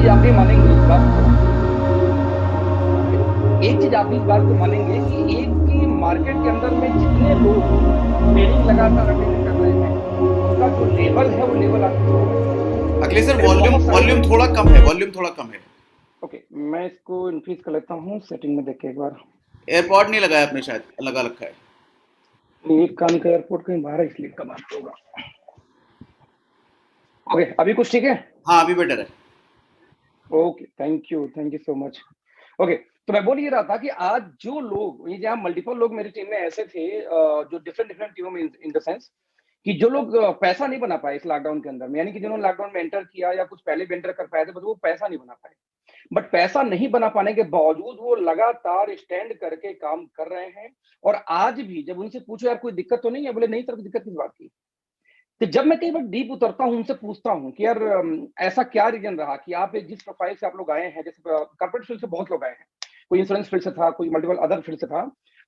चीज आप भी मानेंगे इस बात को, एक चीज आप भी इस बात को मानेंगे कि एक ही मार्केट के अंदर में जितने लोग ट्रेनिंग लगातार अटेंड कर रहे हैं, उनका जो लेवल है वो लेवल आप छोड़ रहे हैं। अखिलेश सर, मेरे वॉल्यूम बहुत सारे वॉल्यूम लोग, थोड़ा कम है, वॉल्यूम थोड़ा कम है। ओके, मैं इसको इनक्रीज कर लेता हूँ सेटिंग में देख के एक बार। एयरपॉड नहीं लगाया आपने, शायद लगा रखा है। एक कान का एयरपोर्ट कहीं बाहर है इसलिए कम होगा। ओके, अभी कुछ ठीक है? हाँ, अभी बेटर है। Okay, thank you so much. Okay, तो मैं बोल ये रहा था कि आज जो लोग, ये जहाँ मल्टीपल लोग मेरी टीम में ऐसे थे, जो डिफरेंट डिफरेंट टीमों में, इन द सेंस कि जो लोग पैसा नहीं बना पाए इस लॉकडाउन के अंदर में, यानी कि जिन्होंने लॉकडाउन में एंटर किया या कुछ पहले भी एंटर कर पाए थे, बट वो पैसा नहीं बना पाए। बट पैसा नहीं बना पाने के बावजूद वो लगातार स्टैंड करके काम कर रहे हैं। और आज भी जब उनसे पूछो यार कोई दिक्कत तो नहीं है, बोले नहीं सर, दिक्कत किस बात की। तो जब मैं कई बार डीप उतरता हूँ, उनसे पूछता हूँ कि यार ऐसा क्या रीजन रहा कि आप जिस प्रोफाइल से आप लोग आए हैं, जैसे कॉर्पोरेट फील्ड से बहुत लोग आए हैं, कोई इंश्योरेंस फील्ड से था, कोई मल्टीपल अदर फील्ड से था,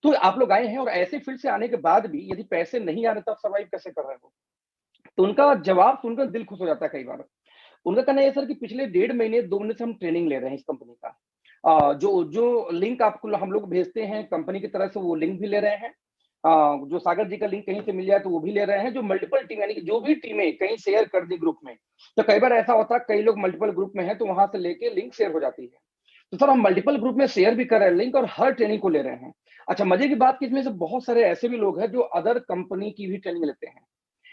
तो आप लोग आए हैं और ऐसे फील्ड से आने के बाद भी यदि पैसे नहीं आ रहे तब सर्वाइव कैसे कर रहे हो। तो उनका जवाब सुनकर दिल खुश हो जाता है कई बार। उनका कहना है सर कि पिछले 1.5 महीने 2 महीने से हम ट्रेनिंग ले रहे हैं इस कंपनी का। जो जो लिंक आपको हम लोग भेजते हैं कंपनी की तरफ से, वो लिंक भी ले रहे हैं। जो सागर जी का लिंक कहीं से मिल जाए तो वो भी ले रहे हैं। जो मल्टीपल टीम, यानी कि जो भी टीमें कहीं शेयर कर दी ग्रुप में, तो कई बार ऐसा होता है कई लोग मल्टीपल ग्रुप में हैं तो वहां से लेके लिंक शेयर हो जाती है। तो सर हम मल्टीपल ग्रुप में शेयर भी कर रहे हैं लिंक, और हर ट्रेनिंग को ले रहे हैं। अच्छा, मजे की बात कि इसमें से बहुत सारे ऐसे भी लोग हैं जो अदर कंपनी की भी ट्रेनिंग लेते हैं।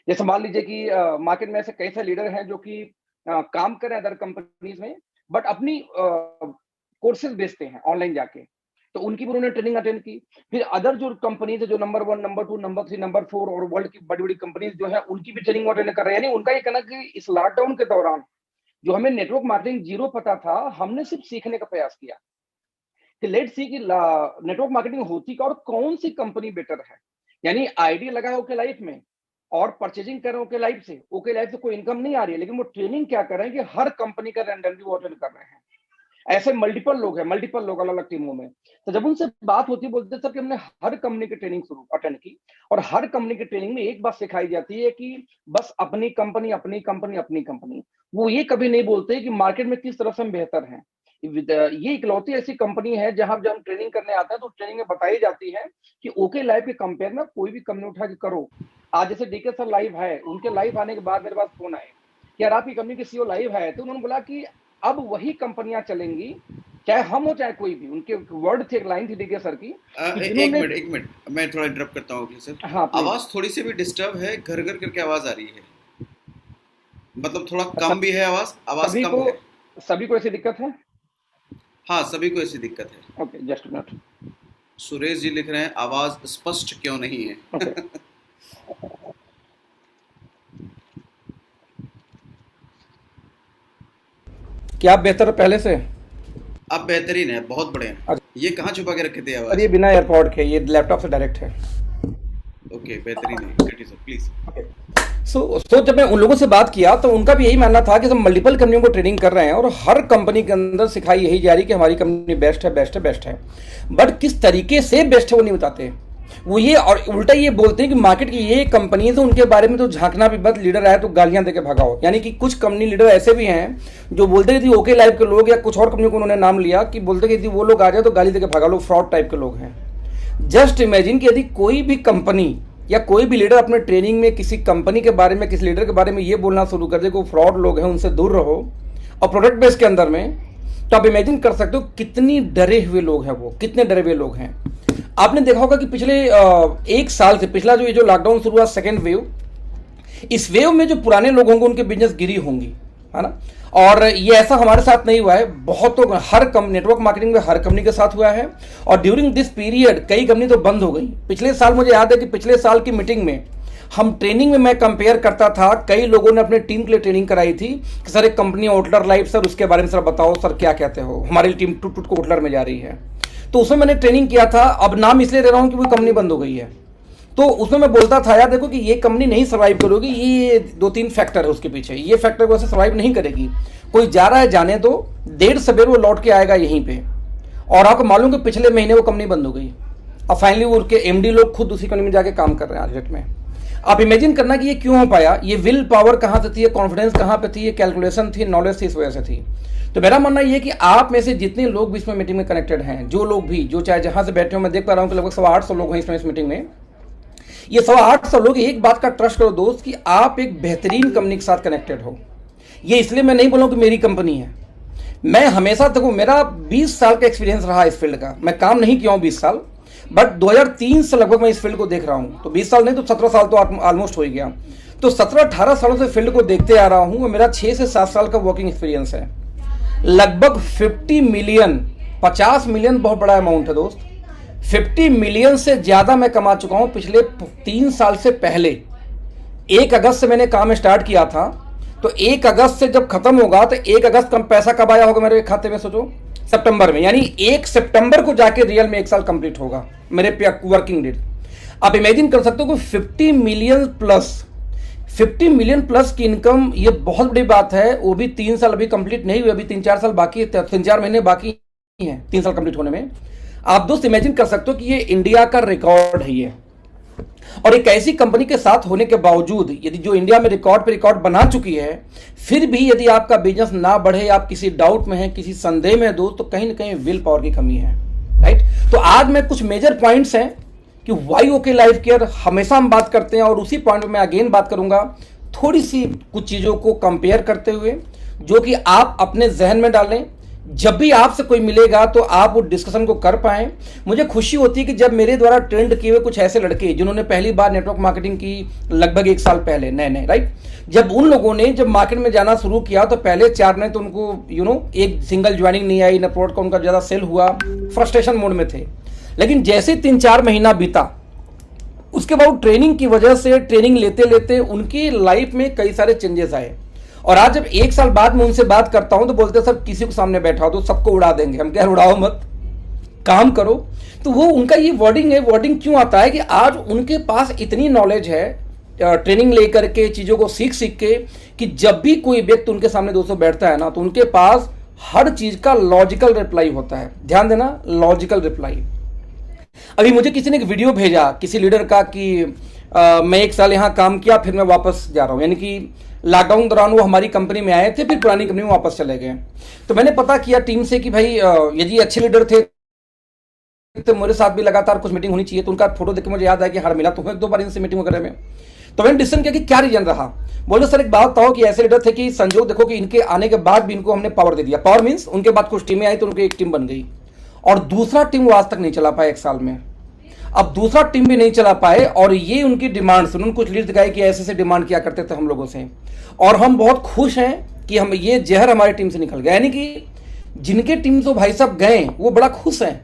जैसे मान लीजिए कि मार्केट में ऐसे कई सारे लीडर हैं जो कि काम कर रहे हैं अदर कंपनीज में, बट अपनी कोर्सेज बेचते हैं ऑनलाइन जाके। तो उनकी भी उन्होंने ट्रेनिंग अटेंड की। फिर अदर जो कंपनीज है, जो नंबर 1, नंबर 2, नंबर 3, नंबर 4 और वर्ल्ड की बड़ी बड़ी कंपनीज जो है, उनकी भी ट्रेनिंग अटेंड कर रहे हैं। यानी उनका ये कहना कि इस लॉकडाउन के दौरान जो हमें नेटवर्क मार्केटिंग जीरो पता था, हमने सिर्फ सीखने का प्रयास किया कि लेट सी कि नेटवर्क मार्केटिंग होती क्या और कौन सी कंपनी बेटर है। यानी आईडी लगा है ओके लाइफ में और परचेजिंग कर रहे हैं ओके लाइफ से, ओके लाइफ से कोई इनकम नहीं आ रही है, लेकिन वो ट्रेनिंग क्या कर रहे हैं कि हर कंपनी का रैंडमली वो अटेंड कर रहे हैं। ऐसे मल्टीपल लोग हैं, मल्टीपल लोग अलग अलग टीमों में। तो जब उनसे बात होती है, बोलते सर कि हमने हर कंपनी की ट्रेनिंग शुरू अटेंड की, और हर कंपनी की ट्रेनिंग में एक बात सिखाई जाती है कि बस अपनी कंपनी, अपनी कंपनी, अपनी कंपनी। वो ये कभी नहीं बोलते कि मार्केट में किस तरह से हम बेहतर हैं। ये इकलौती ऐसी कंपनी है जहां जब हम ट्रेनिंग करने आते हैं तो ट्रेनिंग में बताई जाती है कि ओके लाइव के कंपेयर में कोई भी कंपनी उठा के करो। आज जैसे डीके सर लाइव है, उनके लाइव आने के बाद मेरे पास फोन आए कि यार आपकी कंपनी के सीईओ लाइव है, तो उन्होंने बोला कि अब वही कंपनियां चलेंगी, चाहे हम हो चाहे कोई भी। उनके वर्ड थे, एक लाइन थी डीके सर की कि एक जिन्होंने, मिनट, एक मिनट, मैं थोड़ा इंटरप्ट करता हूँ अखिलेश सर। हाँ प्लीज। आवाज थोड़ी सी भी डिस्टर्ब है, घर घर करके आवाज आ रही है। मतलब थोड़ा कम सब भी है, आवाज आवाज सभी कम को है। सभी को ऐसी दिक्कत है? हाँ, सभी को ऐसी दिक्कत है। Okay, just minute. Suresh ji लिख रहे हैं, आवाज स्पष्ट क्यों नहीं है। ओके, क्या आप बेहतर है पहले से? अब बेहतरीन है, बहुत बड़े हैं। अच्छा, ये कहाँ छुपा के रखे थे और ये आवाज? बिना एयरपॉड के, ये लैपटॉप से डायरेक्ट है। ओके, बेहतरीन है, कंटिन्यू सर प्लीज। सो जब मैं उन लोगों से बात किया तो उनका भी यही मानना था कि हम मल्टीपल कंपनियों को ट्रेनिंग कर रहे हैं और हर कंपनी के अंदर सिखाई यही जा रही कि हमारी कंपनी बेस्ट है, बेस्ट है, बेस्ट है। बट किस तरीके से बेस्ट है वो नहीं बताते। वो ये और उल्टा ये बोलते हैं कि मार्केट की ये कंपनी है तो उनके बारे में तो झांकना भी बस, लीडर आए तो गालियां देके भगाओ। यानी कि कुछ कंपनी लीडर ऐसे भी हैं जो बोलते हैं कि ओके लाइव के लोग या कुछ और कंपनी को उन्होंने नाम लिया कि बोलते कि यदि वो लोग आ जाए तो गाली देके भगा लो, फ्रॉड टाइप के लोग हैं। जस्ट इमेजिन कि यदि कोई भी कंपनी या कोई भी लीडर अपने ट्रेनिंग में किसी कंपनी के बारे में, किसी लीडर के बारे में ये बोलना शुरू कर दे कि वो फ्रॉड लोग हैं, उनसे दूर रहो, और प्रोडक्ट बेस के अंदर में, तो आप इमेजिन कर सकते हो कितनी डरे हुए लोग हैं वो, कितने डरे हुए लोग हैं। आपने देखा होगा कि पिछले एक साल से, पिछला जो ये जो लॉकडाउन शुरू हुआ सेकेंड वेव, इस वेव में जो पुराने लोग होंगे उनके बिजनेस गिरी होंगी, है ना। और ये ऐसा हमारे साथ नहीं हुआ है, बहुतों, हर नेटवर्क मार्केटिंग में हर कंपनी के साथ हुआ है। और ड्यूरिंग दिस पीरियड कई कंपनी तो बंद हो गई। पिछले साल मुझे याद है कि पिछले साल की मीटिंग में हम ट्रेनिंग में मैं कंपेयर करता था, कई लोगों ने अपने टीम के लिए ट्रेनिंग कराई थी कि सर एक कंपनी आउटलर लाइफ, सर उसके बारे में सर बताओ, सर क्या कहते हो, हमारी टीम टूट टूट को आउटलर में जा रही है। तो उसमें मैंने ट्रेनिंग किया था। अब नाम इसलिए दे रहा हूं कि वो कंपनी बंद हो गई है। तो उसमें मैं बोलता था यार देखो कि ये कंपनी नहीं सर्वाइव करोगी, ये 2-3 फैक्टर है उसके पीछे, ये फैक्टर को ऐसे सर्वाइव नहीं करेगी। कोई जा रहा है जाने दो, देर सवेर वो लौट के आएगा यहीं पे। और आपको मालूम कि पिछले महीने वो कंपनी बंद हो गई। अब फाइनली वो उनके एमडी लोग खुद उसी कंपनी में जाके काम कर रहे हैं आज डेट में। आप इमेजिन करना कि ये क्यों हो पाया, ये विल पावर कहाँ से थी, कॉन्फिडेंस कहाँ पे थी, ये कैलकुलेशन थी, नॉलेज थी, इस वजह से थी। तो मेरा मानना ये कि आप में से जितने लोग भी इसमें मीटिंग में कनेक्टेड हैं, जो लोग भी, जो चाहे जहां से बैठे हो, मैं देख पा रहा हूँ कि लगभग 850 लोग हैं इसमें इस मीटिंग में। ये 850 लोग एक बात का ट्रस्ट करो दोस्त कि आप एक बेहतरीन कंपनी के साथ कनेक्टेड हो। ये इसलिए मैं नहीं बोलूँ कि मेरी कंपनी है, मैं हमेशा देखो मेरा 20 साल का एक्सपीरियंस रहा इस फील्ड का, मैं काम नहीं किया हूँ 20 साल, बट 2003 से लगभग मैं इस फील्ड को देख रहा हूँ। तो 20 साल नहीं तो 17 साल तो ऑलमोस्ट हो ही गया। तो 17-18 सालों से फील्ड को देखते आ रहा हूँ। मेरा 6 से 7 साल का वर्किंग एक्सपीरियंस है। लगभग 50 मिलियन, 50 मिलियन बहुत बड़ा अमाउंट है दोस्त, 50 मिलियन से ज्यादा मैं कमा चुका हूं पिछले 3 साल से पहले। 1 अगस्त से मैंने काम स्टार्ट किया था, तो 1 अगस्त से जब खत्म होगा तो 1 अगस्त कम पैसा कब आया होगा मेरे खाते में, सोचो सितंबर में, यानी 1 सितंबर को जाके रियल में 1 साल कंप्लीट होगा मेरे वर्किंग डेट। आप इमेजिन कर सकते हो कि 50 मिलियन प्लस की इनकम, ये बहुत बड़ी बात है। वो भी 3 साल अभी कंप्लीट नहीं हुए, अभी 3-4 साल बाकी है, 3-4 महीने बाकी हैं 3 साल कंप्लीट होने में। आप दोस्त इमेजिन कर सकते हो कि ये इंडिया का रिकॉर्ड है ये, और एक ऐसी कंपनी के साथ होने के बावजूद, यदि जो इंडिया में रिकॉर्ड पे रिकॉर्ड बना चुकी है, फिर भी यदि आपका बिजनेस ना बढ़े, आप किसी डाउट में हैं, किसी संदेह में हैं दोस्त, तो कहीं ना कहीं विल पावर की कमी है, राइट। तो आज मैं कुछ मेजर पॉइंट्स हैं कि वाई ओके लाइफ केयर हमेशा हम बात करते हैं, और उसी पॉइंट में मैं अगेन बात करूंगा थोड़ी सी कुछ चीजों को कंपेयर करते हुए, जो कि आप अपने जहन में डालें। जब भी आपसे कोई मिलेगा तो आप उस डिस्कशन को कर पाएं। मुझे खुशी होती है कि जब मेरे द्वारा ट्रेंड किए हुए कुछ ऐसे लड़के जिन्होंने पहली बार नेटवर्क मार्केटिंग की लगभग 1 साल पहले, नए राइट, जब उन लोगों ने जब मार्केट में जाना शुरू किया तो पहले 4 महीने तो उनको एक सिंगल ज्वाइनिंग नहीं आई, न प्रोडक्ट का उनका ज्यादा सेल हुआ, फ्रस्ट्रेशन मोड में थे। लेकिन जैसे 3-4 महीना बीता, उसके बाद ट्रेनिंग की वजह से, ट्रेनिंग लेते लेते उनकी लाइफ में कई सारे चेंजेस आए। और आज जब 1 साल बाद मैं उनसे बात करता हूं तो बोलते हैं सब किसी को सामने बैठा हो तो सबको उड़ा देंगे। हम क्या, उड़ाओ मत, काम करो। तो वो उनका ये वर्डिंग है। वर्डिंग क्यों आता है कि आज उनके पास इतनी नॉलेज है, ट्रेनिंग लेकर के, चीजों को सीख के, कि जब भी कोई व्यक्ति उनके सामने दोस्तों बैठता है ना, तो उनके पास हर चीज का लॉजिकल रिप्लाई होता है। ध्यान देना, लॉजिकल रिप्लाई। अभी मुझे किसी ने एक वीडियो भेजा किसी लीडर का कि मैं 1 साल यहां काम किया, फिर मैं वापस जा रहा हूं, यानी कि लॉकडाउन दौरान वो हमारी कंपनी में आए थे, फिर पुरानी कंपनी में वापस चले गए। तो मैंने पता किया टीम से कि भाई यदि अच्छे लीडर थे तो मेरे साथ भी लगातार कुछ मीटिंग होनी चाहिए। तो उनका फोटो देख के मुझे याद आया कि हाँ, मिला तो हूं 1-2 बार इनसे मीटिंग वगैरह में। तो मैंने डिसीजन किया कि क्या रीजन रहा। बोले सर एक बात बताओ कि ऐसे लीडर थे कि संजोग देखो कि इनके आने के बाद भी इनको हमने पावर दे दिया। पावर मीन्स उनके बाद कुछ टीमें आई तो उनकी एक टीम बन गई, और दूसरा टीम वो आज तक नहीं चला पाया 1 साल में। अब दूसरा टीम भी नहीं चला पाए, और ये उनकी डिमांड से उन्होंने कुछ लीड दिखाई कि ऐसे ऐसे डिमांड किया करते थे हम लोगों से, और हम बहुत खुश हैं कि हम ये जहर हमारी टीम से निकल गया। यानी कि जिनके टीम से भाई साहब गए वो बड़ा खुश हैं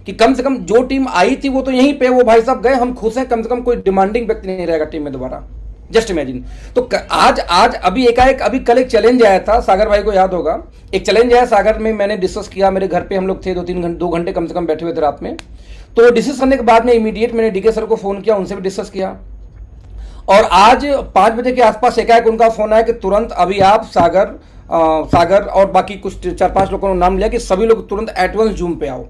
कि कम से कम जो टीम आई थी वो तो यहीं पे, वो भाई साहब गए, हम खुश हैं, कम से कम कोई डिमांडिंग व्यक्ति नहीं रहेगा टीम में दोबारा। Just imagine. तो आज अभी एकाएक अभी कल एक चैलेंज आया था, सागर भाई को याद होगा, एक चैलेंज आया सागर में, मैंने डिस्कस किया, मेरे घर पे हम लोग थे 2 घंटे कम से कम बैठे हुए थे रात में। तो डिस्कस करने के बाद में इमीडिएट मैंने डीके सर को फोन किया, उनसे भी डिस्कस किया, और आज 5 बजे के आसपास एकाएक उनका फोन आया कि तुरंत अभी आप सागर और बाकी कुछ 4-5 लोगों ने नाम लिया कि सभी लोग तुरंत एडवांस जूम पे आओ।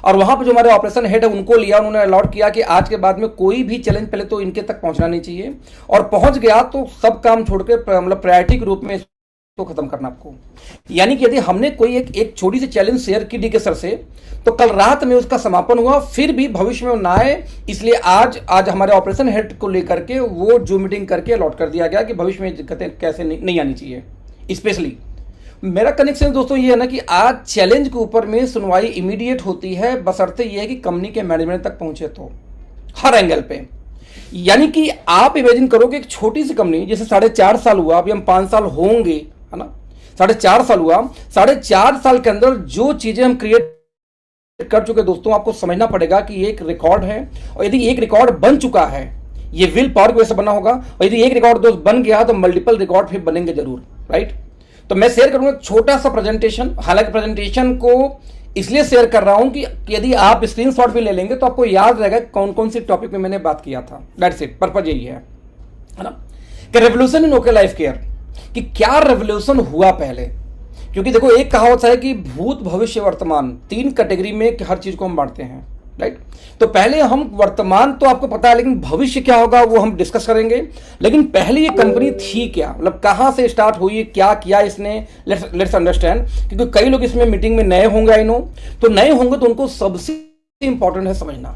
और वहां पर जो हमारे ऑपरेशन हेड है उनको लिया, उन्होंने अलॉट किया कि आज के बाद में कोई भी चैलेंज पहले तो इनके तक पहुंचना नहीं चाहिए, और पहुंच गया तो सब काम छोड़ के मतलब प्रायोरिटी के रूप में तो खत्म करना आपको। यानी कि यदि हमने कोई एक छोटी सी चैलेंज शेयर की डीके सर से, तो कल रात में उसका समापन हुआ, फिर भी भविष्य में ना आए, इसलिए आज हमारे ऑपरेशन हेड को लेकर के वो जूम मीटिंग करके अलॉट कर दिया गया कि भविष्य में दिक्कतें कैसे नहीं आनी चाहिए। स्पेशली मेरा कनेक्शन दोस्तों ये है ना कि आज चैलेंज के ऊपर में सुनवाई इमीडिएट होती है, बशर्ते ये है कि कंपनी के मैनेजमेंट तक पहुंचे, तो हर एंगल पे। यानी कि आप इमेजिन करो कि एक छोटी सी कंपनी जैसे 4.5 साल हुआ, अभी हम 5 साल होंगे, है ना, 4.5 साल हुआ, 4.5 साल के अंदर जो चीजें हम क्रिएट कर चुके दोस्तों, आपको समझना पड़ेगा कि एक रिकॉर्ड है, और यदि एक रिकॉर्ड बन चुका है, ये विल पावर की वजह से बना होगा, और यदि एक रिकॉर्ड दोस्त बन गया तो मल्टीपल रिकॉर्ड फिर बनेंगे जरूर, राइट। तो मैं शेयर करूंगा एक छोटा सा प्रेजेंटेशन, हालांकि प्रेजेंटेशन को इसलिए शेयर कर रहा हूं कि यदि आप स्क्रीनशॉट भी ले लेंगे तो आपको याद रहेगा कौन कौन सी टॉपिक में मैंने बात किया था। दैट्स इट, पर्पज यही है ना, कि revolution in okay life care, कि क्या रेवोल्यूशन हुआ पहले। क्योंकि देखो एक कहावत है कि भूत भविष्य वर्तमान 3 कैटेगरी में हर चीज को हम बांटते हैं। राइट। तो पहले हम वर्तमान तो आपको पता है, लेकिन भविष्य क्या होगा वो हम डिस्कस करेंगे। लेकिन पहले ये कंपनी थी क्या, मतलब कहां से स्टार्ट हुई, क्या किया इसने, लेट्स अंडरस्टैंड। क्योंकि कई लोग इसमें मीटिंग में नए होंगे, आई नो, तो नए होंगे तो उनको सबसे इंपॉर्टेंट है समझना।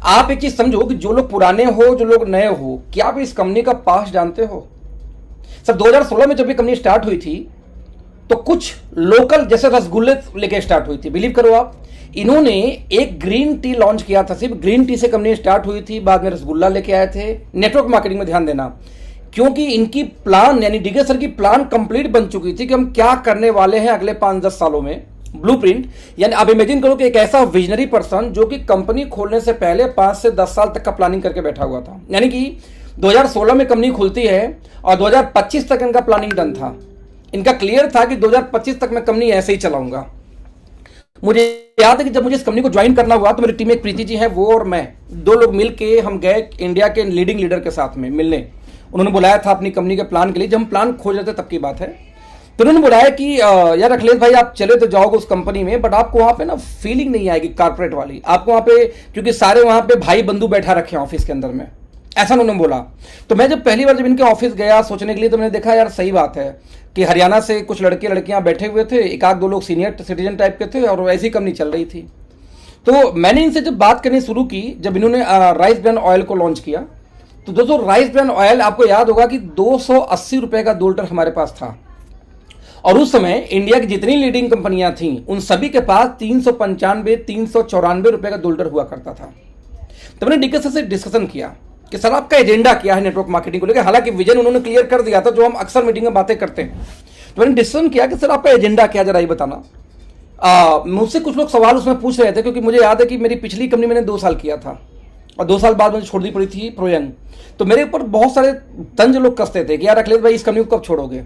आप एक चीज समझो कि जो लोग पुराने हो, जो लोग नए हो, क्या आप इस कंपनी का पास जानते हो? सर 2016 में जब ये कंपनी स्टार्ट हुई थी तो कुछ लोकल जैसे रसगुल्ले लेके स्टार्ट हुई थी, बिलीव करो आप। इन्होंने एक ग्रीन टी लॉन्च किया था, सिर्फ ग्रीन टी से कंपनी स्टार्ट हुई थी, बाद में रसगुल्ला लेके आए थे। नेटवर्क मार्केटिंग में ध्यान देना, क्योंकि इनकी प्लान यानी डीके सर की प्लान कंप्लीट बन चुकी थी कि हम क्या करने वाले हैं अगले 5-10 सालों में, ब्लूप्रिंट। यानी आप इमेजिन करो कि एक ऐसा विजनरी पर्सन जो कि कंपनी खोलने से पहले 5 से 10 साल तक का प्लानिंग करके बैठा हुआ था। यानी कि 2016 में कंपनी खुलती है और 2025 तक इनका प्लानिंग डन था। इनका क्लियर था कि 2025 तक मैं कंपनी ऐसे ही चलाऊंगा। मुझे याद है कि जब मुझे इस कंपनी को ज्वाइन करना हुआ तो मेरी टीम में एक प्रीति जी हैं, वो और मैं 2 लोग मिलके हम गए इंडिया के लीडिंग लीडर के साथ में मिलने। उन्होंने बुलाया था अपनी कंपनी के प्लान के लिए, जब हम प्लान खोज रहे थे तब की बात है। तो उन्होंने बुलाया कि यार अखिलेश भाई आप चले तो जाओगे उस कंपनी में, बट आपको वहां पे ना फीलिंग नहीं आएगी कारपोरेट वाली। आपको वहां पे, क्योंकि सारे वहां पे भाई बंधु बैठा रखे हैं ऑफिस के अंदर में, ऐसा उन्होंने बोला। तो मैं जब पहली बार जब इनके ऑफिस गया सोचने के लिए, तो मैंने देखा यार सही बात है कि हरियाणा से कुछ लड़के लड़कियां बैठे हुए थे, एक आध 2 लोग सीनियर सिटीजन टाइप के थे, और ऐसी कंपनी चल रही थी। तो मैंने इनसे जब बात करनी शुरू की, जब इन्होंने राइस ब्रांड ऑयल को लॉन्च किया, तो दोस्तों राइस ब्रांड ऑयल आपको याद होगा कि 280 रुपए का 2 लीटर हमारे पास था। और उस समय इंडिया की जितनी लीडिंग कंपनियां थीं उन सभी के पास 395-394 रुपए का 2 लीटर हुआ करता था। तो मैंने डीके से डिस्कशन किया कि सर आपका एजेंडा क्या है नेटवर्क मार्केटिंग को लेकर। हालांकि विजन उन्होंने क्लियर कर दिया था, जो हम अक्सर मीटिंग में बातें करते हैं। तो मैंने डिस्कशन किया कि सर आपका एजेंडा क्या, जरा ये बताना। मुझसे कुछ लोग सवाल उसमें पूछ रहे थे, क्योंकि मुझे याद है कि मेरी पिछली कंपनी मैंने 2 साल किया था और 2 साल बाद मुझे छोड़नी पड़ी थी प्रोयंग। तो मेरे ऊपर बहुत सारे तंज लोग कसते थे कि यार अखिलेश भाई इस कंपनी को कब छोड़ोगे।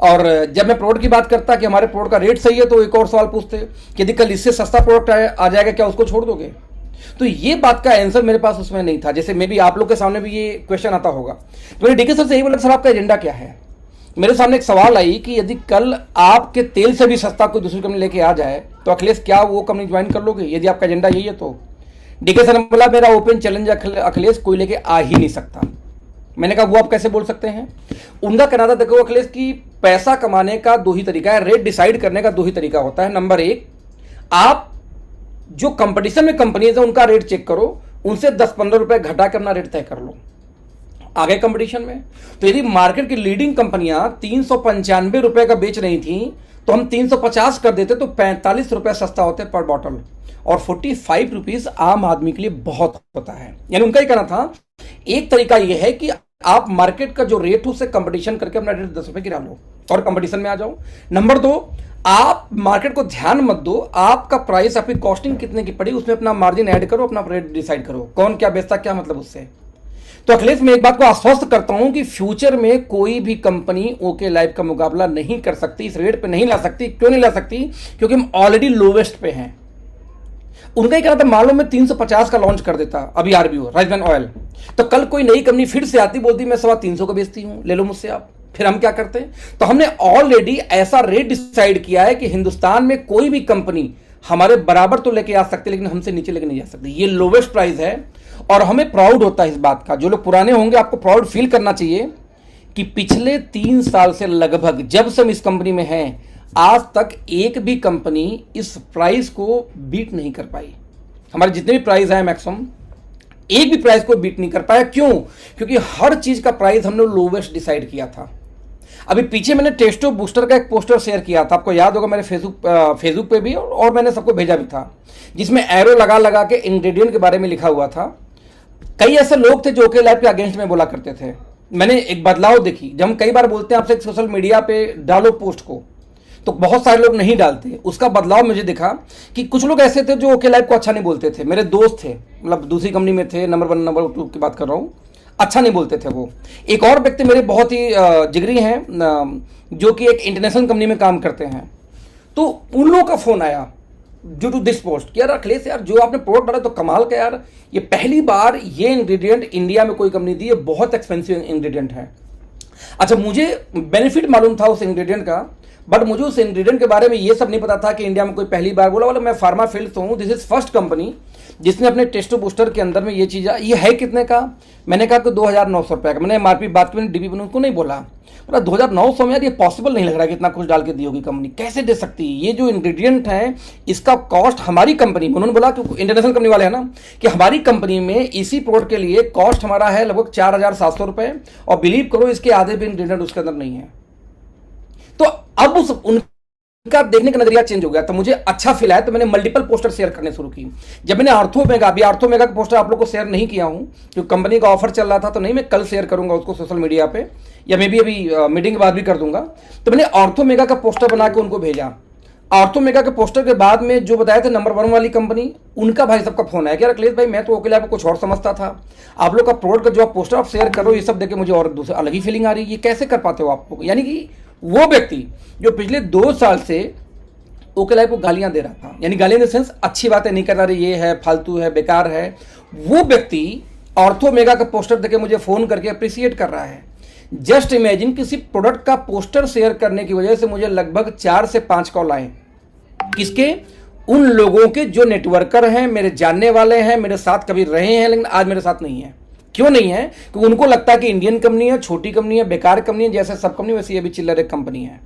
और जब मैं प्रोडक्ट की बात करता कि हमारे प्रोडक्ट का रेट सही है, तो एक और सवाल पूछते कि यदि कल इससे सस्ता प्रोडक्ट आ जाएगा क्या उसको छोड़ दोगे। तो ये बात का आंसर मेरे पास उसमें नहीं था, जैसे मे बी आप लोग के सामने भी ये क्वेश्चन आता होगा। तो मैंने डीके सर से यही बोला, सर आपका एजेंडा क्या है। मेरे सामने एक सवाल आई कि यदि कल आपके तेल से भी सस्ता कोई दूसरी कंपनी लेके आ जाए तो अखिलेश क्या वो कंपनी ज्वाइन कर लोगे, यदि आपका एजेंडा यही है तो। डीके सर ने बोला मेरा ओपन चैलेंज अखिलेश, कोई लेके आ ही नहीं सकता। मैंने कहा वो आप कैसे बोल सकते हैं। उनका कहना था देखो अखिलेश की पैसा कमाने का 2 ही तरीका है, रेट डिसाइड करने का 2 ही तरीका होता है। नंबर 1, आप जो कंपटीशन में कंपनीज है उनका रेट चेक करो, उनसे 10-15 रुपए घटा कर अपना रेट तय कर लो आगे कंपटीशन में। तो यदि मार्केट की लीडिंग कंपनियां 395 रुपए का बेच रही थी तो हम 350 कर देते तो 45 रुपए सस्ता होते पर बॉटल, और 45 रुपीज आम आदमी के लिए बहुत होता है। यानी उनका ही कहना था एक तरीका यह है कि आप मार्केट का जो रेट हो उससे कंपटीशन करके अपना रेट 10 रुपए गिरा लो और कंपटीशन में आ जाओ। नंबर 2, आप मार्केट को ध्यान मत दो, आपका प्राइस आपकी कॉस्टिंग कितने की पड़ी उसमें अपना मार्जिन ऐड करो, अपना रेट डिसाइड करो, कौन क्या बेचता क्या मतलब उससे। तो अखिलेश मैं एक बात को आश्वस्त करता हूं कि फ्यूचर में कोई भी कंपनी ओके लाइफ का मुकाबला नहीं कर सकती, इस रेट पे नहीं ला सकती। क्यों नहीं ला सकती, क्योंकि हम ऑलरेडी लोवेस्ट पे हैं। उनका ही कहना था मान लो मैं 350 का लॉन्च कर देता अभी आरबीओ राइस ब्रांड ऑयल, तो कल कोई नई कंपनी फिर से आती बोलती मैं 325 का बेचती हूं, ले लो मुझसे आप। फिर हम क्या करते हैं, तो हमने ऑलरेडी ऐसा रेट डिसाइड किया है कि हिंदुस्तान में कोई भी कंपनी हमारे बराबर तो लेके आ सकती है लेकिन हमसे नीचे लेके नहीं जा सकती। ये लोवेस्ट प्राइस है और हमें प्राउड होता है इस बात का। जो लोग पुराने होंगे आपको प्राउड फील करना चाहिए कि पिछले 3 साल से लगभग जब से हम इस कंपनी में हैं आज तक एक भी कंपनी इस प्राइस को बीट नहीं कर पाई। हमारे जितने भी प्राइस हैं मैक्सिमम एक भी प्राइस को बीट नहीं कर पाया। क्यों, क्योंकि हर चीज का प्राइस हमने लोवेस्ट डिसाइड किया था। अभी पीछे मैंने टेस्टो बूस्टर का एक पोस्टर शेयर किया था, आपको याद होगा, मेरे फेसबुक पे भी और मैंने सबको भेजा भी था, जिसमें एरो लगा लगा के इंग्रेडिएंट के बारे में लिखा हुआ था। कई ऐसे लोग थे जो ओके लाइफ के अगेंस्ट में बोला करते थे। मैंने एक बदलाव देखी, जब हम कई बार बोलते हैं आपसे सोशल मीडिया पे डालो पोस्ट को, तो बहुत सारे लोग नहीं डालते। उसका बदलाव मुझे दिखा कि कुछ लोग ऐसे थे जो ओके लाइफ को अच्छा नहीं बोलते थे। मेरे दोस्त थे, मतलब दूसरी कंपनी में थे, नंबर 1 नंबर 2 की बात कर रहा हूँ, अच्छा नहीं बोलते थे वो। एक और व्यक्ति मेरे बहुत ही जिगरी हैं जो कि एक इंटरनेशनल कंपनी में काम करते हैं, तो उन लोगों का फोन आया ड्यू टू दिस पोस्ट कि यार अखिलेश यार जो आपने प्रोडक्ट डाला तो कमाल का यार, ये पहली बार ये इंग्रेडिएंट इंडिया में कोई कंपनी दी है, बहुत एक्सपेंसिव इंग्रेडिएंट है। अच्छा, मुझे बेनिफिट मालूम था उस इंग्रेडिएंट का, बट मुझे उस इंग्रेडिएंट के बारे में ये सब नहीं पता था कि इंडिया में कोई पहली बार बोला। मैं फार्मा फील्ड से हूँ, दिस इज फर्स्ट कंपनी जिसने अपने टेस्ट बूस्टर के अंदर में ये चीज़, ये है कितने का, मैंने कहा कि 2,900 रुपये का। मैंने एमआरपी बात की, मैंने डीबी पर उनको नहीं बोला, बोला 2,900 में यार ये पॉसिबल नहीं लग रहा है कि इतना कुछ डाल के दी होगी कंपनी, कैसे दे सकती है। ये जो इंग्रेडिएंट है इसका कॉस्ट हमारी कंपनी में, उन्होंने बोला कि इंटरनेशनल कंपनी वाले हैं ना, कि हमारी कंपनी में इसी प्रोडक्ट के लिए कॉस्ट हमारा है लगभग 4,700 रुपये, और बिलीव करो इसके आधे भी इंग्रेडिएंट उसके अंदर नहीं है। तो अब उनका देखने का नजरिया चेंज हो गया। तो मुझे अच्छा फील आया, तो मैंने मल्टीपल पोस्टर शेयर करने शुरू की। जब मैंने आर्थोमेगा, अभी आर्थोमेगा का पोस्टर आप लोग को शेयर नहीं किया हूं क्योंकि कंपनी का ऑफर चल रहा था, तो नहीं, मैं कल शेयर करूंगा उसको सोशल मीडिया पे, या मे भी अभी मीटिंग के बाद भी कर दूंगा। तो मैंने आर्थोमेगा का पोस्टर बना के उनको भेजा। आर्थोमेगा के पोस्टर के बाद में जो बताया था नंबर 1 वाली कंपनी, उनका भाई सबका फोन आया कि अखिलेश भाई मैं तो अकेले आपको कुछ और समझता था, आप लोग का प्रोडक्ट का जो आप पोस्टर आप शेयर करो, ये सब देख के मुझे और दूसरा अलग ही फीलिंग आ रही है, ये कैसे कर पाते हो आप लोग। यानी कि वो व्यक्ति जो पिछले 2 साल से ओके लाइफ को गालियां दे रहा था, यानी गालियां इन द सेंस अच्छी बातें नहीं कर रहा, ये है फालतू है बेकार है, वो व्यक्ति आर्थोमेगा का पोस्टर देके मुझे फोन करके अप्रिशिएट कर रहा है। जस्ट इमेजिन, किसी प्रोडक्ट का पोस्टर शेयर करने की वजह से मुझे लगभग 4 से 5 कॉल आए। किसके? उन लोगों के जो नेटवर्कर हैं, मेरे जानने वाले हैं, मेरे साथ कभी रहे हैं लेकिन आज मेरे साथ नहीं है। क्यों नहीं है? क्योंकि उनको लगता है कि इंडियन कंपनी है, छोटी कंपनी है, बेकार कंपनी है, जैसे सब कंपनी वैसे ये भी चिल्लर एक कंपनी है।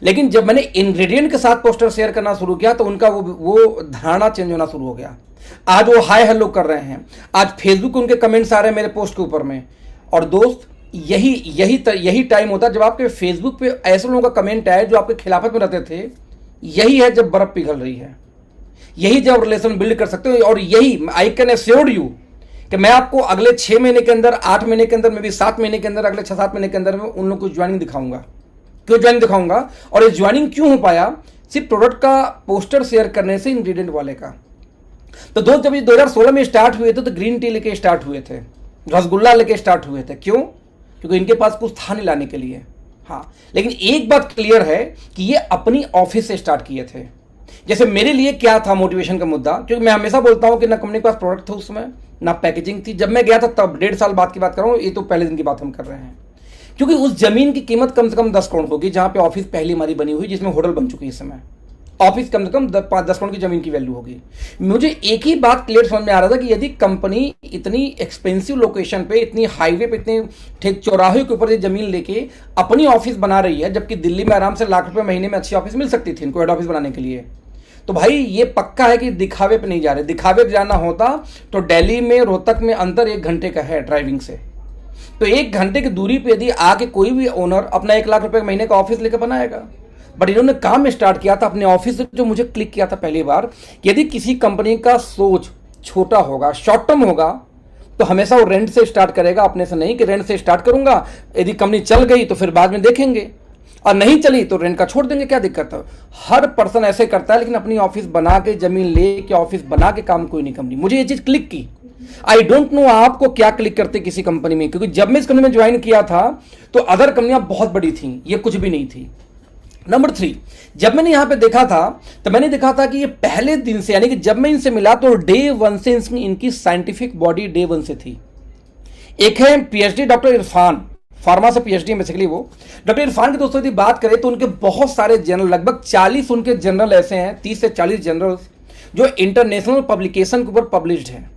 लेकिन जब मैंने इंग्रेडिएंट के साथ पोस्टर शेयर करना शुरू किया तो उनका वो धारणा चेंज होना शुरू हो गया। आज वो हाय हेलो कर रहे हैं, आज फेसबुक उनके कमेंट्स आ रहे हैं मेरे पोस्ट के ऊपर में। और दोस्त, यही टाइम होता है जब आपके फेसबुक पे ऐसे लोगों का कमेंट आए जो आपके खिलाफत में रहते थे। यही है जब बर्फ पिघल रही है, यही जब रिलेशन बिल्ड कर सकते हो। और यही आई कैन एश्योर यू कि मैं आपको अगले 6 महीने के अंदर, 8 महीने के अंदर, मे भी 7 महीने के अंदर, अगले 6-7 महीने के अंदर में उन लोगों को ज्वाइनिंग दिखाऊंगा। क्यों ज्वाइनिंग दिखाऊंगा? और ये ज्वाइनिंग क्यों हो पाया? सिर्फ प्रोडक्ट का पोस्टर शेयर करने से, इंग्रेडिएंट वाले का। तो दोस्त, जब ये 2016 में स्टार्ट हुए थे तो ग्रीन टी लेके स्टार्ट हुए थे, रसगुल्ला लेके स्टार्ट हुए थे। क्यों? क्योंकि इनके पास कुछ था नहीं लाने के लिए। हाँ, लेकिन एक बात क्लियर है कि ये अपनी ऑफिस से स्टार्ट किए थे। जैसे मेरे लिए क्या था मोटिवेशन का मुद्दा, क्योंकि मैं हमेशा बोलता हूं कि ना कंपनी के पास प्रोडक्ट था उस समय, ना पैकेजिंग थी। जब मैं गया था तब 1.5 साल बाद की बात कर रहा हूं, ये तो पहले दिन की बात हम कर रहे हैं। क्योंकि उस जमीन की कीमत कम से कम 10 करोड़ होगी, जहां पे ऑफिस पहली हमारी बनी हुई, जिसमें होटल बन चुकी है इस समय। ऑफिस कम से कम 10 करोड़ की जमीन की वैल्यू होगी। मुझे एक ही बात क्लियर समझ में आ रहा था कि यदि कंपनी इतनी एक्सपेंसिव लोकेशन पे, इतनी हाईवे पे, इतने ठीक चौराहे के ऊपर ये जमीन लेके अपनी ऑफिस बना रही है, जबकि दिल्ली में आराम से लाख रुपए महीने में अच्छी ऑफिस मिल सकती थी इनको हेड ऑफिस बनाने के लिए, तो भाई ये पक्का है कि दिखावे पे नहीं जा रहे। दिखावे पे जाना होता तो दिल्ली में रोहतक में अंतर 1 घंटे का है ड्राइविंग से। तो 1 घंटे की दूरी पे यदि आके कोई भी ओनर अपना 1 लाख रुपए महीने का ऑफिस लेकर बनाएगा। बट इन्होंने काम स्टार्ट किया था अपने ऑफिस से, जो मुझे क्लिक किया था पहली बार। यदि किसी कंपनी का सोच छोटा होगा, शॉर्ट टर्म होगा, तो हमेशा वो रेंट से स्टार्ट करेगा, अपने से नहीं कि रेंट से स्टार्ट करूंगा, यदि कंपनी चल गई तो फिर बाद में देखेंगे, और नहीं चली तो रेंट का छोड़ देंगे, क्या दिक्कत है। हर पर्सन ऐसे करता है, लेकिन अपनी ऑफिस बना के, जमीन ले के ऑफिस बना के काम कोई नहीं कंपनी। मुझे ये चीज क्लिक की। आई डोंट नो आपको क्या क्लिक करते किसी कंपनी में, क्योंकि जब मैं इस कंपनी में ज्वाइन किया था तो अदर कंपनियां बहुत बड़ी थी, ये कुछ भी नहीं थी। नंबर 3, जब मैंने यहां पे देखा था तो मैंने देखा था कि ये पहले दिन से, यानी कि जब मैं इनसे मिला तो डे 1 से इनकी साइंटिफिक बॉडी डे 1 से थी। एक है पीएचडी डॉक्टर इरफान, फार्मा से पीएचडी बेसिकली वो। डॉक्टर इरफान की दोस्तों यदि बात करें तो उनके बहुत सारे जर्नल, लगभग 40 उनके जर्नल ऐसे हैं, 30 से 40 जर्नल्स जो इंटरनेशनल पब्लिकेशन के ऊपर पब्लिश्ड हैं।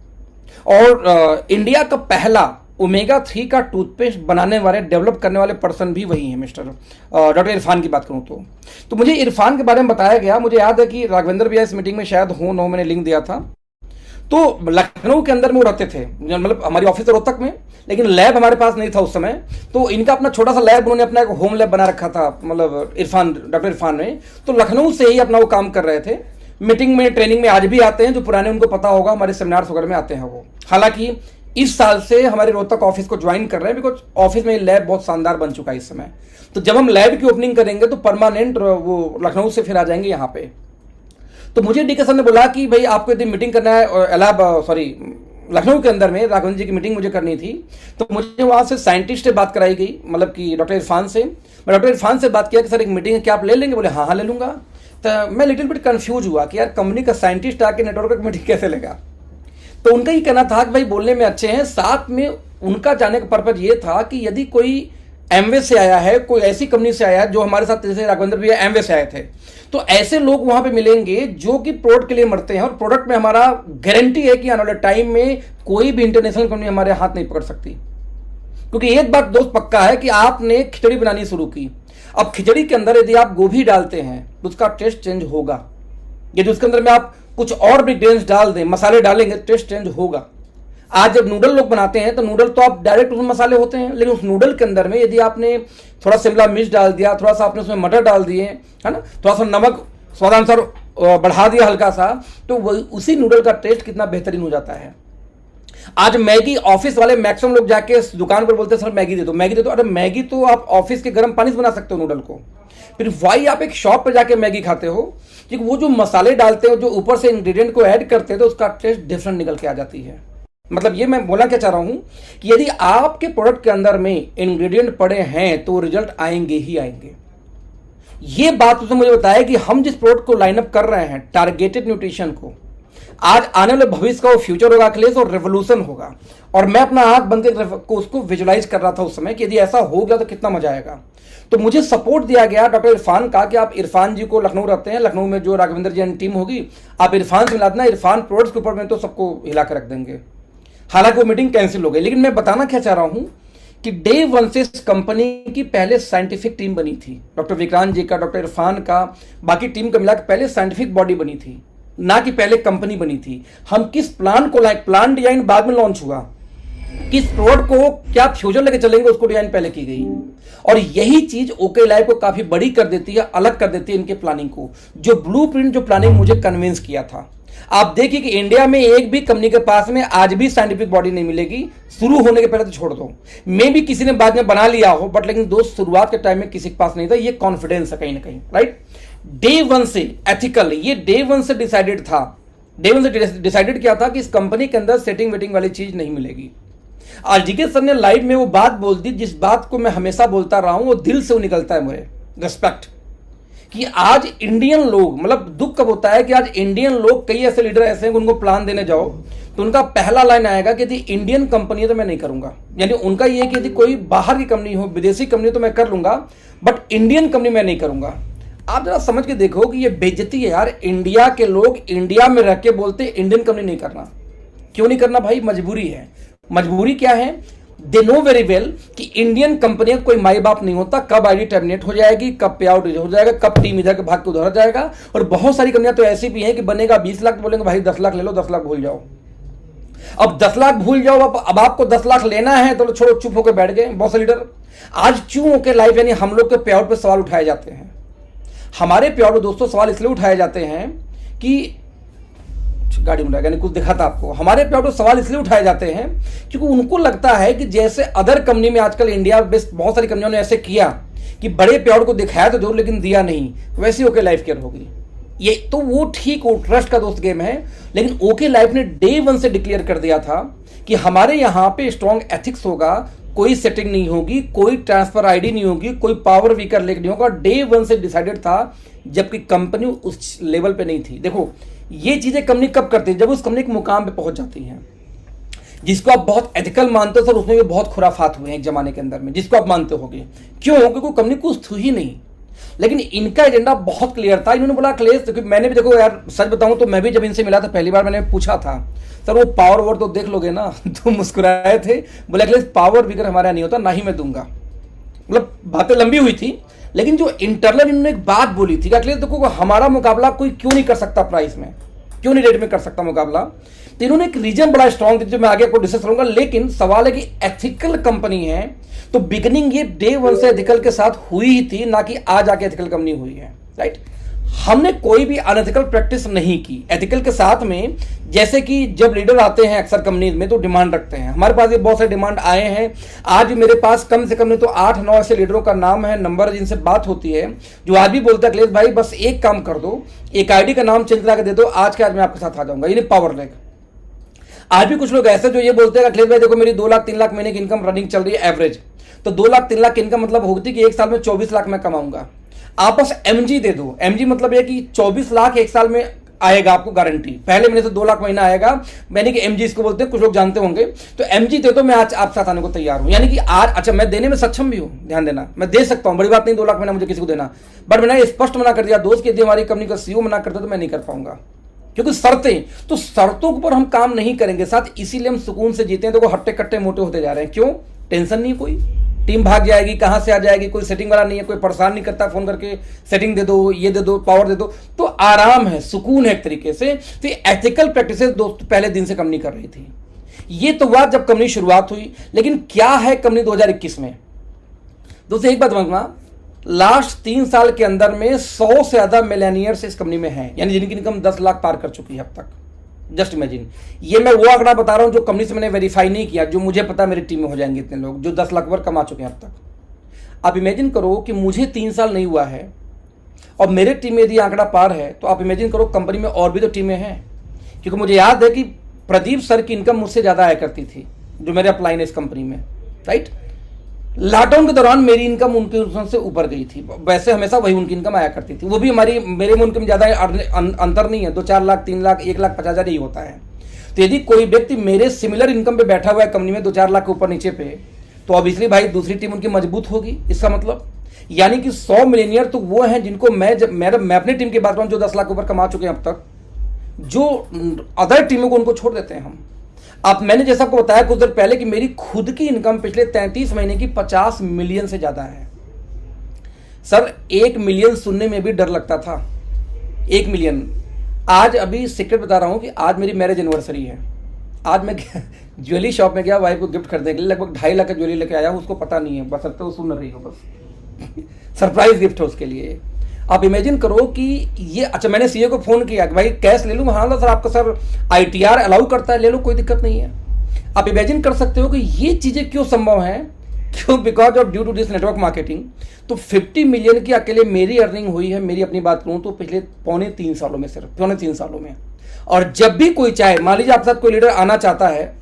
और इंडिया का पहला ओमेगा 3 का टूथपेस्ट बनाने वाले, डेवलप करने वाले पर्सन भी वही है, मिस्टर डॉक्टर इरफान की बात करूं तो मुझे इरफान के बारे में बताया गया। मुझे याद है कि राघवेंद्र भैया इस मीटिंग में शायद हो नो, मैंने लिंक दिया था। तो लखनऊ के अंदर में वो रहते थे, मतलब हमारी ऑफिस रोहतक में, लेकिन लैब हमारे पास नहीं था उस समय। तो इनका अपना छोटा सा लैब, उन्होंने अपना एक होम लैब बना रखा था, मतलब डॉक्टर इरफान ने। तो लखनऊ से ही अपना वो काम कर रहे थे। मीटिंग में, ट्रेनिंग में आज भी आते हैं, जो पुराने उनको पता होगा, हमारे सेमिनार्स वगैरह में आते हैं वो। हालांकि इस साल से हमारे रोहतक ऑफिस को ज्वाइन कर रहे हैं, बिकॉज ऑफिस में लैब बहुत शानदार बन चुका है इस समय। तो जब हम लैब की ओपनिंग करेंगे तो परमानेंट वो लखनऊ से फिर आ जाएंगे यहाँ पे। तो मुझे डीके सर ने बोला कि भाई आपको यदि मीटिंग करना है लखनऊ के अंदर में, राघवेंद्र जी की मीटिंग मुझे करनी थी, तो मुझे वहां से साइंटिस्ट से बात कराई गई, मतलब कि डॉक्टर इरफान से। मैं डॉक्टर इरफान से बात किया कि सर एक मीटिंग है, क्या आप ले लेंगे? बोले हाँ ले लूंगा। तो मैं लिटिल बिट कंफ्यूज हुआ कि यार कंपनी का साइंटिस्ट आके नेटवर्क की मीटिंग कैसे लेगा। तो उनका ही कहना था कि भाई बोलने में अच्छे हैं, साथ में उनका जाने का पर्पज ये था कि यदि कोई एमवे से आया है, कोई ऐसी कंपनी से आया है जो हमारे साथ जैसे राघवेंद्र भैया एमवे से आए थे, तो ऐसे लोग वहां पे मिलेंगे जो कि प्रोडक्ट के लिए मरते हैं, और प्रोडक्ट में हमारा गारंटी है कि आने वाले टाइम में कोई भी इंटरनेशनल कंपनी हमारे हाथ नहीं पकड़ सकती। क्योंकि एक बात दोस्त पक्का है कि आपने खिचड़ी बनानी शुरू की, अब खिचड़ी के अंदर यदि आप गोभी डालते हैं तो उसका टेस्ट चेंज होगा, यदि उसके अंदर में आप कुछ और भी इंग्रेडिएंट्स डाल दें, मसाले डालेंगे, टेस्ट चेंज होगा। आज जब नूडल लोग बनाते हैं तो नूडल तो आप डायरेक्ट उसमें मसाले होते हैं, लेकिन उस नूडल के अंदर में यदि आपने थोड़ा शिमला मिर्च डाल दिया, थोड़ा सा आपने उसमें मटर डाल दिए, है ना, थोड़ा सा नमक स्वादानुसार बढ़ा दिया हल्का सा, तो उसी नूडल का टेस्ट कितना बेहतरीन हो जाता है। आज मैगी ऑफिस वाले मैक्सिमम लोग जाके दुकान पर बोलते हैं सर मैगी दे दो, मैगी दे दो। अरे मैगी तो आप ऑफिस के गर्म पानी से बना सकते हो नूडल को, फिर वाई आप एक शॉप पर जाके मैगी खाते हो, क्योंकि वो जो मसाले डालते हो, जो ऊपर से इंग्रेडिएंट को ऐड करते हैं, तो उसका टेस्ट डिफरेंट निकल के आ जाती है। मतलब ये मैं बोला क्या चाह रहा हूं कि यदि आपके प्रोडक्ट के अंदर में इंग्रेडिएंट पड़े हैं तो रिजल्ट आएंगे ही आएंगे। ये बात उसने मुझे बताया कि हम जिस प्रोडक्ट को लाइनअप कर रहे हैं, टारगेटेड न्यूट्रिशन को, आज आने वाले भविष्य का वो फ्यूचर होगा अखिलेश, और रेवोल्यूशन होगा। और मैं अपना आंख बंद करके उसको विजुलाइज कर रहा था उस समय कि यदि ऐसा हो गया तो कितना मजा आएगा। तो मुझे सपोर्ट दिया गया डॉक्टर इरफान का कि आप इरफान जी को, लखनऊ रहते हैं, लखनऊ में जो राघवेंद्र जी टीम होगी, आप इरफान से मिला देना, इरफान प्रोडक्ट्स के ऊपर में तो सबको हिला कर रख देंगे। हालांकि वो मीटिंग कैंसिल हो गई, लेकिन मैं बताना क्या चाह रहा हूं कि डे वन से इस कंपनी की पहले साइंटिफिक टीम बनी थी, डॉक्टर विक्रांत जी का, डॉक्टर इरफान का, बाकी टीम का मिला के पहले साइंटिफिक बॉडी बनी थी, ना कि पहले कंपनी बनी थी। हम किस प्लान को लाए, प्लान डिजाइन बाद में लॉन्च हुआ, किस प्रोडक्ट को क्या फ्यूचर लेके चलेंगे उसको डिजाइन पहले की गई। और यही चीज ओके लाइफ को काफी बड़ी कर देती है, अलग कर देती है इनके प्लानिंग को। जो ब्लूप्रिंट, जो प्लानिंग मुझे कन्विंस किया था, आप देखिए कि इंडिया में एक भी कंपनी के पास में आज भी साइंटिफिक बॉडी नहीं मिलेगी। शुरू होने के पहले तो छोड़ दो, मे भी किसी ने बाद में बना लिया हो, बट लेकिन दोस्त शुरुआत के टाइम में किसी के पास नहीं था। ये कॉन्फिडेंस है कहीं ना कहीं, राइट। डे वन से एथिकल, ये डे वन से डिसाइडेड था। डे वन से डिसाइडेड क्या था कि इस कंपनी के अंदर सेटिंग वेटिंग वाली चीज नहीं मिलेगी। आज जीके सर ने लाइव में वो बात बोल दी, जिस बात को मैं हमेशा बोलता रहा हूं, वो दिल से वो निकलता है मुझे, रिस्पेक्ट। कि आज इंडियन लोग, मतलब दुख कब होता है कि आज इंडियन लोग, कई ऐसे लीडर ऐसे हैं कि उनको प्लान देने जाओ तो उनका पहला लाइन आएगा कि यदि इंडियन कंपनी है तो मैं नहीं करूंगा। यानी उनका ये कि यदि कोई बाहर की कंपनी हो, विदेशी कंपनी तो मैं कर लूंगा, बट इंडियन कंपनी मैं नहीं करूंगा। आप जरा समझ के देखो कि ये बेइज्जती है यार। इंडिया के लोग इंडिया में रह के बोलते इंडियन कंपनी नहीं करना। क्यों नहीं करना भाई? मजबूरी है। मजबूरी क्या है? दे नो वेरी वेल कि इंडियन कंपनियां कोई माई बाप नहीं होता, कब आईडी टर्मिनेट हो जाएगी, कब पे आउट हो जाएगा, कब टीम इधर के भाग के उधर जाएगा। और बहुत सारी कंपनियां तो ऐसी भी हैं कि बनेगा 20 लाख, बोलेंगे भाई 10 लाख ले लो, 10 लाख भूल जाओ। अब 10 लाख भूल जाओ, अब आपको 10 लाख लेना है तो छोड़ो, चुप होकर बैठ गए बहुत से लीडर। आज क्यों होकर लाइफ, यानी हम लोग के पे आउट पे सवाल उठाए जाते हैं। हमारे पे आउट दोस्तों सवाल इसलिए उठाए जाते हैं कि गाड़ी में यानी कुछ दिखा था आपको। हमारे पे सवाल इसलिए उठाए जाते हैं क्योंकि उनको लगता है कि जैसे अदर कंपनी में आजकल इंडिया बेस्ड बहुत सारी कंपनियों ने ऐसे किया कि बड़े पे आउट को दिखाया तो जरूर लेकिन दिया नहीं, वैसे ओके लाइफ केयर होगी। ये तो वो ठीक, वो ट्रस्ट का दोस्त गेम है। लेकिन ओके लाइफ ने डे वन से डिक्लेयर कर दिया था कि हमारे यहाँ पे स्ट्रॉन्ग एथिक्स होगा, कोई सेटिंग नहीं होगी, कोई ट्रांसफर आईडी नहीं होगी, कोई पावर वीकर लेक नहीं होगा। डे वन से डिसाइडेड था, जबकि कंपनी उस लेवल पे नहीं थी। देखो ये चीजें कंपनी कब करती है? जब उस कंपनी के मुकाम पे पहुंच जाती हैं, जिसको आप बहुत एथिकल मानते हो। सर उसमें भी बहुत खुराफात हुए हैं एक जमाने के अंदर में, जिसको आप मानते होगे। क्यों? क्योंकि कंपनी कुछ थी ही नहीं। लेकिन इनका एजेंडा बहुत क्लियर था। इन्होंने बोला क्लेश, मैंने भी देखो यार सच बताऊं तो मैं भी जब इनसे मिला था पहली बार, मैंने पूछा था सर वो पावर ओवर तो देख लोगे ना? तो मुस्कुराए थे, बोले अखिलेश पावर बिगर हमारा नहीं होता, ना ही मैं दूंगा। मतलब बातें लंबी हुई थी, लेकिन जो इंटरनल इन्होंने एक बात बोली थी कि अखिलेश देखो हमारा मुकाबला कोई क्यों नहीं कर सकता, प्राइस में क्यों नहीं रेट में कर सकता मुकाबला। तो इन्होंने एक रीजन बड़ा स्ट्रॉन्ग थी जो मैं आगे आपको डिस्कस करूंगा। लेकिन सवाल है कि एथिकल कंपनी है तो बिगनिंग ये डे वन से एथिकल के साथ हुई ही थी, ना कि आज आके एथिकल कंपनी हुई है, राइट। हमने कोई भी अनएथिकल प्रैक्टिस नहीं की एथिकल के साथ में। जैसे कि जब लीडर आते हैं अक्सर कंपनीज में तो डिमांड रखते हैं, हमारे पास ये बहुत सारे डिमांड आए हैं। आज भी मेरे पास कम से कम नहीं तो 8-9 ऐसे लीडरों का नाम है, नंबर जिनसे बात होती है, जो आज भी बोलते हैं अखिलेश भाई बस एक काम कर दो, एक आईडी का नाम चेंज करा के दे दो, आज के आज मैं आपके साथ आ जाऊंगा। यानी पावर लेग। आज भी कुछ लोग ऐसे जो ये बोलते हैं अखिलेश भाई देखो मेरी 2 लाख 3 लाख महीने की इनकम रनिंग चल रही है एवरेज, तो 2 लाख 3 लाख की इनकम मतलब होती कि एक साल में 24 लाख मैं कमाऊंगा। आप बस एमजी दे दो। एमजी मतलब यह कि 24 लाख एक साल में आएगा आपको गारंटी, पहले महीने से 2 लाख महीना आएगा। यानी कि एमजी इसको बोलते हैं, कुछ लोग जानते होंगे। तो एमजी दे तो मैं आज आप साथ आने को तैयार हूं, यानी कि आज अच्छा मैं देने में सक्षम भी हूं, ध्यान देना, मैं दे सकता हूं, बड़ी बात नहीं 2 लाख महीना मुझे किसी को देना। बट मैंने स्पष्ट मना कर दिया दोस्त कि यदि हमारी कंपनी का सीईओ मना करता तो मैं नहीं कर पाऊंगा, क्योंकि शर्तें, तो शर्तों के ऊपर हम काम नहीं करेंगे साथ, इसीलिए हम सुकून से जीते हैं। तो हट्टे कट्टे मोटे होते जा रहे हैं, क्यों? टेंशन नहीं, कोई टीम भाग जाएगी, कहां से आ जाएगी, कोई सेटिंग वाला नहीं है, कोई परेशान नहीं करता फोन करके सेटिंग दे दो, ये दे दो, पावर दे दो, तो आराम है, सुकून है एक तरीके से। तो एथिकल प्रैक्टिसेस दोस्त पहले दिन से कंपनी कर रही थी। ये तो बात जब कंपनी शुरुआत हुई, लेकिन क्या है कंपनी 2021 में? दोस्तों एक बात समझना, लास्ट 3 साल के अंदर में 100 से ज्यादा मिलेनियर्स इस कंपनी में हैं, यानी जिनकी इनकम 10 लाख पार कर चुकी है अब तक। जस्ट इमेजिन, ये मैं वो आंकड़ा बता रहा हूं जो कंपनी से मैंने वेरीफाई नहीं किया, जो मुझे पता मेरी टीम में हो जाएंगे इतने लोग जो 10 लाख पर कमा चुके हैं अब तक। आप इमेजिन करो कि मुझे 3 साल नहीं हुआ है और मेरे टीम में यदि आंकड़ा पार है, तो आप इमेजिन करो कंपनी में और भी तो टीमें हैं। क्योंकि मुझे याद है कि प्रदीप सर की इनकम मुझसे ज्यादा आया करती थी, जो मेरे अपलाइन है इस कंपनी में, राइट। लॉकडाउन के दौरान मेरी इनकम उनके इनकम से ऊपर गई थी, वैसे हमेशा वही उनकी इनकम आया करती थी, वो भी हमारी मेरे में उनके में ज्यादा अंतर नहीं है, 2-4 लाख 3 लाख 1,50,000 ही होता है। तो यदि कोई व्यक्ति मेरे सिमिलर इनकम पे बैठा हुआ है कंपनी में 2-4 लाख के ऊपर नीचे पे, तो ऑब्वियसली भाई दूसरी टीम उनकी मजबूत होगी। इसका मतलब यानी कि 100 मिलियनियर तो वो हैं जिनको मैं अपनी टीम की बात करूं जो 10 लाख के ऊपर कमा चुके हैं अब तक, जो अदर टीमों को उनको छोड़ देते हैं हम। अब मैंने जैसा आपको बताया कुछ देर पहले कि मेरी खुद की इनकम पिछले 33 महीने की 50 मिलियन से ज्यादा है। सर 1 मिलियन सुनने में भी डर लगता था, 1 मिलियन। आज अभी सीक्रेट बता रहा हूं कि आज मेरी मैरिज एनिवर्सरी है। आज मैं ज्वेलरी शॉप में गया वाइफ को गिफ्ट खरीदने के लिए, लगभग 2.5 लाख का ज्वेलरी लेके आया हूं, उसको पता नहीं है, बस वो सुन रही हो, बस सरप्राइज गिफ्ट है उसके लिए। आप इमेजिन करो कि ये, अच्छा मैंने सीए को फोन किया कि भाई कैश ले लूं, हाँ सर आपका सर आईटीआर अलाउ करता है, ले लो कोई दिक्कत नहीं है। आप इमेजिन कर सकते हो कि ये चीजें क्यों संभव हैं, क्यों? Because of due to this network marketing. तो 50 मिलियन की अकेले मेरी अर्निंग हुई है, मेरी अपनी बात करूं तो पिछले 3.25 सालों में, सिर्फ 3.25 सालों में। और जब भी कोई चाहे, मान लीजिए आपके साथ कोई लीडर आना चाहता है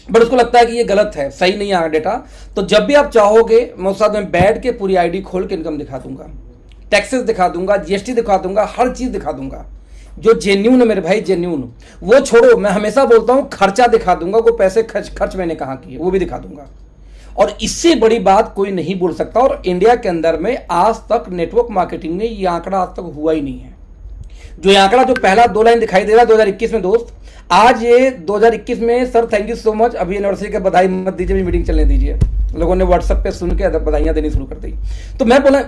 बट उसको लगता है कि ये गलत है, सही नहीं आ डेटा, तो जब भी आप चाहोगे मैं उस साथ में बैठ के पूरी आईडी खोल के इनकम दिखा दूंगा, टैक्सेस दिखा दूंगा, जीएसटी दिखा दूंगा, हर चीज दिखा दूंगा जो जेन्यून है मेरे भाई, जेन्यून। वो छोड़ो, मैं हमेशा बोलता हूं खर्चा दिखा दूंगा, वो पैसे खर्च मैंने कहां किए वो भी दिखा दूंगा। और इससे बड़ी बात कोई नहीं बोल सकता। और इंडिया के अंदर में आज तक नेटवर्क मार्केटिंग में ये आंकड़ा आज तक हुआ ही नहीं है। जो ये आंकड़ा जो पहला 2 लाइन दिखाई दे रहा है 2021 में दोस्त, आज ये 2021 में, sir thank you so much, अभी एनिवर्सरी का बधाई मत दीजिए, मीटिंग चलने दीजिए। लोगों ने व्हाट्सएप पे सुन के बधाइयां देनी शुरू कर दी। तो मैं बोला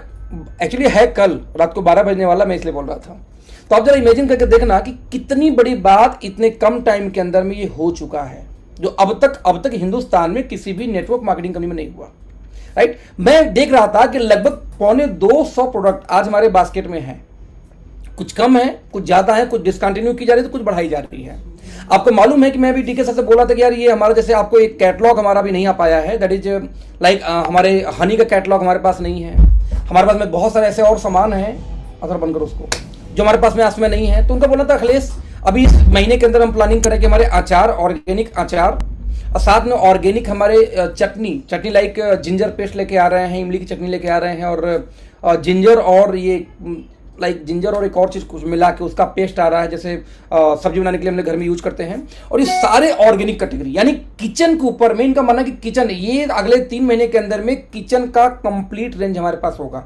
एक्चुअली है कल रात को 12 बजने वाला, मैं इसलिए बोल रहा था। तो आप जरा इमेजिन करके देखना कि कितनी बड़ी बात इतने कम टाइम के अंदर में ये हो चुका है, जो अब तक हिंदुस्तान में किसी भी नेटवर्क मार्केटिंग कंपनी में नहीं हुआ, राइट। मैं देख रहा था कि लगभग 250 प्रोडक्ट आज हमारे बास्केट में हैं, कुछ कम है, कुछ ज्यादा है, कुछ डिसकंटिन्यू की जा रही है, तो कुछ बढ़ाई जा रही है। आपको मालूम है कि मैं अभी डीके सर से बोला था कि यार ये हमारा, जैसे आपको एक कैटलॉग हमारा भी नहीं आ पाया है, दैट इज लाइक हमारे हनी का कैटलॉग हमारे पास नहीं है। हमारे पास में बहुत सारे ऐसे और सामान हैं, अगर बनकर उसको जो हमारे पास में आज में नहीं है। तो उनका बोला था अखिलेश अभी इस महीने के अंदर हम प्लानिंग करें कि हमारे अचार, ऑर्गेनिक अचार और साथ में ऑर्गेनिक हमारे चटनी लाइक जिंजर पेस्ट लेके आ रहे हैं, इमली की चटनी लेके आ रहे हैं, और जिंजर और ये लाइक जिंजर और एक और चीज कुछ मिला के उसका पेस्ट आ रहा है, जैसे सब्जी बनाने के लिए हमने घर में यूज करते हैं। और ये सारे ऑर्गेनिक कैटेगरी, यानी किचन के ऊपर में इनका मानना कि किचन, ये अगले 3 महीने के अंदर में किचन का कंप्लीट रेंज हमारे पास होगा।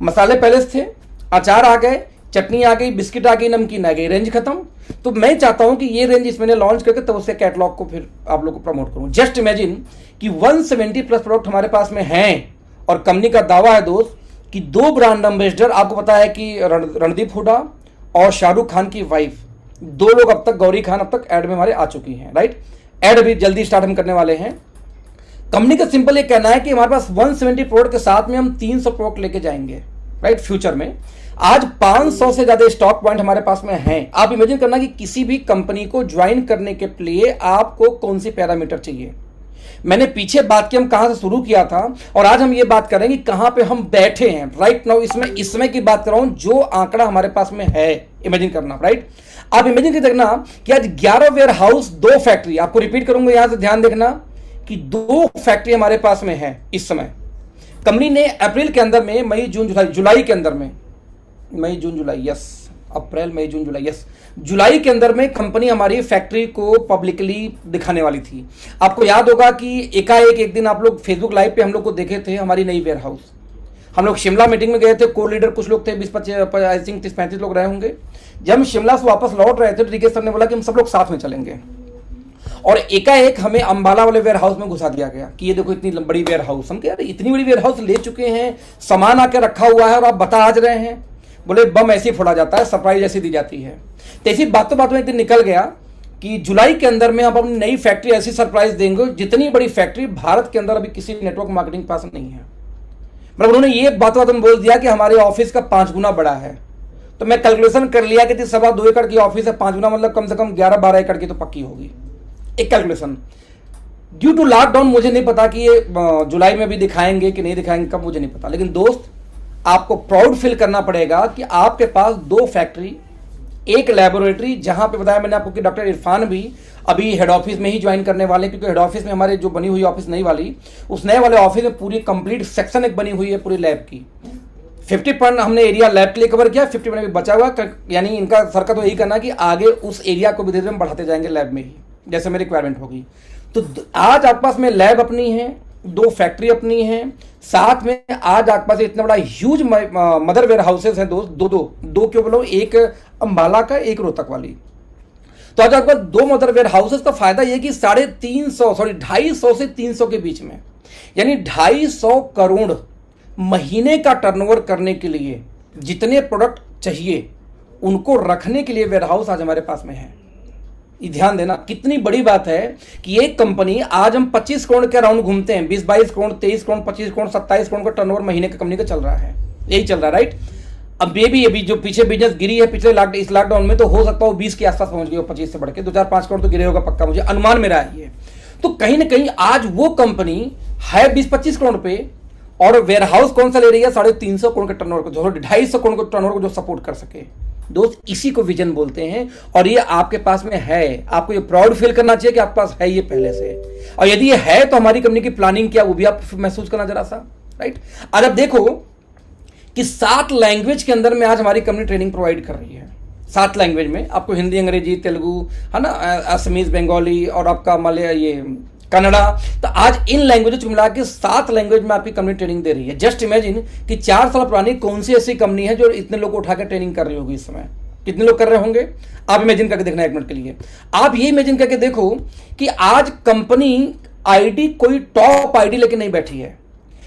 मसाले पहले से थे, अचार आ गए, चटनी आ गई, बिस्किट आ गई, नमकीन आ गई, रेंज खत्म। तो मैं चाहता हूं कि ये रेंज इस महीने लॉन्च करके तब उसके कैटलॉग को फिर आप लोग को प्रमोट करूं। जस्ट इमेजिन कि 170 प्लस प्रोडक्ट हमारे पास में हैं, और कंपनी का दावा है दोस्त कि 2 ब्रांड एम्बेसडर, आपको पता है कि रणदीप हुडा और शाहरुख खान की वाइफ, 2 लोग अब तक, गौरी खान अब तक एड में हमारे आ चुकी हैं, राइट। एड भी जल्दी स्टार्ट हम करने वाले हैं। कंपनी का सिंपल ये कहना है कि हमारे पास 170 प्रोडक्ट के साथ में हम 300 प्रोडक्ट लेके जाएंगे, राइट, फ्यूचर में। आज 500 से ज्यादा स्टॉक पॉइंट हमारे पास में हैं। आप इमेजिन करना कि किसी भी कंपनी को ज्वाइन करने के लिए आपको कौन सी पैरामीटर चाहिए। मैंने पीछे बात की हम कहां से शुरू किया था, और आज हम ये बात करेंगे कहां पे हम बैठे हैं राइट नाउ। इस समय की बात कर रहा हूं जो आंकड़ा हमारे पास में है, इमेजिन करना, राइट। आप इमेजिन करके देखना कि आज 11 वेयर हाउस, 2 फैक्ट्री, आपको रिपीट करूंगा, यहां से ध्यान देखना कि 2 फैक्ट्री हमारे पास में है इस समय। कंपनी ने अप्रैल के अंदर में, मई जून जुलाई के अंदर में, मई जून जुलाई, यस, अप्रैल मई जून जुलाई, यस, जुलाई के अंदर में कंपनी हमारी फैक्ट्री को पब्लिकली दिखाने वाली थी। आपको याद होगा कि एकाएक एक दिन आप लोग फेसबुक लाइव पे हम लोग को देखे थे हमारी नई वेयर हाउस। हम लोग शिमला मीटिंग में गए थे, को लीडर कुछ लोग थे, 20-25 आई थिंक 30-35 लोग रहे होंगे। जब हम शिमला से वापस लौट रहे थे तो रिकेश सर ने बोला कि हम सब लोग साथ में चलेंगे, और एकाएक हमें अंबाला वाले वेयर हाउस में घुसा दिया गया कि ये देखो इतनी बड़ी वेयर हाउस। हम कह रहे इतनी बड़ी वेयर हाउस ले चुके हैं, सामान आके रखा हुआ है और आप बता आज रहे हैं। बोले बम ऐसे ही फोड़ा जाता है, सरप्राइज ऐसी दी जाती है। तो इसी बातों बातों में एक दिन निकल गया कि जुलाई के अंदर में आप अपनी नई फैक्ट्री ऐसी सरप्राइज देंगे जितनी बड़ी फैक्ट्री भारत के अंदर अभी किसी नेटवर्क मार्केटिंग पास नहीं है। मतलब उन्होंने ये बातों में बोल दिया कि हमारे ऑफिस का 5 गुना बड़ा है। तो मैं कैलकुलेशन कर लिया कि 2.25 एकड़ की ऑफिस है, 5 गुना मतलब कम से कम 11-12 एकड़ की तो पक्की होगी, एक कैलकुलेशन। ड्यू टू लॉकडाउन मुझे नहीं पता कि ये जुलाई में भी दिखाएंगे कि नहीं दिखाएंगे, कब मुझे नहीं पता। लेकिन दोस्त आपको प्राउड फील करना पड़ेगा कि आपके पास 2 फैक्ट्री, एक लैबोरेटरी, जहां पे बताया मैंने आपको कि डॉक्टर इरफान भी अभी हेड ऑफिस में ही ज्वाइन करने वाले, क्योंकि हेड ऑफिस में हमारे जो बनी हुई ऑफिस नई वाली, उस नए वाले ऑफिस में पूरी कंप्लीट सेक्शन एक बनी हुई है पूरी लैब की। 50% हमने एरिया लैब के लिए कवर किया, 50% भी बचा हुआ, यानी इनका सर का तो यही करना कि आगे उस एरिया को भी धीरे धीरे हम बढ़ाते जाएंगे लैब में ही, जैसे मेरी रिक्वायरमेंट होगी। तो आज आपके पास में लैब अपनी है, 2 फैक्ट्री अपनी है, साथ में आज आपके पास इतना बड़ा ह्यूज मदर वेयर हाउसेस हैं दोस्त, दो क्यों बोलो, एक अंबाला का, एक रोहतक वाली। तो आज आपके पास 2 मदर वेयर हाउसेस का फायदा यह कि 250 से 300 के बीच में, यानी 250 करोड़ महीने का टर्नओवर करने के लिए जितने प्रोडक्ट चाहिए उनको रखने के लिए वेयर हाउस आज हमारे पास में है। ये ध्यान देना कितनी बड़ी बात है कि एक कंपनी, आज हम 25 करोड़ के राउंड घूमते हैं, 20-22 करोड़, 23 करोड़, 25 करोड़, 27 करोड़ का टर्नओवर महीने का कंपनी का चल रहा है, यही चल रहा है, राइट। अब ये भी अभी जो पीछे बिजनेस गिरी है पिछले इस लॉकडाउन में, तो हो सकता है 20 के आसपास पहुंच गई हो, 25 से बढ़ के 2-4-5 करोड़ तो गिरे होगा पक्का, मुझे अनुमान मेरा है ये। तो कहीं ना कहीं आज वो कंपनी है 20-25 करोड़ पे, और वेयर हाउस कौन सा ले रही है 350 करोड़ के टर्नओवर को, 250 करोड़ के टर्नओवर को जो सपोर्ट कर सके। दोस्त इसी को विजन बोलते हैं, और ये आपके पास में है। आपको ये प्राउड फील करना चाहिए कि आपके पास है ये पहले से, और यदि ये है तो हमारी कंपनी की प्लानिंग क्या वो भी आप महसूस करना जरा सा, राइट। आज आप देखो कि 7 लैंग्वेज के अंदर में आज हमारी कंपनी ट्रेनिंग प्रोवाइड कर रही है। 7 लैंग्वेज में आपको हिंदी, अंग्रेजी, तेलुगु, है ना, असमीज, बंगाली और आपका मलया, ये कन्नड़ा। तो आज इन लैंग्वेज को मिला के 7 लैंग्वेज में आपकी कंपनी ट्रेनिंग दे रही है। जस्ट इमेजिन कि 4 साल पुरानी कौन सी ऐसी कंपनी है जो इतने लोग उठा के ट्रेनिंग कर रही होगी इस समय। कितने लोग कर रहे होंगे आप इमेजिन करके देखना 1 मिनट के लिए। आप ये इमेजिन करके देखो कि आज कंपनी आईडी कोई टॉप आईडी लेके नहीं बैठी है।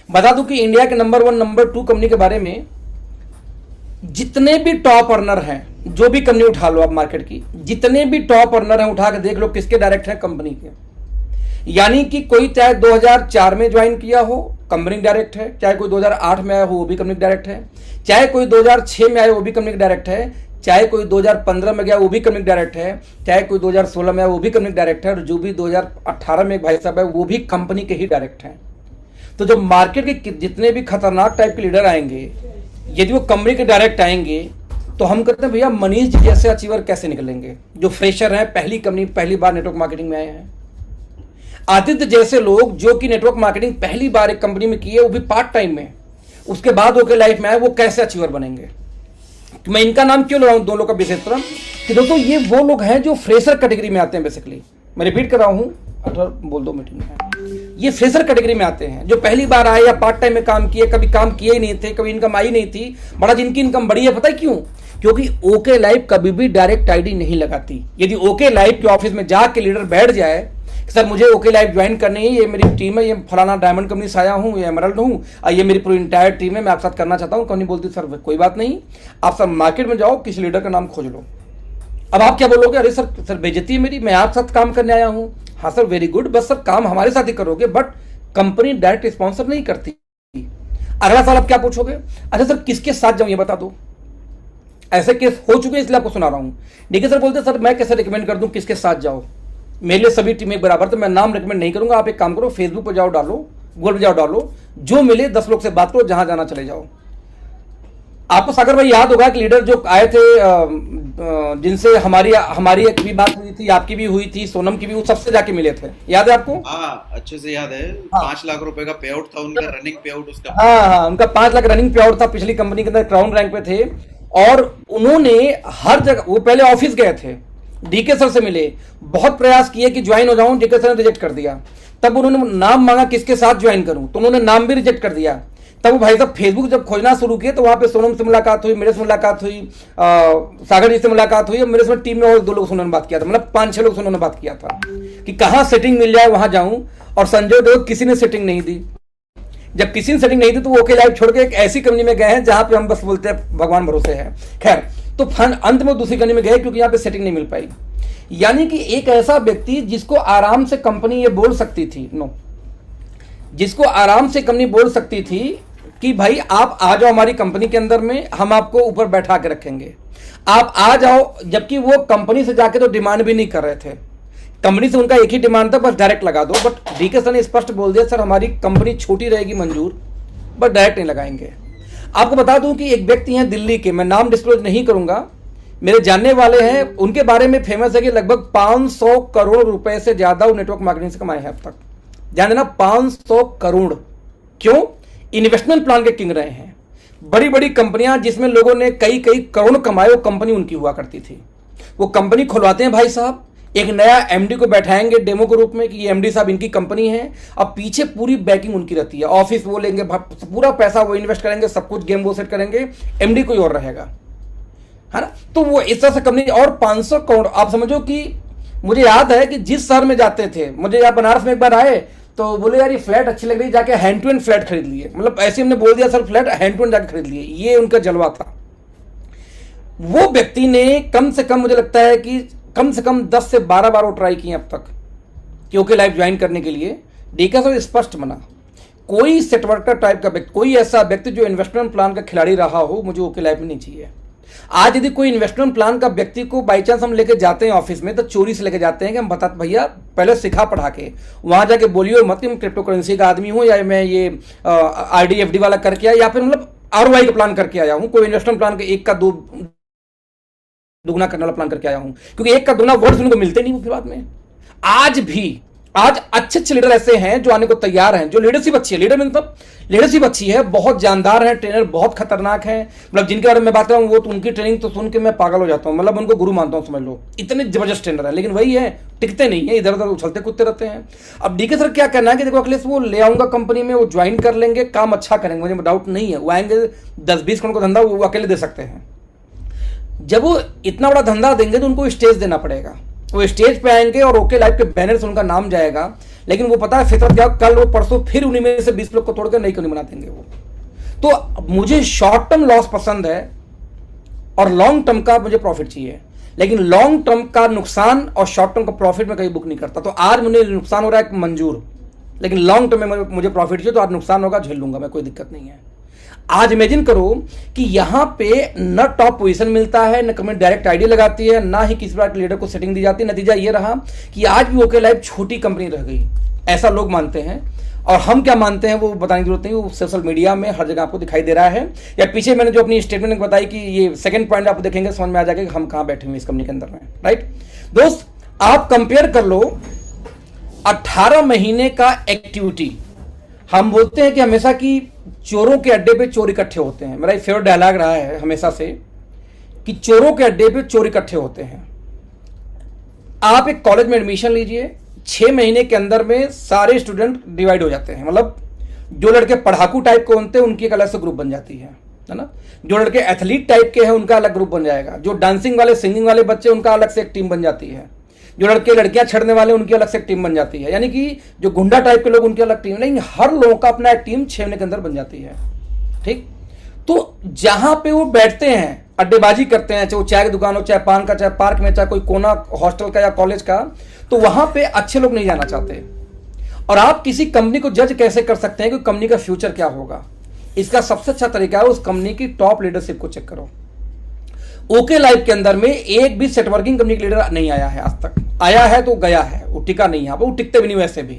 बता दूं कि इंडिया के नंबर 1, नंबर 2 कंपनी के बारे में जितने भी टॉप अर्नर हैं, जो भी कंपनी उठा लो आप मार्केट की, जितने भी टॉप अर्नर हैं उठा के देख लो किसके डायरेक्ट हैं, कंपनी के। यानी कि कोई चाहे 2004 में ज्वाइन किया हो, कंपनी डायरेक्ट है, चाहे कोई 2008 में आया हो वो भी कंपनी डायरेक्ट है, चाहे कोई 2006 में आया वो भी कंपनी डायरेक्ट है, चाहे कोई 2015 में गया वो भी कंपनी डायरेक्ट है, चाहे कोई 2016 में आया वो भी कंपनी डायरेक्ट है, और जो भी 2018 में एक भाई साहब है वो भी कंपनी के ही डायरेक्ट हैं। तो जो मार्केट के जितने भी खतरनाक टाइप के लीडर आएंगे, यदि वो कंपनी के डायरेक्ट आएंगे, तो हम कहते हैं भैया मनीष जी जैसे अचीवर कैसे निकलेंगे, जो फ्रेशर हैं, पहली कंपनी, पहली बार नेटवर्क मार्केटिंग में आए हैं। आदित्य जैसे लोग जो कि नेटवर्क मार्केटिंग पहली बार एक कंपनी में किए, वो भी पार्ट टाइम में, उसके बाद ओके लाइफ में आए, वो कैसे अचीवर बनेंगे। तो मैं इनका नाम क्यों लगाऊं दोनों का विशेष तरह कि दोस्तों ये वो लोग हैं जो फ्रेशर कैटेगरी में आते हैं। बेसिकली मैं रिपीट कर रहा हूं, 18 बोल दो मीटिंग में, ये फ्रेशर कैटेगरी में आते हैं जो पहली बार आए या पार्ट टाइम में काम किए, कभी काम किए ही नहीं थे, कभी इनकम आई नहीं थी। बड़ा जिनकी इनकम बड़ी है, पता है क्यों? क्योंकि ओके लाइफ कभी भी डायरेक्ट आईडी नहीं लगाती। यदि ओके लाइफ के ऑफिस में जाके लीडर बैठ जाए, सर मुझे ओके लाइफ ज्वाइन करनी है, ये मेरी टीम है, ये फलाना डायमंड कंपनी से आया हूँ, ये एमरल्ड हूँ, ये मेरी पूरी इंटायर टीम है, मैं आपके साथ करना चाहता हूँ। कंपनी बोलती सर कोई बात नहीं, आप सर मार्केट में जाओ, किसी लीडर का नाम खोज लो। अब आप क्या बोलोगे? अरे सर बेइज्जती है मेरी, मैं आपके साथ काम करने आया हूँ। हाँ सर वेरी गुड, बस सर काम हमारे साथ ही करोगे, बट कंपनी डायरेक्ट स्पॉन्सर नहीं करती। अगला साल आप क्या पूछोगे? अच्छा सर किसके साथ जाऊँ ये बता दो। ऐसे केस हो चुके हैं इसलिए आपको सुना रहा हूँ। देखिए सर बोलते सर मैं कैसे रिकमेंड कर दूं किसके साथ जाओ, मेरे लिए सभी टीमें बराबर, तो मैं नाम रिकमेंड नहीं करूंगा। आप एक काम करो, फेसबुक पर जाओ डालो, गूगल पर जाओ डालो, जो मिले 10 लोग से बात करो, जहां जाना चले जाओ। आपको सागर भाई याद होगा कि लीडर जो आए थे जिनसे हमारी एक भी बात हुई थी, आपकी भी हुई थी, सोनम की भी, वो सबसे जाके मिले थे, याद है आपको? हाँ अच्छे से याद है। 5 लाख रुपए का पे आउट था उनका, रनिंग पे आउट उसका। हाँ, उनका 5 लाख रनिंग पे आउट था, पिछली कंपनी के अंदर क्राउन रैंक पे थे। और उन्होंने हर जगह, वो पहले ऑफिस गए थे, डीके सर से मिले, बहुत प्रयास किए कि ज्वाइन हो जाऊं, डीके सर ने रिजेक्ट कर दिया। तब उन्होंने नाम मांगा किसके साथ ज्वाइन करूं, तो उन्होंने नाम भी रिजेक्ट कर दिया। तब वो भाई साहब फेसबुक जब खोजना शुरू किए तो वहां पे सोनम से मुलाकात हुई, मेरे से मुलाकात हुई, सागर जी से मुलाकात हुई, और मेरे से टीम में और 2 लोग से उन्होंने बात किया था, मतलब 5-6 लोग से उन्होंने बात किया था कि कहाँ सेटिंग मिल जाए वहां जाऊं। और संजय देओल किसी ने सेटिंग नहीं दी। जब किसी ने सेटिंग नहीं दी तो वो ओके लाइव छोड़ के एक ऐसी कंपनी में गए हैं जहां पे हम बस बोलते हैं भगवान भरोसे है। खैर, तो अंत में दूसरी कंपनी में गए क्योंकि यहाँ पे सेटिंग नहीं मिल पाई। यानी कि एक ऐसा व्यक्ति जिसको आराम से कंपनी ये बोल सकती थी, जिसको आराम से कंपनी बोल सकती थी कि भाई आप आ जाओ हमारी कंपनी के अंदर में, हम आपको ऊपर बैठा के रखेंगे, आप आ जाओ, जबकि वो कंपनी से जाके तो डिमांड भी नहीं कर रहे थे। कंपनी से उनका एक ही डिमांड था, बस डायरेक्ट लगा दो। बट डीके सर ने स्पष्ट बोल दिया, सर हमारी कंपनी छोटी रहेगी मंजूर, बट डायरेक्ट नहीं लगाएंगे। आपको बता दूं कि एक व्यक्ति हैं दिल्ली के, मैं नाम डिस्क्लोज नहीं करूंगा, मेरे जानने वाले हैं, उनके बारे में फेमस है कि लगभग 500 करोड़ रुपए से ज्यादा वो नेटवर्क मार्केटिंग से कमाए हैं अब तक। ध्यान देना, 500 करोड़। क्यों? इन्वेस्टमेंट प्लान के किंग रहे हैं। बड़ी बड़ी कंपनियां जिसमें लोगों ने कई कई करोड़ कमाए, वो कंपनी उनकी हुआ करती थी। वो कंपनी खुलवाते हैं भाई साहब, एक नया एमडी को बैठाएंगे डेमो के रूप में कि ये एमडी साहब इनकी कंपनी है, अब पीछे पूरी बैकिंग उनकी रहती है, ऑफिस वो लेंगे, पूरा पैसा वो इन्वेस्ट करेंगे, सब कुछ गेम वो सेट करेंगे, एमडी कोई और रहेगा, है ना। तो वो इस तरह से कंपनी, और 500 करोड़। आप समझो कि मुझे याद है कि जिस शहर में जाते थे, मुझे यार बनारस में एक बार आए तो बोले यार ये फ्लैट अच्छी लग रही है, जाके हैंड टू हैंड फ्लैट खरीद लिए। मतलब ऐसे हमने बोल दिया sir flat hand to hand जाके खरीद लिए, ये उनका जलवा था। वो व्यक्ति ने कम से कम, मुझे लगता है कि कम से कम 10 से 12 बार वो ट्राई किए अब तक कि ओके लाइव ज्वाइन करने के लिए। डीके सर स्पष्ट मना, कोई सेटवर्कर टाइप का व्यक्ति, कोई ऐसा व्यक्ति जो इन्वेस्टमेंट प्लान का खिलाड़ी रहा हो, मुझे ओके लाइव में नहीं चाहिए। आज यदि कोई इन्वेस्टमेंट प्लान का व्यक्ति को बाई चांस हम लेके जाते हैं ऑफिस में, तो चोरी से लेके जाते हैं कि हम बताते भैया पहले सिखा पढ़ा के वहां जाके बोलिए मत कि मैं क्रिप्टो करेंसी का आदमी हूं, या मैं ये आरडी एफडी वाला करके आया, या फिर मतलब आरओआई का प्लान करके आया हूं, कोई इन्वेस्टमेंट प्लान का 1 का 2 दुगना करने वाला प्लान करके आया हूं। क्योंकि 1 का दुगना वर्ड सुनने को मिलते नहीं फिर बाद में। आज अच्छे अच्छे लीडर ऐसे हैं जो आने को तैयार हैं, जो लीडरशिप अच्छी है, लीडरशिप अच्छी है, बहुत जानदार है, ट्रेनर बहुत खतरनाक है। मतलब जिनके बारे में बात कर रहा हूं, वो तो उनकी ट्रेनिंग तो सुन के मैं पागल हो जाता हूं, मतलब उनको गुरु मानता हूं, समझ लो इतने जबरदस्त ट्रेनर है। लेकिन वही है, टिकते नहीं है, इधर उधर उछलते कूदते रहते हैं। अब डीके सर क्या करना है कि देखो अखिलेश वो ले आऊंगा कंपनी में, वो ज्वाइन कर लेंगे, काम अच्छा करेंगे, मुझे डाउट नहीं है। वो आएंगे 10-20 करोड़ का धंधा वो अकेले दे सकते हैं। जब वो इतना बड़ा धंधा देंगे तो उनको स्टेज देना पड़ेगा, वो स्टेज पे आएंगे और ओके लाइव के बैनर से उनका नाम जाएगा। लेकिन वो पता है फितरत क्या, कल वो परसों फिर उन्हीं में से 20 लोग को तोड़कर नई कंपनी बना देंगे वो। तो मुझे शॉर्ट टर्म लॉस पसंद है और लॉन्ग टर्म का मुझे प्रॉफिट चाहिए, लेकिन लॉन्ग टर्म का नुकसान और शॉर्ट टर्म का प्रॉफिट में कहीं बुक नहीं करता। तो आज मुझे नुकसान हो रहा है मंजूर, लेकिन लॉन्ग टर्म में मुझे प्रॉफिट चाहिए, तो आज नुकसान होगा, झेल लूंगा मैं, कोई दिक्कत नहीं है। आज इमेजिन करो कि यहां पे न टॉप पोजीशन मिलता है, न कंपनी डायरेक्ट आईडी लगाती है, ना ही किसी प्रकार के लीडर को सेटिंग दी जाती है। नतीजा ये रहा कि आज भी ओके लाइव छोटी कंपनी रह गई, ऐसा लोग मानते हैं। और हम क्या मानते हैं वो बताने की जरूरत नहीं, वो सोशल मीडिया में हर जगह आपको दिखाई दे रहा है। या पीछे मैंने जो अपनी स्टेटमेंट बताई कि ये सेकंड पॉइंट आप देखेंगे समझ में आ जाएगा कि हम कहां बैठे हुए इस कंपनी के अंदर में, राइट। दोस्त आप कंपेयर कर लो 18 महीने का एक्टिविटी। हम बोलते हैं कि हमेशा की चोरों के अड्डे पे चोर इकट्ठे होते हैं, मेरा फेवरेट डायलॉग रहा है हमेशा से कि चोरों के अड्डे पे चोर इकट्ठे होते हैं। आप एक कॉलेज में एडमिशन लीजिए, 6 महीने के अंदर में सारे स्टूडेंट डिवाइड हो जाते हैं। मतलब जो लड़के पढ़ाकू टाइप के होते हैं उनकी एक अलग से ग्रुप बन जाती है ना। जो लड़के एथलीट टाइप के हैं उनका अलग ग्रुप बन जाएगा। जो डांसिंग वाले सिंगिंग वाले बच्चे उनका अलग से एक टीम बन जाती है। जो लड़के लड़कियां छेड़ने वाले उनकी अलग से एक टीम बन जाती है। यानी कि जो गुंडा टाइप के लोग उनकी अलग टीम, लेकिन हर लोगों का अपना एक टीम 6 महीने के अंदर बन जाती है। ठीक, तो जहां पे वो बैठते हैं अड्डेबाजी करते हैं, चाहे वो चाय की दुकान हो, चाहे पान का, चाहे पार्क में, चाहे कोई कोना हॉस्टल का या कॉलेज का, तो वहां पे अच्छे लोग नहीं जाना चाहते। और आप किसी कंपनी को जज कैसे कर सकते हैं कि कंपनी का फ्यूचर क्या होगा? इसका सबसे अच्छा तरीका है उस कंपनी की टॉप लीडरशिप को चेक करो। ओके लाइव के अंदर में एक भी सेटवर्किंग कंपनी का लीडर नहीं आया है आज तक। आया है तो गया है, वो टिका नहीं है, वो टिकते भी नहीं वैसे भी।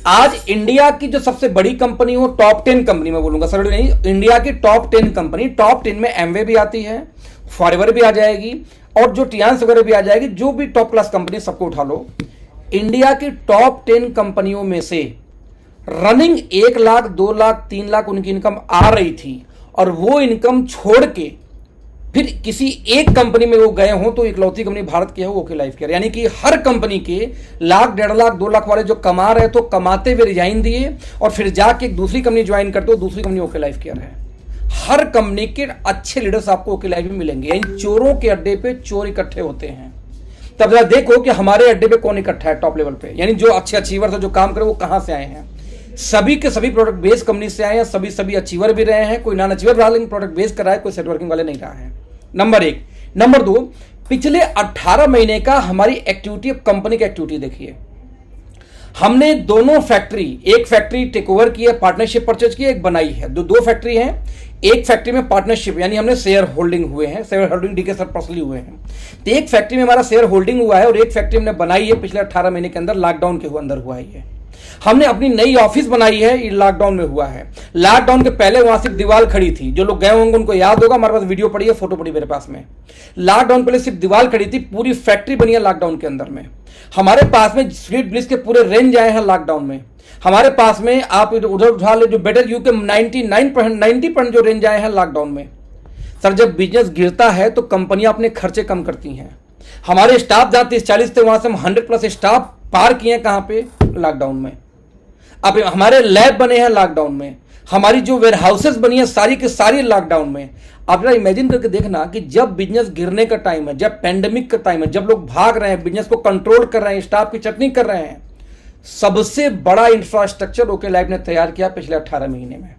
आज इंडिया की जो सबसे बड़ी कंपनी हो, टॉप 10 कंपनी में बोलूंगा, सर नहीं, इंडिया की टॉप 10 कंपनी, टॉप 10 में एमवे भी आती है, फॉरएवर भी आ जाएगी, और जो टियान्स वगैरह भी आ जाएगी। जो भी टॉप क्लास कंपनी सबको उठा लो, इंडिया की टॉप 10 कंपनियों में से रनिंग 1 लाख 2 लाख 3 लाख उनकी इनकम आ रही थी, और वो इनकम छोड़ के फिर किसी एक कंपनी में वो गए हों तो इकलौती कंपनी भारत की है वो ओके लाइफ केयर। यानी कि हर कंपनी के लाख, 1.5 लाख, 2 लाख वाले जो कमा रहे तो कमाते हुए रिजाइन दिए और फिर जाके एक दूसरी कंपनी ज्वाइन करते हो, दूसरी कंपनी ओके लाइफ केयर है। हर कंपनी के अच्छे लीडर्स आपको ओके लाइफ में मिलेंगे। यानी चोरों के अड्डे पे चोर इकट्ठे होते हैं। तब जरा देखो कि हमारे अड्डे पे कौन इकट्ठा है टॉप लेवल पे, यानी जो अच्छे अचीवर्स है, जो काम करे, वो कहां से आए हैं। सभी के सभी प्रोडक्ट बेस्ड कंपनी से आए हैं, सभी अचीवर भी रहे हैं, कोई नॉन अचीवर रहा लेकिन प्रोडक्ट बेस्ड कर रहा है, कोई सेटवर्किंग वाले नहीं रहा है। नंबर 1। नंबर 2, पिछले 18 महीने का हमारी एक्टिविटी, कंपनी की एक्टिविटी देखिए। हमने दोनों फैक्ट्री, एक फैक्ट्री टेक ओवर की है, पार्टनरशिप परचेज की है, एक बनाई है। दो फैक्ट्री हैं। एक फैक्ट्री में पार्टनरशिप यानी हमने शेयर होल्डिंग हुए हैं, share holding DK sir personally हुए हैं। तो एक फैक्ट्री में हमारा शेयर होल्डिंग हुआ है और एक फैक्ट्री हमने बनाई है पिछले 18 महीने के अंदर, लॉकडाउन के अंदर हुआ है ये। हमने अपनी नई ऑफिस बनाई है, ये लॉकडाउन में हुआ है। लॉकडाउन के पहले वहां सिर्फ दीवार खड़ी थी, जो लोग गए होंगे उनको याद होगा, हमारे पास वीडियो पड़ी है, फोटो पड़ी मेरे पास में। लॉकडाउन पहले सिर्फ दीवार खड़ी थी, पूरी फैक्ट्री बनी है लॉकडाउन के अंदर में। हमारे पास में स्वीट ब्लिस के पूरे रेंज आए हैं लॉकडाउन में। हमारे पास में आप उधर उठा ले जो बेटर यू के 90% जो रेंज आए हैं लॉकडाउन में। सर जब बिजनेस गिरता है तो कंपनियां अपने खर्चे कम करती हैं। हमारे स्टाफ जहां 30-40 थे वहां से हम 100+ स्टाफ पार किए हैं, कहां पे? लॉकडाउन में। अब हमारे लैब बने हैं लॉकडाउन में, हमारी जो वेयर हाउसेस बनी है सारी की सारी लॉकडाउन में। आप जरा इमेजिन करके देखना कि जब बिजनेस गिरने का टाइम है, जब पेंडेमिक का टाइम है, जब लोग भाग रहे हैं, बिजनेस को कंट्रोल कर रहे हैं, स्टाफ की चटनी कर रहे हैं, सबसे बड़ा इंफ्रास्ट्रक्चर ओके लाइफ ने तैयार किया पिछले 18 महीने में।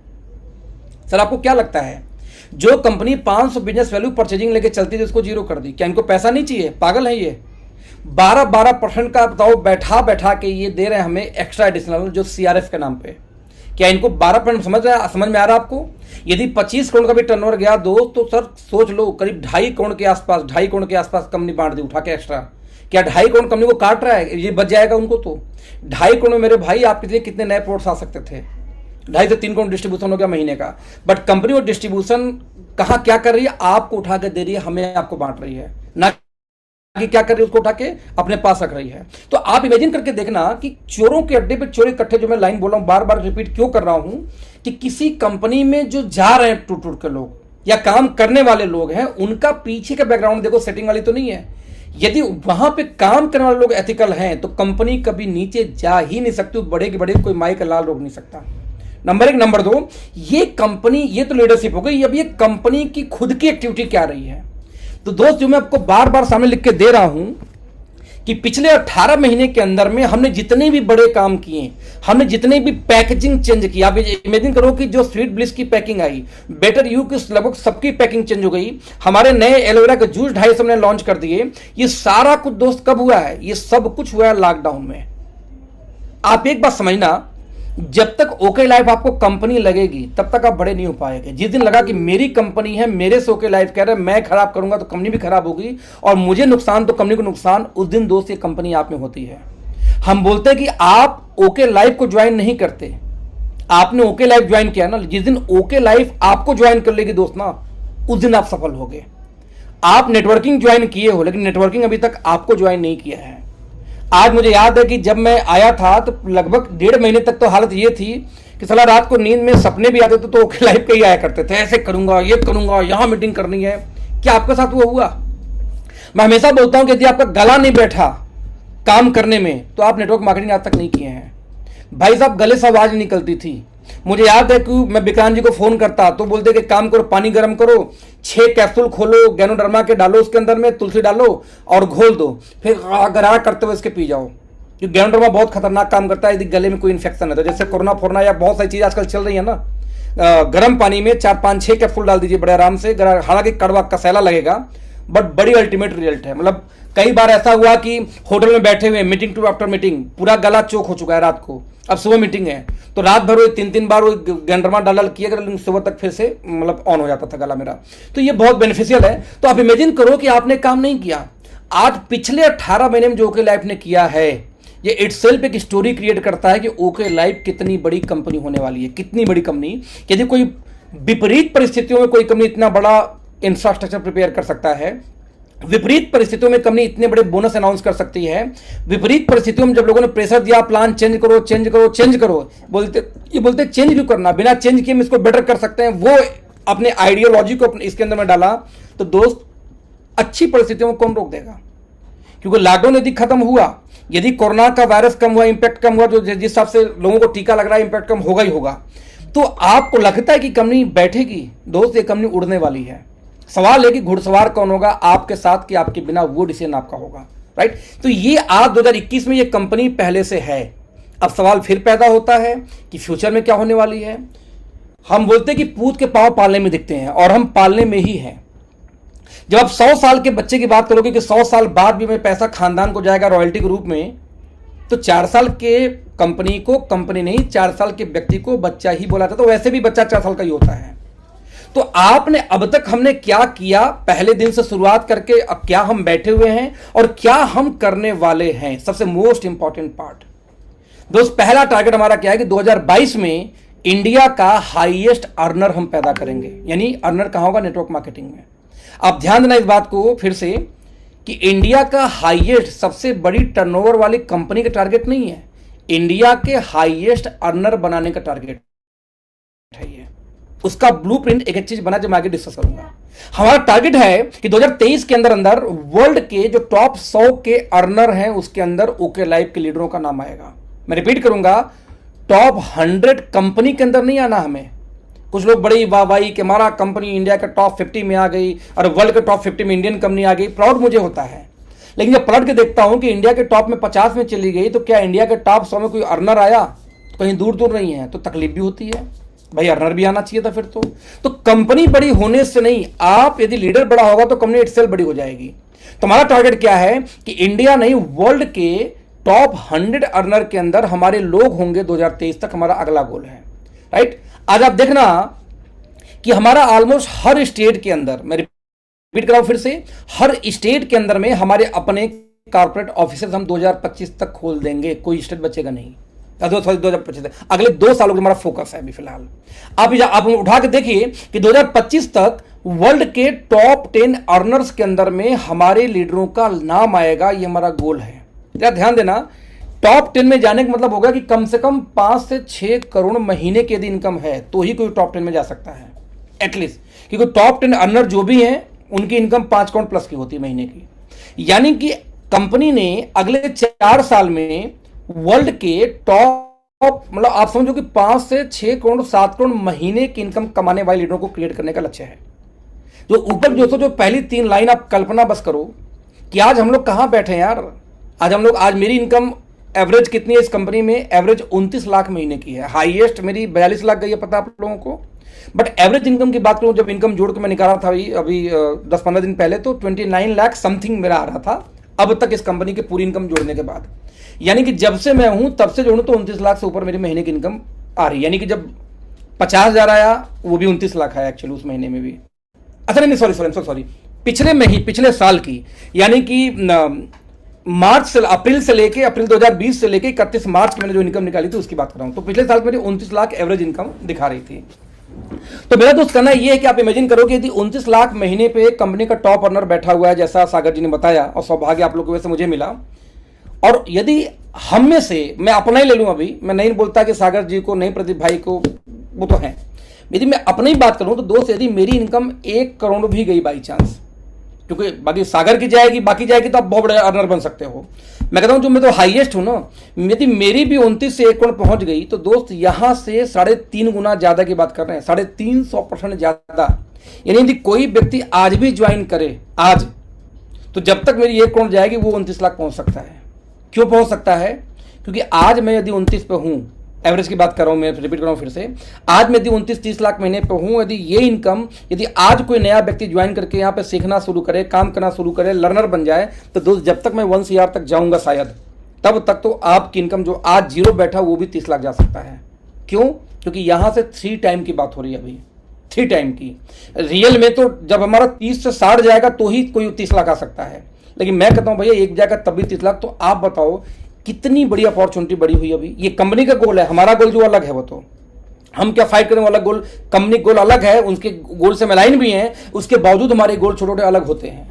सर आपको क्या लगता है जो कंपनी 500 बिजनेस वैल्यू परचेजिंग लेके चलती थी उसको जीरो कर दी, क्या इनको पैसा नहीं चाहिए? पागल है ये। 12% का बताओ बैठा के ये दे रहे हैं हमें एक्स्ट्रा एडिशनल जो सीआरएफ के नाम पे। क्या इनको 12% समझ में आ रहा आपको? यदि 25 करोड़ का भी टर्नओवर गया तो सर सोच लो करीब 2.5 करोड़ के आसपास कंपनी बांट दी उठा के एक्स्ट्रा। क्या 2.5 करोड़ कंपनी को काट रहा है? ये बच जाएगा उनको तो 2.5 करोड़ में मेरे भाई आप कितने नए प्रोडक्ट्स आ सकते थे? 2.5 से 3 करोड़ डिस्ट्रीब्यूशन हो गया महीने का। बट कंपनी वो डिस्ट्रीब्यूशन कहाँ क्या कर रही है? आपको उठा के दे रही है, हमें आपको बांट रही है, ना कि क्या कर रही है उसको उठा के अपने पास रख रही है। तो आप इमेजिन करके देखना कि चोरों के अड्डे पे चोर इकट्ठे, जो मैं लाइन बोल रहा हूं, बार बार रिपीट क्यों कर रहा हूं कि किसी कंपनी में जो जा रहे हैं टूट के लोग या काम करने वाले लोग हैं, उनका पीछे का बैकग्राउंड देखो, सेटिंग वाली तो नहीं है। यदि वहां पे काम करने वाले लोग एथिकल हैं तो कंपनी कभी नीचे जा ही नहीं सकती, बड़े के बड़े कोई माई का लाल रोक नहीं सकता। नंबर 1। नंबर 2, ये कंपनी, ये तो लीडरशिप हो गई, अब ये कंपनी की खुद की एक्टिविटी क्या रही है। तो दोस्त जो मैं आपको बार बार सामने लिख के दे रहा हूं कि पिछले 18 महीने के अंदर में हमने जितने भी बड़े काम किए, हमने जितने भी पैकेजिंग चेंज की, आप इमेजिन करो कि जो स्वीट ब्लिस की पैकिंग आई, बेटर यू की लगभग सबकी पैकिंग चेंज हो गई, हमारे नए एलोवेरा के जूस 250 हमने लॉन्च कर दिए। ये सारा कुछ दोस्त कब हुआ है? ये सब कुछ हुआ है लॉकडाउन में। आप एक बात समझना, जब तक ओके लाइफ आपको कंपनी लगेगी तब तक आप बड़े नहीं हो पाएंगे। जिस दिन लगा कि मेरी कंपनी है, मेरे से ओके लाइफ कह रहा है, मैं खराब करूंगा तो कंपनी भी खराब होगी और मुझे नुकसान तो कंपनी को नुकसान, उस दिन दोस्त ये कंपनी आप में होती है। हम बोलते हैं कि आप ओके लाइफ को ज्वाइन नहीं करते, आपने ओके लाइफ ज्वाइन किया ना, जिस दिन ओके लाइफ आपको ज्वाइन कर लेगी दोस्त ना, उस दिन आप सफल होगे। आप नेटवर्किंग ज्वाइन किए हो लेकिन नेटवर्किंग अभी तक आपको ज्वाइन नहीं किया है। आज मुझे याद है कि जब मैं आया था तो लगभग 1.5 महीने तक तो हालत ये थी कि साला रात को नींद में सपने भी आते थे तो ओके लाइफ के ही आया करते थे, ऐसे करूंगा, ये करूंगा, यहां मीटिंग करनी है। क्या आपके साथ वो हुआ? मैं हमेशा बोलता हूं कि यदि आपका गला नहीं बैठा काम करने में तो आप नेटवर्क मार्केटिंग आज तक नहीं किए हैं। भाई साहब गले से आवाज निकलती थी। मुझे याद है कि मैं विक्रांत जी को फोन करता तो बोलते कि काम करो, पानी गर्म करो, 6 कैप्सूल खोलो, गैनोडर्मा के डालो, उसके अंदर में तुलसी डालो और घोल दो, फिर गरारा करते हुए इसके पी जाओ। क्योंकि गैनोडर्मा बहुत खतरनाक काम करता है यदि गले में कोई इन्फेक्शन है तो, जैसे कोरोना फोरना या बहुत सारी चीज़ आजकल चल रही है ना। गर्म पानी में 4-5-6 कैप्सूल डाल दीजिए बड़े आराम से, हालांकि कड़वा कसैला लगेगा बट बड़ी अल्टीमेट रिजल्ट है। मतलब कई बार ऐसा हुआ कि होटल में बैठे हुए मीटिंग टू आफ्टर मीटिंग पूरा गला चोक हो चुका है रात को, अब सुबह मीटिंग है तो रात भर वो 3-3 बार वो गैंडरमा डाल किया लेकिन सुबह तक फिर से मतलब ऑन हो जाता था गला मेरा। तो ये बहुत बेनिफिशियल है। तो आप इमेजिन करो कि आपने काम नहीं किया, आज पिछले 18 महीने में जो ओके लाइफ ने किया है ये इटसेल्फ एक स्टोरी क्रिएट करता है कि ओके लाइफ कितनी बड़ी कंपनी होने वाली है, कितनी बड़ी कंपनी। यदि कोई विपरीत परिस्थितियों में कोई कंपनी इतना बड़ा इंफ्रास्ट्रक्चर प्रिपेयर कर सकता है, विपरीत परिस्थितियों में कंपनी इतने बड़े बोनस अनाउंस कर सकती है, विपरीत परिस्थितियों में जब लोगों ने प्रेशर दिया प्लान चेंज करो चेंज करो चेंज करो, बोलते चेंज क्यों करना, बिना चेंज किए हम इसको बेटर कर सकते हैं, वो अपने आइडियोलॉजी को इसके अंदर में डाला, तो दोस्त अच्छी परिस्थितियों को कौन रोक देगा? क्योंकि लॉकडाउन यदि खत्म हुआ, यदि कोरोना का वायरस कम हुआ, इंपैक्ट कम हुआ, जो जिस हिसाब से लोगों को टीका लग रहा है इंपैक्ट कम होगा ही होगा, तो आपको लगता है कि कंपनी बैठेगी? दोस्त ये कंपनी उड़ने वाली है। सवाल है कि घुड़सवार कौन होगा आपके साथ कि आपके बिना, वो डिसीजन आपका होगा, राइट? तो ये आज 2021 में ये कंपनी पहले से है। अब सवाल फिर पैदा होता है कि फ्यूचर में क्या होने वाली है। हम बोलते हैं कि पूत के पांव पालने में दिखते हैं, और हम पालने में ही हैं। जब आप 100 साल के बच्चे की बात करोगे कि 100 साल बाद भी मैं पैसा खानदान को जाएगा रॉयल्टी के रूप में, तो 4 साल के कंपनी को कंपनी नहीं, 4 साल के व्यक्ति को बच्चा ही बोला था। तो वैसे भी बच्चा 4 साल का ही होता है। तो आपने अब तक हमने क्या किया, पहले दिन से शुरुआत करके अब क्या हम बैठे हुए हैं और क्या हम करने वाले हैं, सबसे मोस्ट इंपॉर्टेंट पार्ट। दोस्त पहला टारगेट हमारा क्या है कि 2022 में इंडिया का हाईएस्ट अर्नर हम पैदा करेंगे। यानी अर्नर कहां होगा? नेटवर्क मार्केटिंग में। आप ध्यान देना इस बात को फिर से कि इंडिया का हाईएस्ट, सबसे बड़ी टर्नओवर वाली कंपनी का टारगेट नहीं है, इंडिया के हाईएस्ट अर्नर बनाने का टारगेट है ये। उसका ब्लूप्रिंट एक चीज बना जो मैं आगे डिस्कस करूंगा। हमारा टारगेट है कि 2023 के अंदर अंदर वर्ल्ड के जो टॉप 100 के अर्नर हैं उसके अंदर ओके लाइफ के लीडरों का नाम आएगा। मैं रिपीट करूंगा, टॉप 100 कंपनी के अंदर नहीं आना हमें। कुछ लोग बड़ी वाहवाही कि हमारा कंपनी इंडिया के टॉप 50 में आ गई और वर्ल्ड के टॉप 50 में इंडियन कंपनी आ गई, प्राउड मुझे होता है। लेकिन जब पलट के देखता हूं कि इंडिया के टॉप में 50 में चली गई, तो क्या इंडिया के टॉप 100 में कोई अर्नर आया? तो कहीं दूर दूर नहीं है, तो तकलीफ भी होती है भाई, अर्नर भी आना चाहिए था फिर तो कंपनी बड़ी होने से नहीं, आप यदि लीडर बड़ा होगा तो कंपनी इटसेल्फ बड़ी हो जाएगी। तो हमारा टारगेट क्या है कि इंडिया नहीं, वर्ल्ड के टॉप 100 अर्नर के अंदर हमारे लोग होंगे 2023 तक, हमारा अगला गोल है, राइट? आज आप देखना कि हमारा ऑलमोस्ट हर स्टेट के अंदर, मैं रिपीट कर रहा हूं फिर से, हर स्टेट के अंदर में हमारे अपने कॉर्पोरेट ऑफिसेज हम 2025 तक खोल देंगे। कोई स्टेट बचेगा नहीं। 2025 अगले 2 सालों का हमारा फोकस है अभी फिलहाल। आप उठा के देखिए कि 2025 तक वर्ल्ड के टॉप 10 अर्नर्स के अंदर में हमारे लीडरों का नाम आएगा। ये हमारा गोल है। ध्यान देना, टॉप 10 में जाने का मतलब होगा कि कम से कम 5 से 6 करोड़ महीने की यदि इनकम है तो ही कोई टॉप 10 में जा सकता है एटलीस्ट, क्योंकि टॉप 10 अर्नर जो भी हैं उनकी इनकम 5 करोड़ प्लस की होती है महीने की। यानी कि कंपनी ने अगले 4 साल में वर्ल्ड के टॉप, मतलब आप समझो कि 5 से 6 करोड़ 7 करोड़ महीने की इनकम कमाने वाले लीडरों को क्रिएट करने का लक्ष्य है। जो ऊपर जो पहली 3 लाइन आप कल्पना बस करो कि आज हम लोग कहां बैठे हैं यार। आज मेरी इनकम एवरेज कितनी है इस कंपनी में? एवरेज 29 लाख महीने की है। हाईएस्ट मेरी 42 लाख गई है, पता आप लोगों को। बट एवरेज इनकम की बात करूं, जब इनकम जोड़ के मैं निकाला था अभी 10-15 दिन पहले, तो 29 लाख समथिंग मेरा आ रहा था अब तक इस कंपनी की पूरी इनकम जोड़ने के बाद। यानी कि जब से मैं हूं तब से जोड़ूं तो 29 लाख से ऊपर मेरी महीने की इनकम आ रही है। यानी कि जब 50,000 आया वो भी 29 लाख आया एक्चुअली उस महीने में भी। अच्छा नहीं, सॉरी, पिछले साल की, यानी कि अप्रैल 2020 से लेके 31 मार्च की मैंने जो इनकम निकाली थी उसकी बात कर रहा हूं। तो पिछले साल मेरी 29 लाख एवरेज इनकम दिखा रही थी। तो मेरा दोस्त कहना यह है कि आप इमेजिन करो कि यदि 29 लाख महीने पे कंपनी का टॉप अर्नर बैठा हुआ है, जैसा सागर जी ने बताया, और सौभाग्य आप लोगों की वजह से मुझे मिला। और यदि हम में से, मैं अपना ही ले लूं, अभी मैं नहीं बोलता कि सागर जी को, नहीं प्रदीप भाई को, वो तो है, यदि मैं अपनी बात करूं तो दोस्त यदि मेरी इनकम 1 करोड़ भी गई बाई चांस, क्योंकि बाकी सागर की जाएगी, बाकी जाएगी तो आप बहुत बड़े अर्नर बन सकते हो। मैं कहता हूं जो मैं तो हाईएस्ट हूं ना, यदि मेरी भी 29 से 1 करोड़ पहुंच गई तो दोस्त यहां से 3.5 गुना ज्यादा की बात कर रहे हैं, 350% ज्यादा। यानी यदि कोई व्यक्ति आज भी ज्वाइन करे आज, तो जब तक मेरी 1 करोड़ जाएगी वो 29 लाख पहुंच सकता है। क्यों पहुंच सकता है? क्योंकि आज मैं यदि 29 पे हूं, एवरेज की बात कर रहा हूं, मैं रिपीट कर रहा हूं फिर से, आज मैं यदि 29-30 लाख महीने पे हूं, यदि ये इनकम, यदि आज कोई नया व्यक्ति ज्वाइन करके यहाँ पे सीखना शुरू करे, काम करना शुरू करे, लर्नर बन जाए, तो दोस्त जब तक मैं 1 CR तक जाऊंगा शायद, तब तक तो आपकी इनकम जो आज 0 बैठा वो भी 30 लाख जा सकता है। क्यों? क्योंकि यहां से 3 टाइम की बात हो रही है अभी, 3 टाइम की। रियल में तो जब हमारा 30 से 60 जाएगा तो ही कोई 30 लाख आ सकता है, लेकिन मैं कहता हूं भैया एक जाएगा तब भी 30 लाख। तो आप बताओ कितनी बड़ी अपॉर्चुनिटी बड़ी हुई अभी। ये कंपनी का गोल है, हमारा गोल जो अलग है, वो तो हम क्या फाइट करें वो अलग गोल, कंपनी गोल अलग है, उनके गोल से अलाइन भी हैं, उसके बावजूद हमारे गोल छोटे छोटे अलग होते हैं।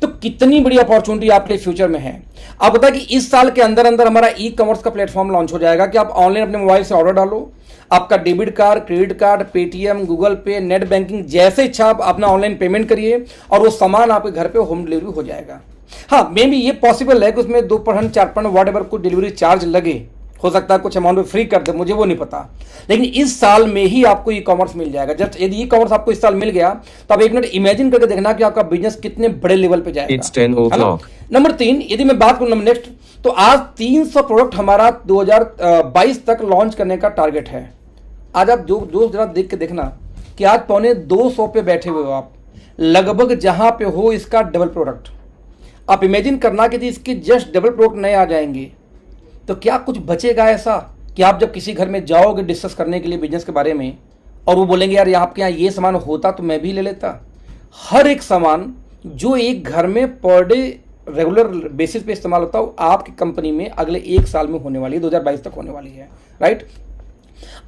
तो कितनी बड़ी अपॉर्चुनिटी आपके फ्यूचर में है। आप बताएं कि इस साल के अंदर अंदर हमारा ई कॉमर्स का प्लेटफॉर्म लॉन्च हो जाएगा कि आप ऑनलाइन अपने मोबाइल से ऑर्डर डालो, आपका debit card, credit card, Paytm, Google पे, नेट बैंकिंग जैसे इच्छा आप अपना ऑनलाइन पेमेंट करिए और वो सामान आपके घर पे होम डिलीवरी हो जाएगा। हाँ, मे भी ये पॉसिबल है कि उसमें 2% 4% वॉट एवर कुछ डिलीवरी चार्ज लगे, हो सकता है कुछ अमाउंट में फ्री कर दे, मुझे वो नहीं पता, लेकिन इस साल में ही आपको ई कॉमर्स मिल जाएगा। जस्ट यदि ई कॉमर्स आपको इस साल मिल गया तो आप एक मिनट इमेजिन करके देखना कि आपका बिजनेस कितने बड़े लेवल पे जाएगा। नंबर 3, यदि मैं बात करूं नेक्स्ट, तो आज 300 प्रोडक्ट हमारा 2022 तक लॉन्च करने का टारगेट है। आज आप जो जरा देख के देखना कि आज 250 पे बैठे हुए हो आप, लगभग जहां पे हो इसका डबल प्रोडक्ट। आप इमेजिन करना कि इसके जस्ट डबल प्रोडक्ट नए आ जाएंगे तो क्या कुछ बचेगा ऐसा कि आप जब किसी घर में जाओगे डिस्कस करने के लिए बिजनेस के बारे में और वो बोलेंगे यार आपके यहाँ ये सामान होता तो मैं भी ले लेता। हर एक सामान जो एक घर में पर डे रेगुलर बेसिस पे इस्तेमाल होता है आपकी कंपनी में अगले 1 साल में होने वाली है, 2022 तक होने वाली है, राइट।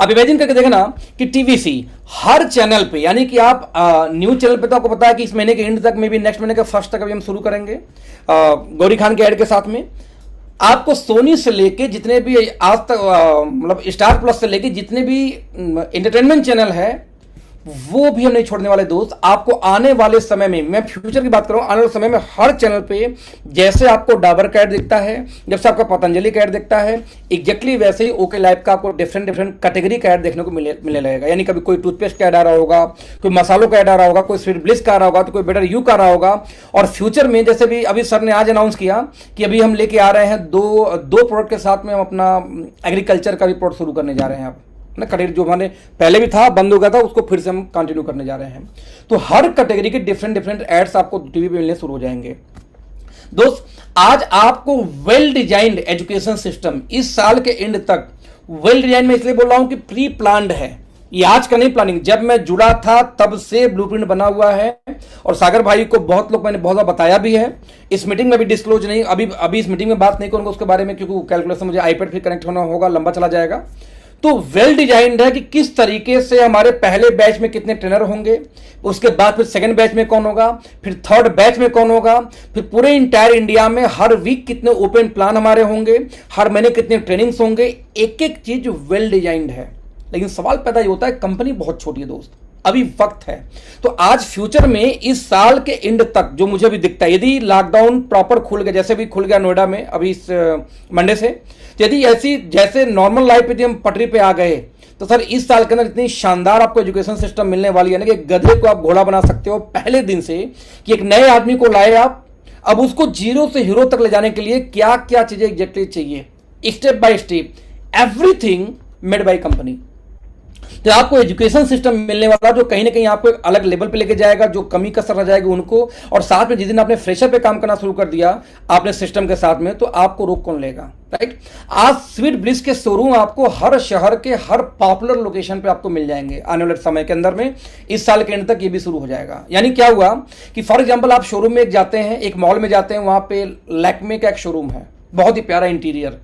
अब इमेजिन करके देखना कि टीवीसी हर चैनल पे, यानी कि आप न्यूज चैनल पे तो आपको पता है कि इस महीने के एंड तक में भी नेक्स्ट महीने के फर्स्ट तक अभी हम शुरू करेंगे गौरी खान के ऐड के साथ में। आपको सोनी से लेके जितने भी आज तक मतलब स्टार प्लस से लेके जितने भी एंटरटेनमेंट चैनल है वो भी हम नहीं छोड़ने वाले दोस्त। आपको आने वाले समय में, मैं फ्यूचर की बात कर रहा हूं, आने वाले समय में हर चैनल पे जैसे आपको डाबर का ऐड दिखता है, जैसे आपका पतंजलि का ऐड दिखता है, एग्जैक्टली वैसे ही ओके लाइफ का आपको डिफरेंट कैटेगरी का ऐड देखने को मिलने लगेगा। यानी कभी कोई टूथपेस्ट का ऐड आ रहा होगा, कोई मसालों का ऐड आ रहा होगा, कोई स्वीट ब्लिस का आ रहा होगा, तो कोई बेटर यू का आ रहा होगा। और फ्यूचर में जैसे भी अभी सर ने आज अनाउंस किया कि अभी हम लेके आ रहे हैं दो प्रोडक्ट के साथ में हम अपना एग्रीकल्चर का भी प्रोडक्ट शुरू करने जा रहे हैं। आप ना कैटेगरी जो हमारे पहले भी था बंद हो गया था उसको फिर से हम कंटिन्यू करने जा रहे हैं। तो हर कैटेगरी के डिफरेंट एड्स आपको टीवी पे मिलने शुरू हो जाएंगे। दोस्त, आज आपको वेल डिजाइंड एजुकेशन सिस्टम इस साल के एंड तक, वेल डिजाइन में इसलिए बोल रहा हूं कि प्री प्लान्ड है, ये आज का नहीं प्लानिंग, जब मैं जुड़ा था तब से ब्लूप्रिंट बना हुआ है। और सागर भाई को बहुत लोग मैंने बहुत बार बताया भी है, इस मीटिंग में भी डिस्क्लोज नहीं, अभी इस मीटिंग में बात नहीं करूंगा उसके बारे में क्योंकि कैलकुलेशन मुझे आईपैड फिर कनेक्ट होना होगा, लंबा चला जाएगा। तो वेल डिजाइंड है कि किस तरीके से हमारे पहले बैच में कितने ट्रेनर होंगे, उसके बाद फिर सेकंड बैच में कौन होगा, फिर थर्ड बैच में कौन होगा, फिर पूरे इंटायर इंडिया में हर वीक कितने ओपन प्लान हमारे होंगे, हर महीने कितने ट्रेनिंग्स होंगे, एक एक चीज वेल डिजाइंड है। लेकिन सवाल पैदा ये होता है कंपनी बहुत छोटी है दोस्त, अभी वक्त है। तो आज फ्यूचर में इस साल के एंड तक जो मुझे अभी दिखता है, यदि लॉकडाउन प्रॉपर खुल गया, जैसे भी खुल गया नोएडा में अभी इस मंडे से, तो यदि ऐसी जैसे नॉर्मल लाइफ पे हम पटरी पे आ गए तो सर इस साल के अंदर इतनी शानदार आपको एजुकेशन सिस्टम मिलने वाली है ना कि गधे को आप घोड़ा बना सकते हो पहले दिन से, कि एक नए आदमी को लाए आप, अब उसको जीरो से हीरो तक ले जाने के लिए क्या क्या चीजें एग्जैक्टली चाहिए, step by step, everything made by company. तो आपको एजुकेशन सिस्टम मिलने वाला जो कहीं ना कहीं आपको एक अलग लेवल पे लेके जाएगा, जो कमी कसर रह जाएगी उनको, और साथ में जिस दिन आपने फ्रेशर पे काम करना शुरू कर दिया आपने सिस्टम के साथ में, तो आपको रोक कौन लेगा, राइट। आज स्वीट ब्लिस के शोरूम आपको हर शहर के हर पॉपुलर लोकेशन पे आपको मिल जाएंगे आने वाले समय के अंदर में, इस साल के एंड तक ये भी शुरू हो जाएगा। यानी क्या हुआ कि फॉर एग्जाम्पल आप शोरूम में जाते हैं, एक मॉल में जाते हैं, वहां पे लैक्मे का एक शोरूम है, बहुत ही प्यारा इंटीरियर,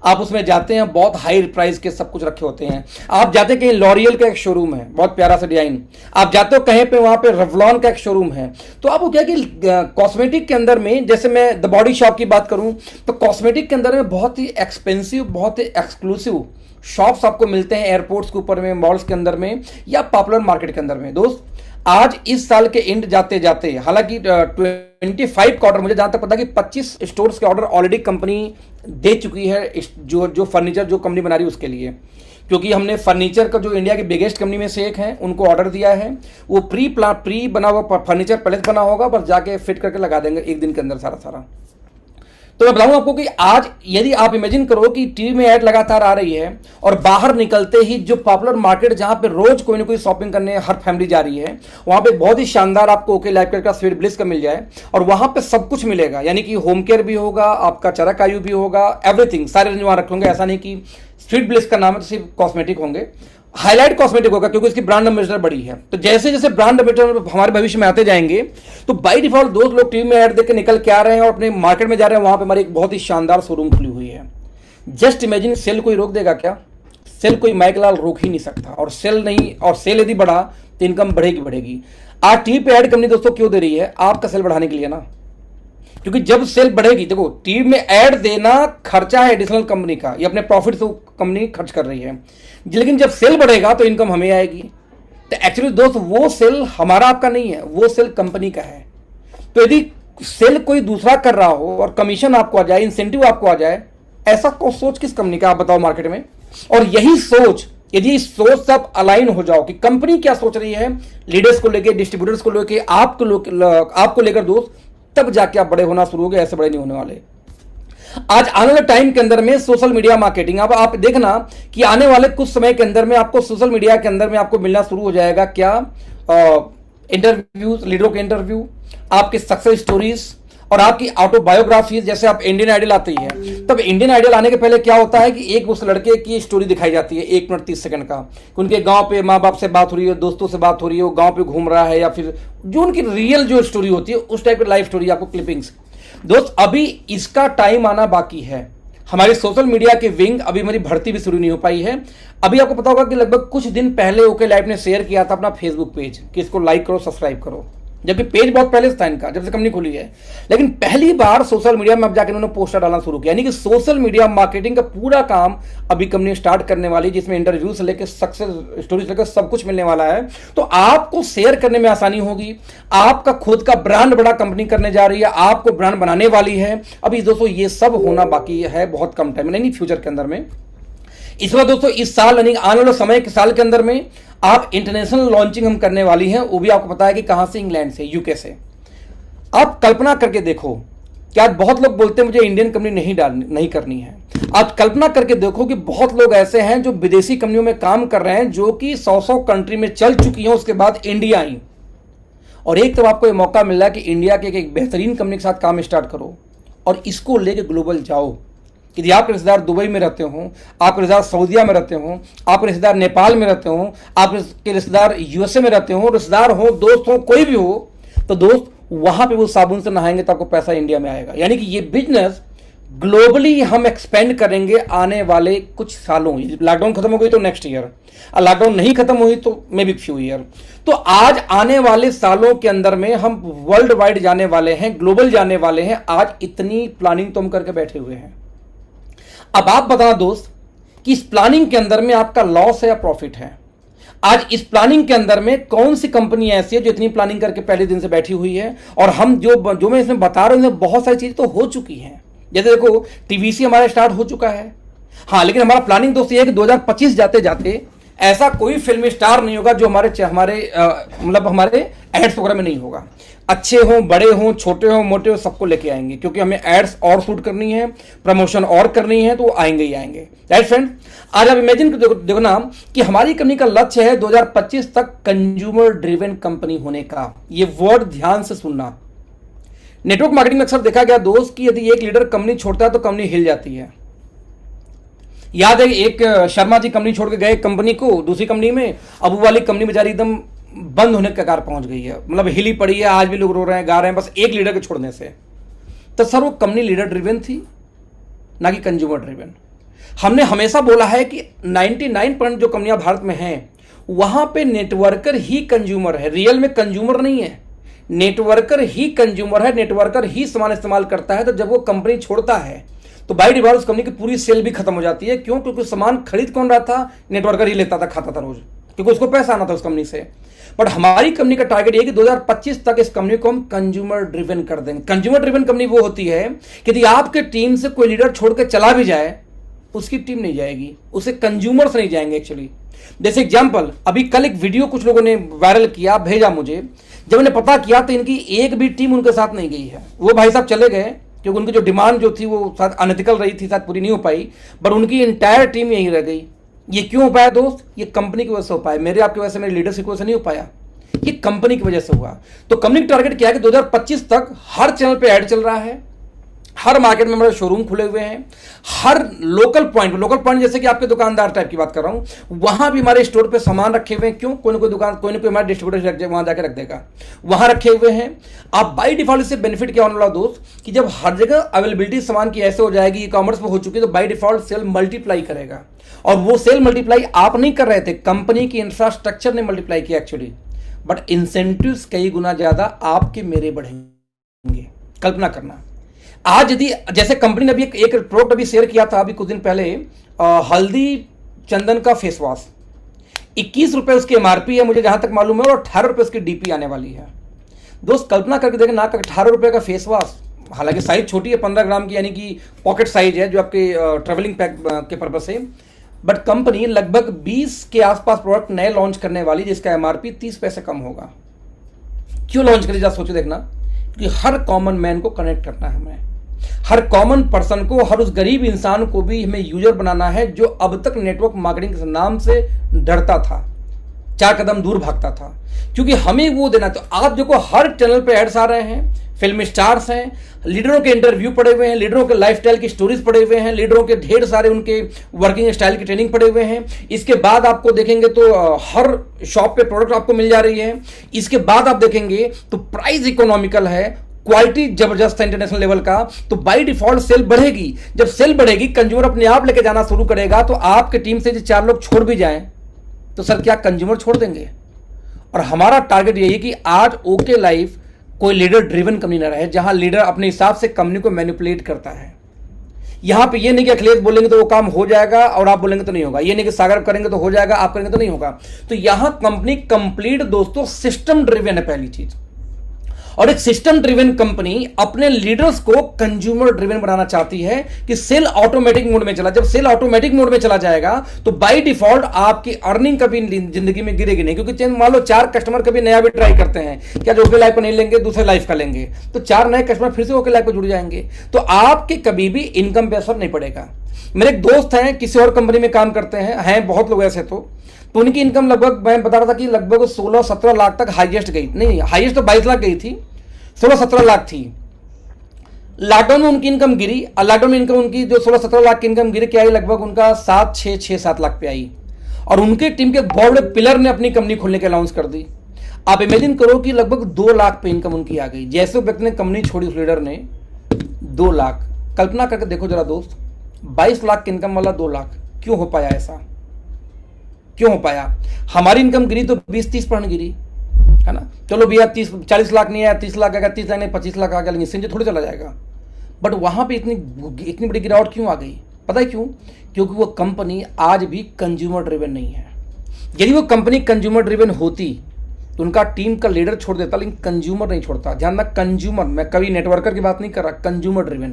आप उसमें जाते हैं, बहुत हाई प्राइस के सब कुछ रखे होते हैं। आप जाते हैं कहीं लॉरियल का एक शोरूम है, बहुत प्यारा सा डिजाइन, आप जाते हो कहीं पे वहां पे रेवलॉन का एक शोरूम है। तो आपको क्या कि कॉस्मेटिक के अंदर में, जैसे मैं द बॉडी शॉप की बात करूं तो कॉस्मेटिक के अंदर में बहुत ही एक्सपेंसिव, बहुत ही एक्सक्लूसिव शॉप्स आपको मिलते हैं एयरपोर्ट्स के ऊपर में, मॉल्स के अंदर में, या पॉपुलर मार्केट के अंदर में। दोस्त, आज इस साल के एंड जाते जाते, हालांकि 25 का ऑर्डर, मुझे जहां तक पता है कि 25 स्टोर्स के ऑर्डर ऑलरेडी कंपनी दे चुकी है, जो फर्नीचर जो कंपनी बना रही है उसके लिए, क्योंकि हमने फर्नीचर का जो इंडिया की बिगेस्ट कंपनी में से एक है उनको ऑर्डर दिया है। वो प्री बना हुआ फर्नीचर पहले बना होगा, बस जाके फिट करके लगा देंगे एक दिन के अंदर सारा। तो मैं बताऊं आपको कि आज यदि आप इमेजिन करो कि टीवी में ऐड लगातार आ रही है और बाहर निकलते ही जो पॉपुलर मार्केट जहां पे रोज कोई ना कोई शॉपिंग करने हर फैमिली जा रही है, वहां पे बहुत ही शानदार आपको ओके लाइफ केयर का स्वीट ब्लिस का मिल जाए, और वहां पे सब कुछ मिलेगा, यानी कि होम केयर भी होगा, आपका चरक आयु भी होगा, एवरीथिंग, सारे रेंज वहां रखेंगे। ऐसा नहीं कि स्वीट ब्लिस का नाम है तो सिर्फ कॉस्मेटिक होंगे, हाईलाइट कॉस्मेटिक होगा क्योंकि इसकी ब्रांड एम्बेसडर बड़ी है। तो जैसे जैसे ब्रांड एम्बेसडर हमारे भविष्य में आते जाएंगे तो बाय डिफॉल्ट दोस्त लोग टीवी में ऐड देख के निकल के आ रहे हैं और अपने मार्केट में जा रहे हैं, वहां पे हमारी एक बहुत ही शानदार शोरूम खुली हुई है। जस्ट इमेजिन, सेल कोई रोक देगा क्या? सेल कोई माइक लाल रोक ही नहीं सकता, और सेल यदि बढ़ा तो इनकम बढ़ेगी। आज टीवी पे ऐड कंपनी दोस्तों क्यों दे रही है? आपका सेल बढ़ाने के लिए ना, क्योंकि जब सेल बढ़ेगी, देखो टीवी में ऐड देना खर्चा है एडिशनल कंपनी का, ये अपने प्रॉफिट से कंपनी खर्च कर रही है, लेकिन जब सेल बढ़ेगा तो इनकम हमें आएगी। तो एक्चुअली दोस्त वो सेल हमारा आपका नहीं है, वो सेल कंपनी का है। तो यदि सेल कोई दूसरा कर रहा हो और कमीशन आपको आ जाए, इंसेंटिव आपको आ जाए, ऐसा को सोच किस कंपनी का आप बताओ मार्केट में। और यही सोच, यदि इस सोच से आप अलाइन हो जाओ कि कंपनी क्या सोच रही है लीडर्स को लेकर, डिस्ट्रीब्यूटर्स को लेकर, आपको लेकर दोस्त, तब जाके आप बड़े होना शुरू हो गए, ऐसे बड़े नहीं होने वाले। आज आने वाले टाइम के अंदर में सोशल मीडिया मार्केटिंग, अब आप देखना कि आने वाले कुछ समय के अंदर में आपको सोशल मीडिया के अंदर में आपको मिलना शुरू हो जाएगा क्या, इंटरव्यूज, लीडरों के इंटरव्यू, आपके सक्सेस स्टोरीज और आपकी ऑटोबायोग्राफी। जैसे आप इंडियन आइडल आती है, तब इंडियन आइडल आने के पहले क्या होता है कि एक उस लड़के की स्टोरी दिखाई जाती है 1 मिनट 30 सेकंड का, कि उनके गांव पे माँ बाप से बात हो रही है, दोस्तों से बात हो रही है, वो गांव पे घूम रहा है, या फिर जो उनकी रियल जो स्टोरी होती है उस टाइप की लाइफ स्टोरी आपको क्लिपिंग्स। दोस्त अभी इसका टाइम आना बाकी है। हमारे सोशल मीडिया के विंग, अभी हमारी भर्ती भी शुरू नहीं हो पाई है। अभी आपको पता होगा कि लगभग कुछ दिन पहले ओके लाइफ ने शेयर किया था अपना फेसबुक पेज कि इसको लाइक करो, सब्सक्राइब करो, जबकि पेज बहुत पहले से था इनका, जब से कंपनी खुली है। लेकिन पहली बार सोशल मीडिया में अब जाकर इन्होंने पोस्टर डालना शुरू किया, यानी कि सोशल मीडिया मार्केटिंग का पूरा काम अभी कंपनी स्टार्ट करने वाली, जिसमें इंटरव्यू से लेकर सक्सेस स्टोरी से लेकर सब कुछ मिलने वाला है। तो आपको शेयर करने में आसानी होगी, आपका खुद का ब्रांड बड़ा कंपनी करने जा रही है, आपको ब्रांड बनाने वाली है। अभी दोस्तों ये सब होना बाकी है, बहुत कम टाइम में, नहीं फ्यूचर के अंदर में। इस बार दोस्तों इस साल यानी आने वाले समय के साल के अंदर में आप इंटरनेशनल लॉन्चिंग हम करने वाली हैं, वो भी आपको पता है कि कहां से, इंग्लैंड से, यूके से। आप कल्पना करके देखो कि आज बहुत लोग बोलते हैं मुझे इंडियन कंपनी नहीं करनी है। आप कल्पना करके देखो कि बहुत लोग ऐसे हैं जो विदेशी कंपनियों में काम कर रहे हैं, जो कि 100 कंट्री में चल चुकी हैं, उसके बाद इंडिया आई। और एक तो आपको ये मौका मिल रहा है कि इंडिया के एक बेहतरीन कंपनी के साथ काम स्टार्ट करो और इसको लेके ग्लोबल जाओ। यदि आपके रिश्तेदार दुबई में रहते हो, आपके रिश्तेदार सऊदीया में रहते हो, आपके रिश्तेदार नेपाल में रहते हो, आपके रिश्तेदार यूएसए में रहते हो, रिश्तेदार हो, दोस्त हो, कोई भी हो, तो दोस्त वहां पे वो साबुन से नहाएंगे तो आपको पैसा इंडिया में आएगा। यानी कि ये बिजनेस ग्लोबली हम एक्सपेंड करेंगे आने वाले कुछ सालों। लॉकडाउन खत्म हो गई तो नेक्स्ट ईयर, और लॉकडाउन नहीं खत्म हुई तो मे बी फ्यू ईयर। तो आज आने वाले सालों के अंदर में हम वर्ल्ड वाइड जाने वाले हैं, ग्लोबल जाने वाले हैं। आज इतनी प्लानिंग तो हम करके बैठे हुए हैं। अब आप बताना दोस्त कि इस प्लानिंग के अंदर में आपका लॉस है या प्रॉफिट है। आज इस प्लानिंग के अंदर में कौन सी कंपनी ऐसी है जो इतनी प्लानिंग करके पहले दिन से बैठी हुई है। और हम जो मैं इसमें बता रहा हूं, बहुत सारी चीजें तो हो चुकी हैं। जैसे देखो टीवीसी हमारा स्टार्ट हो चुका है, हाँ, लेकिन हमारा प्लानिंग दोस्त ये है कि 2025 जाते जाते ऐसा कोई फिल्मी स्टार नहीं होगा जो हमारे एड्स वगैरह में नहीं होगा। अच्छे हों, बड़े हों, छोटे हों, मोटे हों, सबको लेके आएंगे, क्योंकि हमें एड्स और शूट करनी है, प्रमोशन और करनी है, तो वो आएंगे ही आएंगे। राइट फ्रेंड, आज आप इमेजिन देखो ना कि हमारी कंपनी का लक्ष्य है 2025 तक कंज्यूमर ड्रिवन कंपनी होने का। ये वर्ड ध्यान से सुनना। नेटवर्क मार्केटिंग में अक्सर देखा गया दोस्त कि यदि एक लीडर कंपनी छोड़ता है तो कंपनी हिल जाती है। याद है एक शर्मा जी कंपनी छोड़ के गए कंपनी को दूसरी कंपनी में, अब वो वाली कंपनी बेचारी एकदम बंद होने के कगार पहुंच गई है, मतलब हिली पड़ी है। आज भी लोग रो रहे हैं, गा रहे हैं, बस एक लीडर के छोड़ने से। तो सर वो कंपनी लीडर ड्रिवन थी, ना कि कंज्यूमर ड्रिवन। हमने हमेशा बोला है कि 99% जो कंपनियां भारत में हैं वहां पे नेटवर्कर ही कंज्यूमर है, रियल में कंज्यूमर नहीं है। नेटवर्कर ही कंज्यूमर है, नेटवर्कर ही सामान इस्तेमाल करता है। तो जब वो कंपनी छोड़ता है तो बाय डिफॉल्ट उस कंपनी की पूरी सेल भी खत्म हो जाती है। क्यों? क्योंकि सामान खरीद कौन रहा था? नेटवर्कर ही लेता था, खाता था रोज, क्योंकि उसको पैसा आना था उस कंपनी से। बट हमारी कंपनी का टारगेट ये है कि 2025 तक इस कंपनी को हम कंज्यूमर ड्रिवन कर देंगे। कंज्यूमर ड्रिवन कंपनी वो होती है कि यदि आपके टीम से कोई लीडर छोड़ के चला भी जाए, उसकी टीम नहीं जाएगी, उसे कंज्यूमर्स नहीं जाएंगे एक्चुअली। जैसे एग्जांपल, अभी कल एक वीडियो कुछ लोगों ने वायरल किया, भेजा मुझे। जब मैंने पता किया तो इनकी एक भी टीम उनके साथ नहीं गई है। वो भाई साहब चले गए क्योंकि उनकी जो डिमांड जो थी वो शायद अनएथिकल रही थी, शायद पूरी नहीं हो पाई, बट उनकी इंटायर टीम यहीं रह गई। ये क्यों हो पाया दोस्त? ये कंपनी की वजह से हो पाया, मेरे आपकी वजह से, मेरी लीडरशिप की वजह से नहीं हो पाया, ये कंपनी की वजह से हुआ। तो कंपनी का टारगेट क्या है कि 2025 तक हर चैनल पे ऐड चल रहा है, हर मार्केट में हमारे शोरूम खुले हुए हैं, हर लोकल पॉइंट जैसे कि आपके दुकानदार टाइप की बात कर रहा हूं, वहां भी हमारे स्टोर पे सामान रखे हुए हैं। क्यों? कोई ना कोई दुकान, कोई ना कोई हमारा डिस्ट्रीब्यूटर वहां जाकर रख देगा, वहां रखे हुए हैं। आप बाई डिफॉल्ट से बेनिफिट क्या होने वाला दोस्त कि जब हर जगह अवेलेबिलिटी सामान की ऐसे हो जाएगी, ई कॉमर्स पे हो चुकी है, तो बाई डिफॉल्ट सेल मल्टीप्लाई करेगा। और वो सेल मल्टीप्लाई आप नहीं कर रहे थे, कंपनी की इंफ्रास्ट्रक्चर ने मल्टीप्लाई किया एक्चुअली। बट इंसेंटिव्स कई गुना ज्यादा आपके मेरे बढ़ेंगे। कल्पना करना, आज यदि जैसे कंपनी ने अभी एक प्रोडक्ट अभी शेयर किया था अभी कुछ दिन पहले, हल्दी चंदन का फेस वॉश, 21 रुपए उसकी एमआरपी है मुझे जहां तक मालूम है, और 18 रुपए उसकी डीपी आने वाली है। दोस्त कल्पना करके देखें ना, 18 रुपए का फेस वॉश, हालांकि साइज छोटी है 15 ग्राम की, यानी कि पॉकेट साइज है जो आपके ट्रेवलिंग पैक के पर्पज से, बट कंपनी लगभग 20 के आसपास प्रोडक्ट नए लॉन्च करने वाली जिसका एमआरपी 30 पैसे कम होगा। क्यों लॉन्च करी, जा सोचो देखना, कि हर कॉमन मैन को कनेक्ट करना है हमें, हर कॉमन पर्सन को, हर उस गरीब इंसान को भी हमें यूजर बनाना है जो अब तक नेटवर्क मार्केटिंग के नाम से डरता था, 4 कदम दूर भागता था, क्योंकि हमें वो देना। तो आप देखो हर चैनल पे एड्स आ रहे हैं, फिल्म स्टार्स हैं, लीडरों के इंटरव्यू पड़े हुए हैं, लीडरों के लाइफस्टाइल की स्टोरीज पड़े हुए हैं, लीडरों के ढेर सारे उनके वर्किंग स्टाइल की ट्रेनिंग पड़े हुए हैं। इसके बाद आपको देखेंगे तो हर शॉप पे प्रोडक्ट आपको मिल जा रही है। इसके बाद आप देखेंगे तो प्राइस इकोनॉमिकल है, क्वालिटी जबरदस्त है इंटरनेशनल लेवल का, तो बाय डिफॉल्ट सेल बढ़ेगी। जब सेल बढ़ेगी, कंज्यूमर अपने आप लेके जाना शुरू करेगा। तो आपके टीम से जो 4 लोग छोड़ भी जाएं तो सर क्या कंज्यूमर छोड़ देंगे? और हमारा टारगेट यही है कि आज ओके लाइफ कोई लीडर ड्रिवन कंपनी ना रहे, जहां लीडर अपने हिसाब से कंपनी को मैनिपुलेट करता है। यहां पे ये नहीं कि अखिलेश बोलेंगे तो वो काम हो जाएगा और आप बोलेंगे तो नहीं होगा, ये नहीं कि सागर करेंगे तो हो जाएगा, आप करेंगे तो नहीं होगा। तो यहां कंपनी कंप्लीट दोस्तों सिस्टम ड्रिवन है पहली चीज, और एक सिस्टम ड्रिवन कंपनी अपने लीडर्स को कंज्यूमर ड्रिवन बनाना चाहती है कि सेल ऑटोमेटिक मोड में चला। जब सेल ऑटोमेटिक मोड में चला जाएगा तो बाय डिफॉल्ट आपकी अर्निंग कभी जिंदगी में गिरेगी नहीं, क्योंकि मान लो 4 कस्टमर कभी नया भी ट्राई करते हैं, क्या जो ओके लाइफ को नहीं लेंगे दूसरे लाइफ का लेंगे, तो 4 नए कस्टमर फिर से ओके लाइफ को जुड़ जाएंगे, तो आपके कभी भी इनकम पे असर नहीं पड़ेगा। मेरे एक दोस्त हैं, किसी और कंपनी में काम करते हैं बहुत लोग ऐसे, तो उनकी इनकम लगभग, मैं बता रहा था कि लगभग 16-17 लाख तक हाईएस्ट गई, नहीं हाईएस्ट तो 22 लाख गई थी, 16-17 लाख थी। लॉकडाउन में उनकी इनकम गिरी, लॉकडाउन में इनकम उनकी जो 16-17 लाख की इनकम गिरी, क्या आई लगभग उनका 7-7 लाख पे आई, और उनके टीम के बहुत बड़े पिलर ने अपनी कंपनी खोलने के अनाउंस कर दी। आप इमेजिन करो कि लगभग 2 लाख पे इनकम उनकी आ गई, जैसे व्यक्ति ने कंपनी छोड़ी उस लीडर ने 2 लाख। कल्पना करके देखो जरा दोस्त, 22 लाख की इनकम वाला 2 लाख, क्यों हो पाया ऐसा? क्यों हो पाया? हमारी इनकम गिरी तो 20-30% गिरी है ना, चलो भैया 30-40 लाख नहीं आया, 30 लाख आ गया, 30 लाख नहीं 25 लाख आ गया, लेकिन इससे थोड़ी चला जाएगा। बट वहां पे इतनी बड़ी गिरावट क्यों आ गई? पता है क्यों? क्योंकि वो कंपनी आज भी कंज्यूमर ड्रिवन नहीं है। यदि वो कंपनी कंज्यूमर ड्रिवन होती तो उनका टीम का लीडर छोड़ देता, लेकिन कंज्यूमर नहीं छोड़ता। ध्यान रखना, कंज्यूमर, मैं कभी नेटवर्कर की बात नहीं कर रहा, कंज्यूमर ड्रिवन।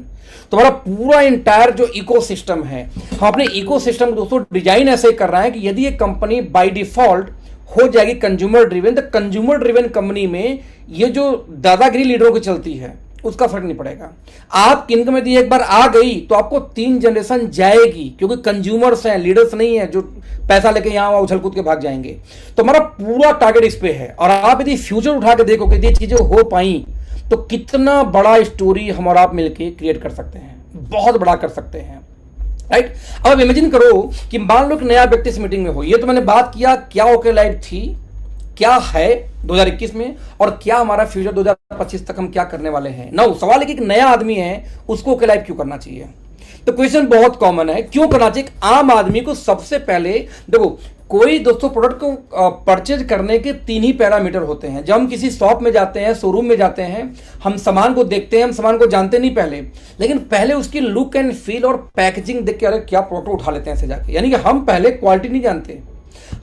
तुम्हारा पूरा इंटायर जो इकोसिस्टम है, हम अपने इकोसिस्टम को दोस्तों डिजाइन ऐसे ही कर रहा है कि यदि ये कंपनी बाय डिफॉल्ट हो जाएगी कंज्यूमर ड्रिवन, तो कंज्यूमर ड्रिवन कंपनी में ये जो दादागिरी लीडरों की चलती है उसका फर्क नहीं पड़ेगा। आप इनकम यदि एक बार आ गई तो आपको 3 जनरेशन जाएगी, क्योंकि कंज्यूमर्स हैं, लीडर्स नहीं है जो पैसा लेके यहां वहां उछल कूद के भाग जाएंगे। तो हमारा पूरा टारगेट इस पे है। और आप यदि फ्यूचर उठा के देखोगे, ये चीजें हो पाई तो कितना बड़ा स्टोरी हम और आप मिलकर क्रिएट कर सकते हैं, बहुत बड़ा कर सकते हैं, राइट। अब इमेजिन करो कि मान लो कि नया व्यक्ति इस मीटिंग में हो, ये तो मैंने बात किया क्या ओके लाइफ थी, क्या है 2021 में, और क्या हमारा फ्यूचर 2025 तक हम क्या करने वाले हैं। ना सवाल है कि एक नया आदमी है उसको ओके लाइफ क्यों करना चाहिए? तो क्वेश्चन बहुत कॉमन है, क्यों करना चाहिए? आम आदमी को सबसे पहले देखो, कोई दोस्तों प्रोडक्ट को परचेज करने के 3 ही पैरामीटर होते हैं। जब हम किसी शॉप में जाते हैं, शोरूम में जाते हैं, हम सामान को देखते हैं, हम सामान को जानते नहीं पहले, लेकिन पहले उसकी लुक एंड फील और पैकेजिंग देख के अरे क्या प्रोडक्ट उठा लेते हैं ऐसे जाके। यानी कि हम पहले क्वालिटी नहीं जानते,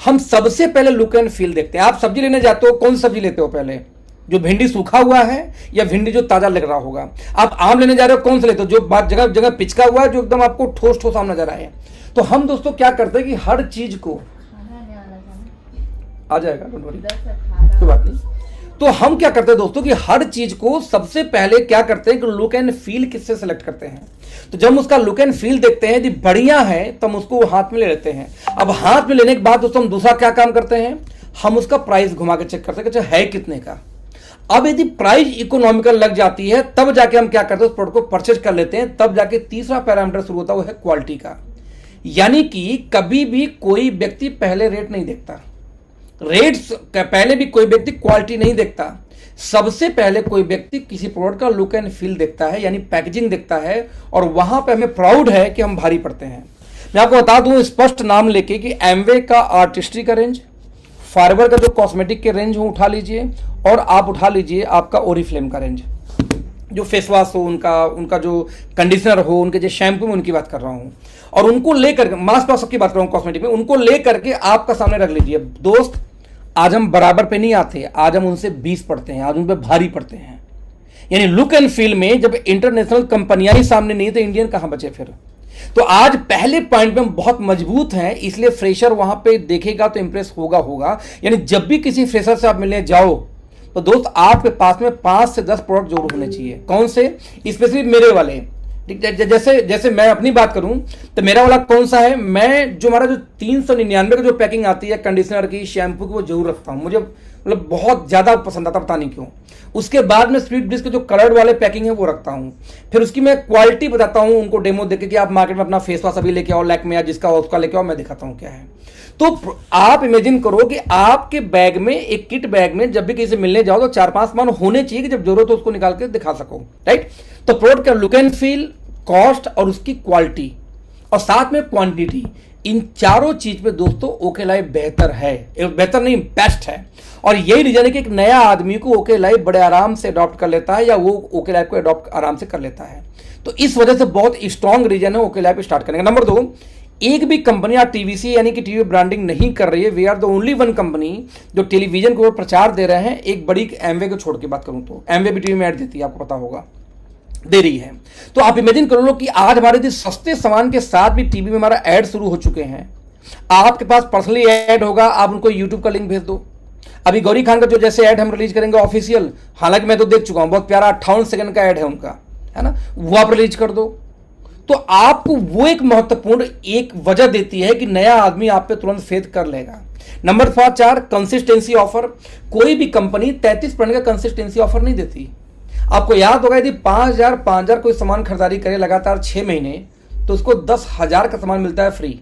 हम सबसे पहले लुक एंड फील देखते हैं। आप सब्जी लेने जाते हो, कौन सी सब्जी लेते हो पहले? जो भिंडी सूखा हुआ है या भिंडी जो ताजा लग रहा होगा? आप आम लेने जा रहे हो, कौन सा लेते हो? जो जगह जगह पिचका हुआ है, जो एकदम आपको ठोस ठोस आम नजर आए। तो हम दोस्तों क्या करते हैं कि हर चीज को आ जाएगा, डोंट वरी, कोई बात नहीं। तो हम क्या करते हैं दोस्तों कि हर चीज को सबसे पहले क्या करते हैं कि लुक एंड फील किससे सेलेक्ट करते हैं। तो जब उसका लुक एंड फील देखते हैं, यदि बढ़िया है तब उसको हाथ में ले लेते हैं। अब हाथ में लेने के बाद दोस्तों हम दूसरा क्या काम करते हैं, हम उसका प्राइस घुमा के चेक करते हैं कि है कितने का। अब यदि प्राइस इकोनॉमिकल लग जाती है तब जाके हम क्या करते हैं, उस प्रोडक्ट को परचेज कर लेते हैं। तब जाके तीसरा पैरामीटर शुरू होता है, वो है क्वालिटी का। यानी कि कभी भी कोई व्यक्ति पहले रेट नहीं देखता, रेट्स पहले भी कोई व्यक्ति क्वालिटी नहीं देखता। सबसे पहले कोई व्यक्ति किसी प्रोडक्ट का लुक एंड फील देखता है, यानी पैकेजिंग देखता है, और वहां पे हमें प्राउड है कि हम भारी पड़ते हैं। मैं आपको बता दूं स्पष्ट नाम लेके कि एमवे का आर्टिस्ट्री का रेंज, फाइबर का जो कॉस्मेटिक के रेंज हो उठा लीजिए, और आप उठा लीजिए आपका ओरिफ्लेम का रेंज। जो फेस वॉश हो उनका, उनका जो कंडीशनर हो, उनके जो शैम्पू में उनकी बात कर रहा हूँ, और उनको लेकर मास्क वास्क की बात कर रहा हूँ, कॉस्मेटिक में उनको लेकर के आपका सामने रख लीजिए। दोस्त, आज हम बराबर पे नहीं आते, आज हम उनसे 20 पड़ते हैं, आज उन पे भारी पड़ते हैं। यानी लुक एंड फील में जब इंटरनेशनल कंपनियां ही सामने नहीं तो इंडियन कहां बचे फिर। तो आज पहले पॉइंट में हम बहुत मजबूत हैं, इसलिए फ्रेशर वहां पे देखेगा तो इंप्रेस होगा। यानी जब भी किसी फ्रेशर से आप मिलने जाओ तो दोस्त आपके पास में 5 से 10 प्रोडक्ट जरूर होने चाहिए। कौन से? स्पेशली मेरे वाले। जैसे मैं अपनी बात करूं तो मेरा वाला कौन सा है, मैं जो हमारा जो 399 की जो पैकिंग आती है कंडीशनर की, शैम्पू की, वो जरूर रखता हूं। मुझे मतलब बहुत ज्यादा पसंद आता, पता नहीं क्यों। उसके बाद में स्वीट डिश के जो कलर्ड वाले पैकिंग है वो रखता हूं। फिर उसकी मैं क्वालिटी बताता हूं उनको, डेमो देके कि आप मार्केट में अपना फेस वॉश अभी लेके आओ, लैक्मे या जिसका उसका लेके आओ, मैं दिखाता हूं क्या है। तो आप इमेजिन करो कि आपके बैग में, एक किट बैग में जब भी किसी से मिलने जाओ तो 4-5 सामान होने चाहिए कि जब जरूरत हो उसको निकाल के दिखा सको, राइट। तो प्रोडक्ट का लुक एंड फील, कॉस्ट और उसकी क्वालिटी और साथ में क्वांटिटी, इन चारों चीज पे दोस्तों ओके लाइफ बेहतर है, बेहतर नहीं बेस्ट है। और यही रीजन है कि एक नया आदमी को ओके लाइफ बड़े आराम से अडॉप्ट कर लेता है, या वो ओके लाइफ को अडॉप्ट आराम से कर लेता है। तो इस वजह से बहुत स्ट्रॉन्ग रीजन है ओके लाइफ स्टार्ट करने का। नंबर 2, एक भी कंपनी आज टीवीसी यानी कि टीवी ब्रांडिंग नहीं कर रही है। We are the only one company जो टेलीविजन को प्रचार दे रहे हैं। एक बड़ी एमवे को छोड़ के बात करूं तो एमवे भी टीवी में ऐड देती है, आपको पता होगा, दे रही है। तो आप इमेजिन कर लो कि आज हमारे सस्ते सामान के साथ भी टीवी में हमारा ऐड शुरू हो चुके हैं। आपके पास पर्सनली ऐड होगा, आप उनको यूट्यूब का लिंक भेज दो। अभी गौरी खान का जो जैसे ऐड हम रिलीज करेंगे ऑफिशियल, हालांकि मैं तो देख चुका हूं, बहुत प्यारा 58 सेकंड का ऐड है उनका, है ना, वो आप रिलीज कर दो। तो आपको वो एक महत्वपूर्ण एक वजह देती है कि नया आदमी आप पे तुरंत फेथ कर लेगा। Number 4, consistency offer. कोई भी कंपनी 33% का कंसिस्टेंसी ऑफर नहीं देती। आपको याद होगा यदि 5,000 कोई सामान खरीदारी करे लगातार 6 महीने तो उसको 10,000 का सामान मिलता है फ्री।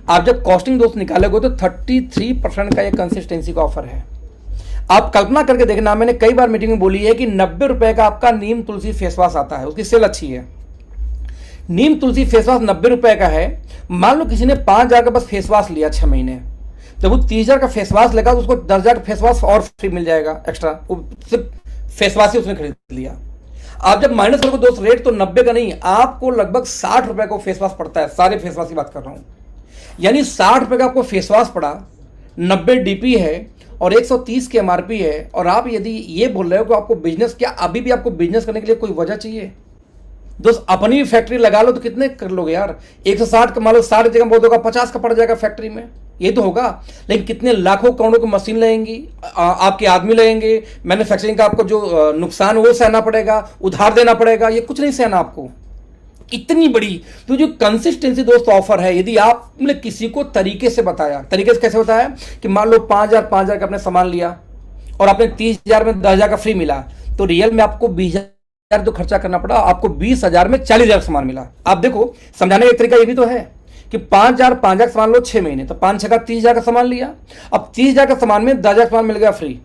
आप जब कॉस्टिंग दोस्त निकालोगे तो 33% का ये कंसिस्टेंसी का ऑफर है। आप कल्पना करके देखना, मैंने कई बार मीटिंग में बोली है कि 90 रुपए का आपका नीम तुलसी फेस वॉश आता है, उसकी सेल अच्छी है। नीम तुलसी फेस वॉश 90 रुपए का है। मान लो किसी ने 5,000 का बस फेस वॉश लिया 6 महीने, जब वो 30,000 का फेस वॉश लेगा तो उसको 10,000 का फेस वॉश और फ्री मिल जाएगा एक्स्ट्रा, वो सिर्फ फेस वॉश ही उसने खरीद लिया। आप जब माइनस करोगे दोस्त रेट, तो 90 का नहीं, आपको लगभग 60 रुपए को फेस वॉश पड़ता है। सारे फेस वॉश की बात कर रहा हूं, यानी 60 रुपए का आपको फेस वॉश पड़ा, 90 डीपी है और 130 की एमआरपी है। और आप यदि ये बोल रहे हो कि आपको बिजनेस, क्या अभी भी आपको बिजनेस करने के लिए कोई वजह चाहिए? दोस्त अपनी भी फैक्ट्री लगा लो तो कितने कर लोगे यार? 160 का मान लो, 60 जगह बोल दोगे 50 का पड़ जाएगा फैक्ट्री में, ये तो होगा। लेकिन कितने लाखों करोड़ों की मशीन लगेंगी, आपके आदमी लगेंगे, मैन्युफैक्चरिंग का आपको जो नुकसान वो सहना पड़ेगा, उधार देना पड़ेगा, ये कुछ नहीं सहना आपको, इतनी बड़ी। तो जो कंसिस्टेंसी दोस्त ऑफर है, यदि आपने किसी को तरीके से बताया, तरीके से कैसे बताया कि मान लो 5,000 का आपने सामान लिया और आपने 30,000 में 10,000 का फ्री मिला, तो रियल में आपको 20,000 जो खर्चा करना पड़ा, आपको 20,000 में 40,000 का सामान मिला। आप देखो, समझाने का एक तरीका ये भी तो है कि 5,000 का सामान लो 6 महीने, तो 5 का 30,000 का सामान लिया, अब 30,000 का सामान में 10,000 का सामान मिल गया फ्री।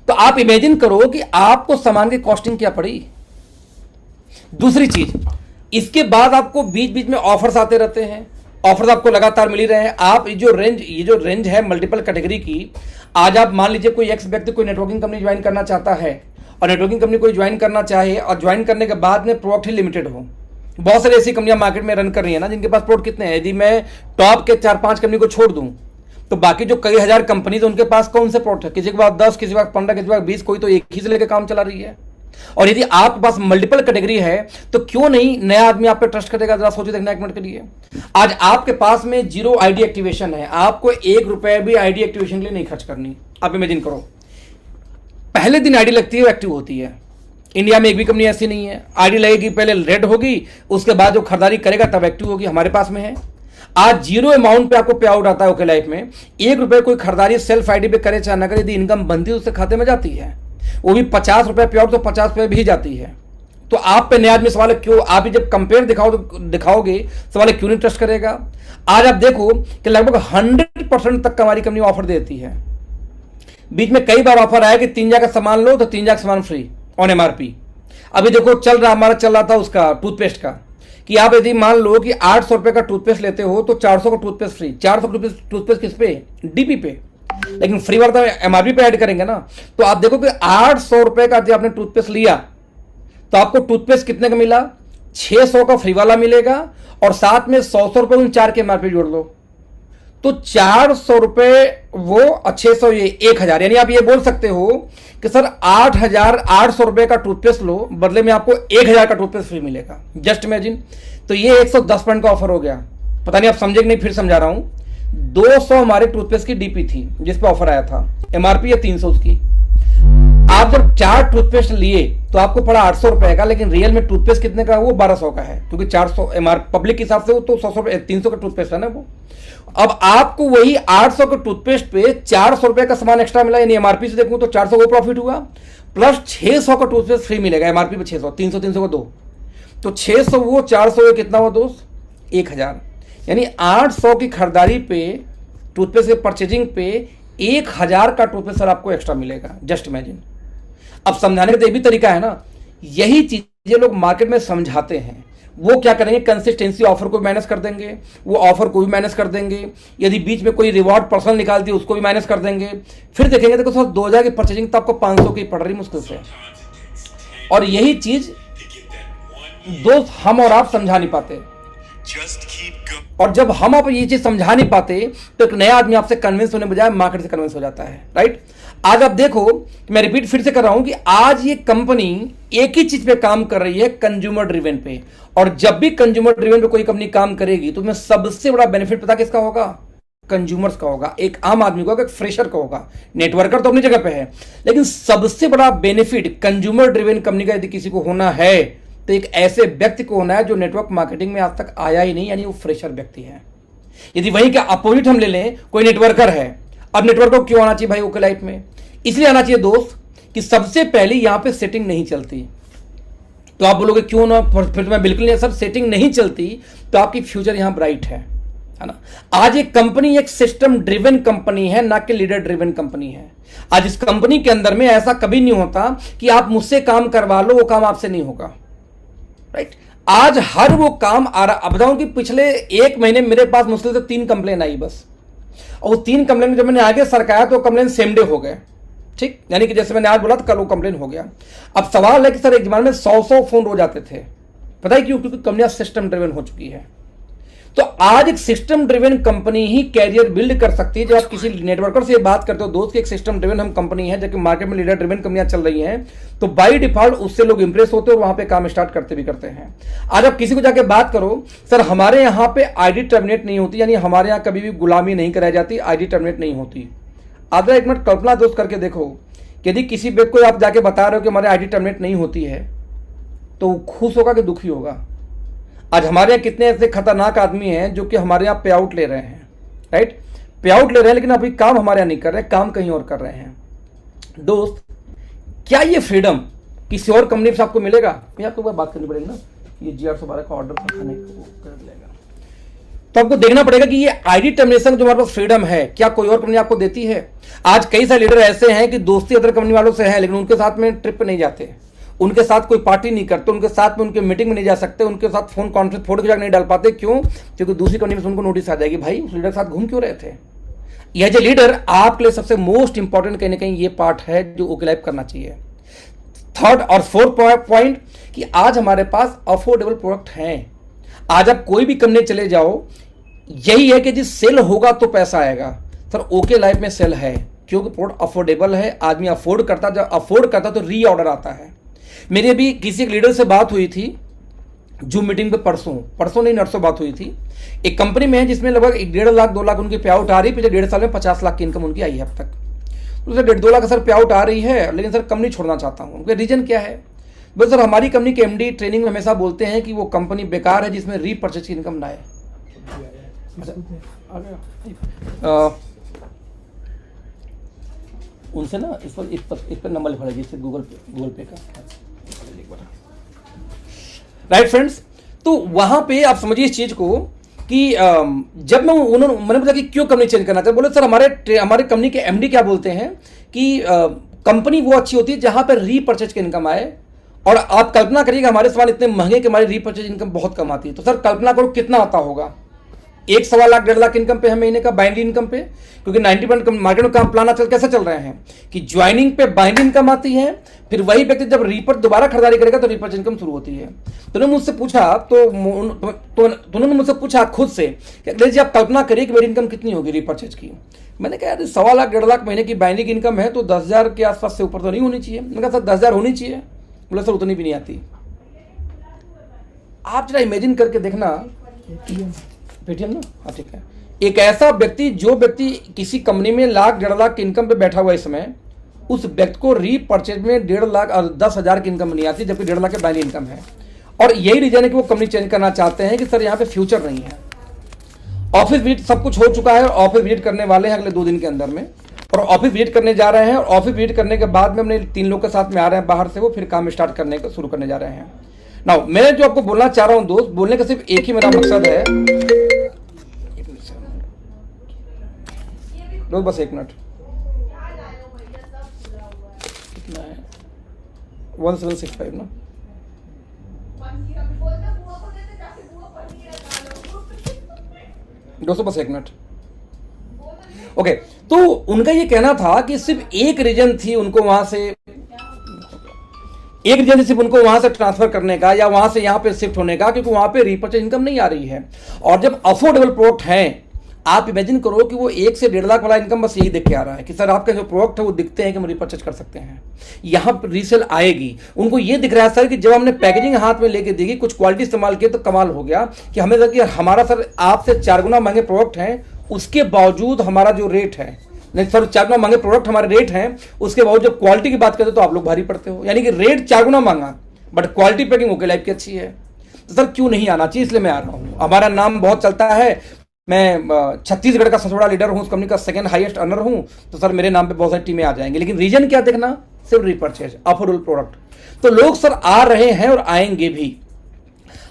तो आप इमेजिन करो कि आपको सामान की कॉस्टिंग क्या पड़ी। दूसरी चीज, इसके बाद आपको बीच बीच में ऑफर्स आते रहते हैं, ऑफर्स आपको लगातार मिल ही रहे हैं। आप ये जो रेंज है मल्टीपल कैटेगरी की, आज आप मान लीजिए कोई एक्स व्यक्ति कोई नेटवर्किंग कंपनी ज्वाइन करना चाहता है, और नेटवर्किंग कंपनी कोई ज्वाइन करना चाहे और ज्वाइन करने के बाद में प्रोडक्ट ही लिमिटेड हो। बहुत सारी ऐसी कंपनियां मार्केट में रन कर रही है ना, जिनके पास प्रोडक्ट कितने हैं। यदि मैं टॉप के 4-5 कंपनी को छोड़ दूं तो बाकी जो कई हजार कंपनी है उनके पास कौन से प्रोडक्ट है? किसी के पास 10, किसी के पास 15, किसी के पास 20, कोई तो एक ही से लेकर काम चला रही है। और यदि आपके पास मल्टीपल कैटेगरी है तो क्यों नहीं नया आदमी आप पे ट्रस्ट करेगा? जरा सोचिए, देखना एक मिनट के लिए। आज आपके पास में 0 आईडी एक्टिवेशन है, आपको 1 रुपए भी आईडी एक्टिवेशन के लिए नहीं खर्च करनी। आप इमेजिन करो, पहले दिन आईडी लगती है, एक्टिव होती है। इंडिया में एक भी कंपनी ऐसी नहीं है। आईडी लगेगी, पहले रेड होगी, उसके बाद जो खरीदारी करेगा तब एक्टिव होगी। हमारे पास में है। आज 0 अमाउंट पे आपको पे आउट आता है ओके लाइफ में। 1 रुपए कोई खरीदारी सेल्फ आईडी पे करे चाहे ना करे, यदि इनकम बनती है उससे खाते में जाती है, वो भी 50 रुपए पे आउट, तो 50 रुपए भी जाती है। तो आप पे नया आदमी सवाल है क्यों? आप ही जब कंपेयर दिखाओगे सवाल है क्यों नहीं ट्रस्ट करेगा? आज आप देखो कि लगभग 100% तक हमारी कंपनी ऑफर देती है। बीच में कई बार ऑफर आया कि 3,000 का सामान लो तो 3,000 का सामान फ्री ऑन एमआरपी। अभी देखो हमारा चल रहा था उसका टूथपेस्ट का, कि आप यदि मान लो कि 800 रुपए का टूथपेस्ट लेते हो तो 400 का टूथपेस्ट फ्री। 400 का टूथपेस्ट किस पे? डीपी पे। लेकिन फ्री वाला तो एमआरपी पे ऐड करेंगे ना। तो आप देखो कि 800 रुपए का यदि आपने टूथपेस्ट लिया तो आपको टूथपेस्ट कितने का मिला? 600 का फ्री वाला मिलेगा और साथ में 100 रुपए उन 4 के एमआरपी जोड़ लो, तो 400 रुपए वो 600 ये 1000। यानी आप ये बोल सकते हो कि सर 8800 रुपए का टूथपेस्ट लो, बदले में आपको 1000 का टूथपेस्ट फ्री मिलेगा। Just imagine. तो ये 110 पॉइंट का ऑफर हो गया। पता नहीं आप समझे कि नहीं, फिर समझा रहा हूं। 200 हमारे टूथपेस्ट की डीपी थी जिस पे ऑफर आया था, एमआरपी है 300 उसकी। आप जब 4 टूथपेस्ट लिए तो आपको पड़ा 800 रुपए का, लेकिन रियल में टूथपेस्ट कितने का? वो 1200 का है, क्योंकि 400 एमआर पब्लिक के हिसाब से वो तो 100 रुपए 300 का टूथपेस्ट है ना वो। अब आपको वही 800 के टूथपेस्ट पे 400 रुपए का सामान एक्स्ट्रा मिला, यानी एमआरपी से देखूं तो 400 को प्रॉफिट हुआ, प्लस 600 का टूथपेस्ट फ्री मिलेगा। एमआरपी पे 600, 300 को 2, तो 600 वो 400 कितना हुआ दोस्त? 1000। यानी 800 की खरीदारी पे टूथपेस्ट के परचेजिंग पे 1000 का टूथपेस्ट सर आपको एक्स्ट्रा मिलेगा। Just imagine. अब समझाने का तो ये भी तरीका है ना, यही चीजें लोग मार्केट में समझाते हैं। वो क्या करेंगे? कंसिस्टेंसी ऑफर को मैनेज कर देंगे, वो ऑफर को भी मैनेज कर देंगे, यदि बीच में कोई रिवॉर्ड पर्सनल निकाल दी उसको भी मैनेज कर देंगे। फिर देखेंगे देखो सर 2000 की परचेजिंग तो आपको 500 की पड़ रही मुश्किल से। और यही चीज दोस्त हम और आप समझा नहीं पाते, और जब हम आप ये चीज समझा नहीं पाते तो एक नया आदमी आपसे कन्विंस होने बजाय मार्केट से कन्विंस हो जाता है। राइट। आज आप देखो, मैं रिपीट फिर से कर रहा हूं कि आज ये कंपनी एक ही चीज पे काम कर रही है, कंज्यूमर ड्रिवन पे। और जब भी कंज्यूमर ड्रिवन पे कोई कंपनी काम करेगी तो उसमें सबसे बड़ा बेनिफिट पता किसका होगा? कंज्यूमर्स का होगा, एक आम आदमी का होगा, एक फ्रेशर का होगा। नेटवर्कर तो अपनी जगह पे है, लेकिन सबसे बड़ा बेनिफिट कंज्यूमर ड्रिवन कंपनी का यदि किसी को होना है तो एक ऐसे व्यक्ति को होना है जो नेटवर्क मार्केटिंग में आज तक आया ही नहीं, यानी वो फ्रेशर व्यक्ति है। यदि वहीं के अपोजिट हम ले लें, कोई नेटवर्कर है, अब नेटवर्कर को क्यों आना चाहिए भाई ओके लाइफ में? इसलिए आना चाहिए दोस्त कि सबसे पहले यहां पे सेटिंग नहीं चलती। तो आप बोलोगे क्यों ना? फिर मैं बिल्कुल नहीं, सर सेटिंग नहीं चलती तो आपकी फ्यूचर यहां ब्राइट है ना। आज एक कंपनी एक सिस्टम ड्रिवन कंपनी है, ना कि लीडर ड्रिवन कंपनी है। आज इस कंपनी के अंदर में ऐसा कभी नहीं होता कि आप मुझसे काम करवा लो, वो काम आपसे नहीं होगा। राइट। आज हर वो काम आ रहा। अब बताऊं कि पिछले 1 महीने मेरे पास मुश्किल से 3 कंप्लेन आई बस, और 3 कंप्लेन जब मैंने आगे सरकाया तो कंप्लेन सेम डे हो गए। ठीक, यानी कि जैसे मैंने आज बोला तो कल वो कंप्लेन हो गया। अब सवाल है कि सर एक जमाने में 100 फोन रोज आते थे, पता है क्यों? क्योंकि कंपनियां सिस्टम ड्रिवन हो चुकी है। तो आज एक सिस्टम ड्रिवन कंपनी ही कैरियर बिल्ड कर सकती है। जब आप किसी नेटवर्कर से बात करते हो दोस्त कि एक सिस्टम ड्रिवन हम कंपनी है, जबकि मार्केट में लीडर ड्रिवन कंपनियां चल रही हैं, तो बाय डिफॉल्ट उससे लोग इंप्रेस होते हैं और वहां पे काम स्टार्ट करते भी करते हैं। आज आप किसी को जाके बात करो, सर हमारे यहाँ पे आईडी टर्मिनेट नहीं होती, यानी हमारे यहाँ कभी भी गुलामी नहीं कराई जाती, आईडी टर्मिनेट नहीं होती। आधा एक मिनट कल्पना दोस्त करके देखो, यदि किसी व्यक्ति को आप जाके बता रहे हो कि हमारे आईडी टर्मिनेट नहीं होती है तो वो खुश होगा कि दुखी होगा? आज हमारे यहाँ कितने ऐसे खतरनाक आदमी हैं जो कि हमारे यहाँ पे आउट ले रहे हैं। राइट, पे आउट ले रहे हैं, लेकिन अभी काम हमारे यहाँ नहीं कर रहे, काम कहीं और कर रहे हैं। दोस्त, क्या ये फ्रीडम किसी और कंपनी से आपको मिलेगा? मैं आपको बात करनी पड़ेगी ना, ये GR112 का ऑर्डर खाने को कर लेगा, तो आपको देखना पड़ेगा कि ये आईडी टर्मिनेशन जो हमारे पास फ्रीडम है, क्या कोई और कंपनी आपको देती है? आज कई सारे लीडर ऐसे हैं कि दोस्ती अदर कंपनी वालों से है, लेकिन उनके साथ में ट्रिप पे नहीं जाते, उनके साथ कोई पार्टी नहीं करते, उनके साथ में उनके मीटिंग में नहीं जा सकते, उनके साथ फोन कॉन्फ्रेंस फोटो खिंचा नहीं डाल पाते। क्यों? क्योंकि दूसरी कंपनी में उनको नोटिस आ जाएगी, भाई उस लीडर के साथ घूम क्यों रहे थे। यह जो लीडर आपके लिए सबसे मोस्ट इंपॉर्टेंट कहीं ना कहीं ये पार्ट है जो ओके लाइफ करना चाहिए। थर्ड और फोर्थ पॉइंट कि आज हमारे पास अफोर्डेबल प्रोडक्ट हैं। आज आप कोई भी कंपनी चले जाओ, यही है कि जिस सेल होगा तो पैसा आएगा। सर ओके लाइफ में सेल है क्योंकि प्रोडक्ट अफोर्डेबल है, आदमी अफोर्ड करता, जब अफोर्ड करता तो री ऑर्डर आता है। मेरी अभी किसी एक लीडर से बात हुई थी जूम मीटिंग पे, परसों नहीं नरसों बात हुई थी। एक कंपनी में है जिसमें लगभग 1.5 लाख 2 लाख उनकी पे आउट आ रही है, पिछले 1.5 साल में 50 लाख की इनकम उनकी आई है अब तक। तो सर 1.5-2 लाख सर पे आउट आ रही है, लेकिन सर कंपनी छोड़ना चाहता हूँ। उनका रीजन क्या है? बस सर हमारी कंपनी के MD ट्रेनिंग में हमेशा बोलते हैं कि वो कंपनी बेकार है जिसमें रीपर्चेज की इनकम ना आए। उनसे ना इस पर नंबर लिखा है जिससे गूगल पे का। राइट फ्रेंड्स, तो वहां पे आप समझिए इस चीज को कि जब मैंने बोला कि क्यों कंपनी चेंज करना चाहिए, बोले सर हमारे कंपनी के MD क्या बोलते हैं कि कंपनी वो अच्छी होती है जहां पर रीपर्चेज की इनकम आए। और आप कल्पना करिएगा हमारे सामान इतने महंगे कि हमारी रीपर्चेज इनकम बहुत कम आती है। तो सर कल्पना करो कितना आता होगा, 1 सवा लाख 1.5 लाख इनकम पे है महीने का बाइंड इनकम पे, क्योंकि 90% मार्केट में काम प्लान आजकल कैसे चल रहे हैं कि ज्वाइनिंग पे बाइंड इनकम आती है, फिर वही व्यक्ति जब रीपर दोबारा खरीदारी करेगा तो रीपर इनकम शुरू होती है। तो उन्होंने मुझसे पूछा उन्होंने मुझसे पूछा खुद से कि अखिलेश जी आप कल्पना करिए कि मेरी इनकम कितनी होगी रीपर्चेज की। मैंने कहा यार 1.25 लाख 1.5 लाख महीने की बाइंडिंग इनकम है तो 10,000 के आसपास से ऊपर तो नहीं होनी चाहिए। मैंने कहा सर 10,000 होनी चाहिए। बोला सर उतनी भी नहीं आती। आप जरा इमेजिन करके देखना, पेटीएम ना, हाँ ठीक है, एक ऐसा व्यक्ति जो व्यक्ति किसी कंपनी में 1 लाख 1.5 लाख की इनकम पे बैठा हुआ है इस समय, उस व्यक्ति को रीपर्चेज में 1.5 लाख और 10,000 की इनकम नहीं आती, जबकि 1.5 लाख की बाइंडिंग इनकम है। और यही रीजन है कि वो कंपनी चेंज करना चाहते हैं कि सर यहाँ पे फ्यूचर नहीं है। ऑफिस विजिट सब कुछ हो चुका है और ऑफिस विजिट करने वाले हैं अगले 2 दिन के अंदर में, और ऑफिस विजिट करने जा रहे हैं। और ऑफिस विजिट करने के बाद में अपने 3 लोग के साथ में आ रहे हैं बाहर से, वो फिर काम स्टार्ट करने का शुरू करने जा रहे हैं। नाउ मैं जो आपको बोलना चाह रहा हूं दोस्त, बोलने का सिर्फ एक ही मेरा मकसद है दोस्त, बस 1 मिनट, कितना है 1765 ना, दोस्तों बस 1 मिनट। ओके, तो उनका ये कहना था कि सिर्फ एक रीजन थी उनको वहां से, एक रीजन सिर्फ उनको वहां से ट्रांसफर करने का या वहां से यहां पे शिफ्ट होने का, क्योंकि वहां पे रीपर्चेज इनकम नहीं आ रही है। और जब अफोर्डेबल प्रोडक्ट है, आप इमेजिन करो कि वो 1 से 1.5 लाख वाला इनकम बस यही देख के आ रहा है कि सर आपका जो प्रोडक्ट है वो दिखते हैं कि हम रीपर्चेज कर सकते हैं, यहां पर रीसेल आएगी। उनको ये दिख रहा है सर कि जब हमने पैकेजिंग हाथ में लेके देगी, कुछ क्वालिटी इस्तेमाल किए तो कमाल हो गया कि हमें लगा कि हमारा सर आपसे 4 गुना महंगे प्रोडक्ट हैं, उसके बावजूद हमारा जो रेट है, नहीं सर 4 गुना महंगे प्रोडक्ट हमारे रेट हैं, उसके बावजूद जब क्वालिटी की बात करते हो तो आप लोग भारी पड़ते हो। यानी कि रेट 4 गुना महंगा but quality packing okay life की अच्छी है। तो सर क्यों नहीं आना चाहिए, इसलिए मैं आ रहा हूँ। हमारा नाम बहुत चलता है, मैं छत्तीसगढ़ का सबसे बड़ा लीडर हूँ, उस कंपनी का 2nd हाईएस्ट अर्नर हूँ, तो सर मेरे नाम पे बहुत सारी टीमें आ जाएंगी। लेकिन रीजन क्या देखना, सिर्फ रीपर्चेज, अफोर्डेबल प्रोडक्ट। तो लोग सर आ रहे हैं और आएंगे भी।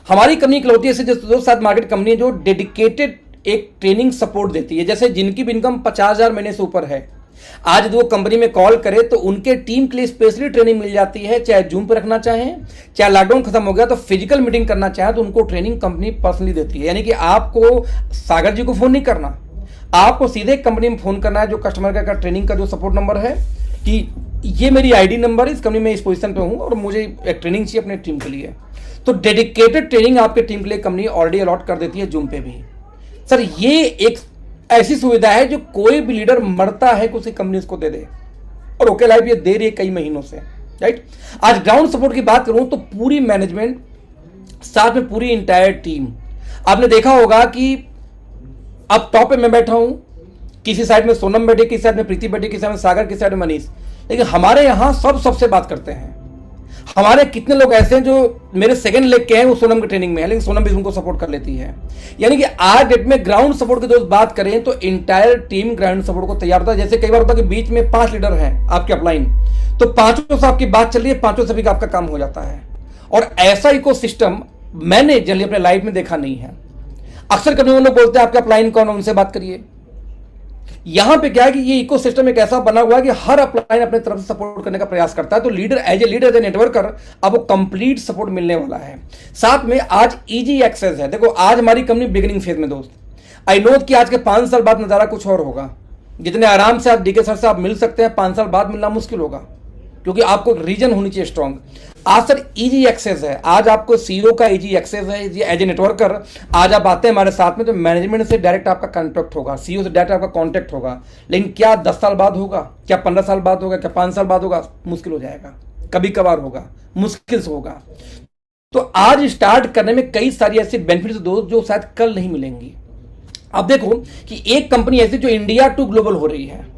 हमारी कंपनी इकलौती ऐसी जो साथ मार्केट कंपनी है जो डेडिकेटेड एक ट्रेनिंग सपोर्ट देती है। जैसे जिनकी भी इनकम 50,000 महीने से ऊपर है, आज यदि वो कंपनी में कॉल करे तो उनके टीम के लिए स्पेशली ट्रेनिंग मिल जाती है, चाहे जूम पे रखना चाहें, चाहे लॉकडाउन खत्म हो गया तो फिजिकल मीटिंग करना चाहे तो उनको ट्रेनिंग कंपनी पर्सनली देती है। यानी कि आपको सागर जी को फोन नहीं करना, आपको सीधे कंपनी में फोन करना है, जो कस्टमर का ट्रेनिंग का जो सपोर्ट नंबर है कि ये मेरी आईडी नंबर है, इस कंपनी में इस पोजीशन पे हूं और मुझे एक ट्रेनिंग चाहिए अपने टीम के लिए। तो डेडिकेटेड ट्रेनिंग आपके टीम के लिए कंपनी ऑलरेडी अलॉट कर देती है जूम पे भी। सर ये एक ऐसी सुविधा है जो कोई भी लीडर मरता है कि उसे कंपनी उसको दे दे, और ओके लाइफ ये दे रही है कई महीनों से, राइट। आज ग्राउंड सपोर्ट की बात करूं तो पूरी मैनेजमेंट, साथ में पूरी इंटायर टीम, आपने देखा होगा कि अब टॉप पे मैं बैठा हूं, किसी साइड में सोनम बैठे, किसी साइड में प्रीति बैठे, किसी साइड में सागर, किसी साइड में मनीष, लेकिन हमारे यहां सब सबसे बात करते हैं। हमारे कितने लोग ऐसे हैं जो मेरे 2nd लेग के हैं, वो सोनम की ट्रेनिंग में है, लेकिन सोनम भी उनको सपोर्ट कर लेती है। यानी कि आज डेट में ग्राउंड सपोर्ट की दोस्त बात करें तो इंटायर टीम ग्राउंड सपोर्ट को तैयार होता है। जैसे कई बार होता है कि बीच में 5 लीडर हैं आपके अपलाइन, तो 5 से आपकी बात चल रही है, 5 से भी आपका काम हो जाता है। और ऐसा इकोसिस्टम मैंने जनरली अपने लाइफ में देखा नहीं है। अक्सर कभी वो लोग बोलते हैं आपका अपलाइन कौन है, उनसे बात करिए। यहां पे क्या है कि ये इकोसिस्टम एक ऐसा बना हुआ है कि हर अपलाइन अपने तरफ से सपोर्ट करने का प्रयास करता है। तो लीडर एज ए नेटवर्कर अब वो कंप्लीट सपोर्ट मिलने वाला है। साथ में आज इजी एक्सेस है। देखो आज हमारी कंपनी बिगिनिंग फेज में दोस्त, आई नो कि आज के 5 साल बाद नजारा कुछ और होगा। जितने आराम से आप डीके सर से आप मिल सकते हैं, 5 साल बाद मिलना मुश्किल होगा, क्योंकि आपको रीजन होनी चाहिए स्ट्रांग। आज सर इजी एक्सेस है, आज आपको सीईओ का इजी एक्सेस है। एज ए नेटवर्कर आज आप आते हैं हमारे साथ में तो मैनेजमेंट से डायरेक्ट आपका कॉन्टेक्ट होगा, सीईओ से डायरेक्ट आपका कॉन्टेक्ट होगा। लेकिन क्या 10 साल बाद होगा, क्या 15 साल बाद होगा, क्या 5 साल बाद होगा, मुश्किल हो जाएगा, कभी कभार होगा, मुश्किल से होगा। तो आज स्टार्ट करने में कई सारी ऐसी बेनिफिट्स दोस्त जो शायद कल नहीं मिलेंगी। अब देखो कि एक कंपनी ऐसी जो इंडिया टू ग्लोबल हो रही है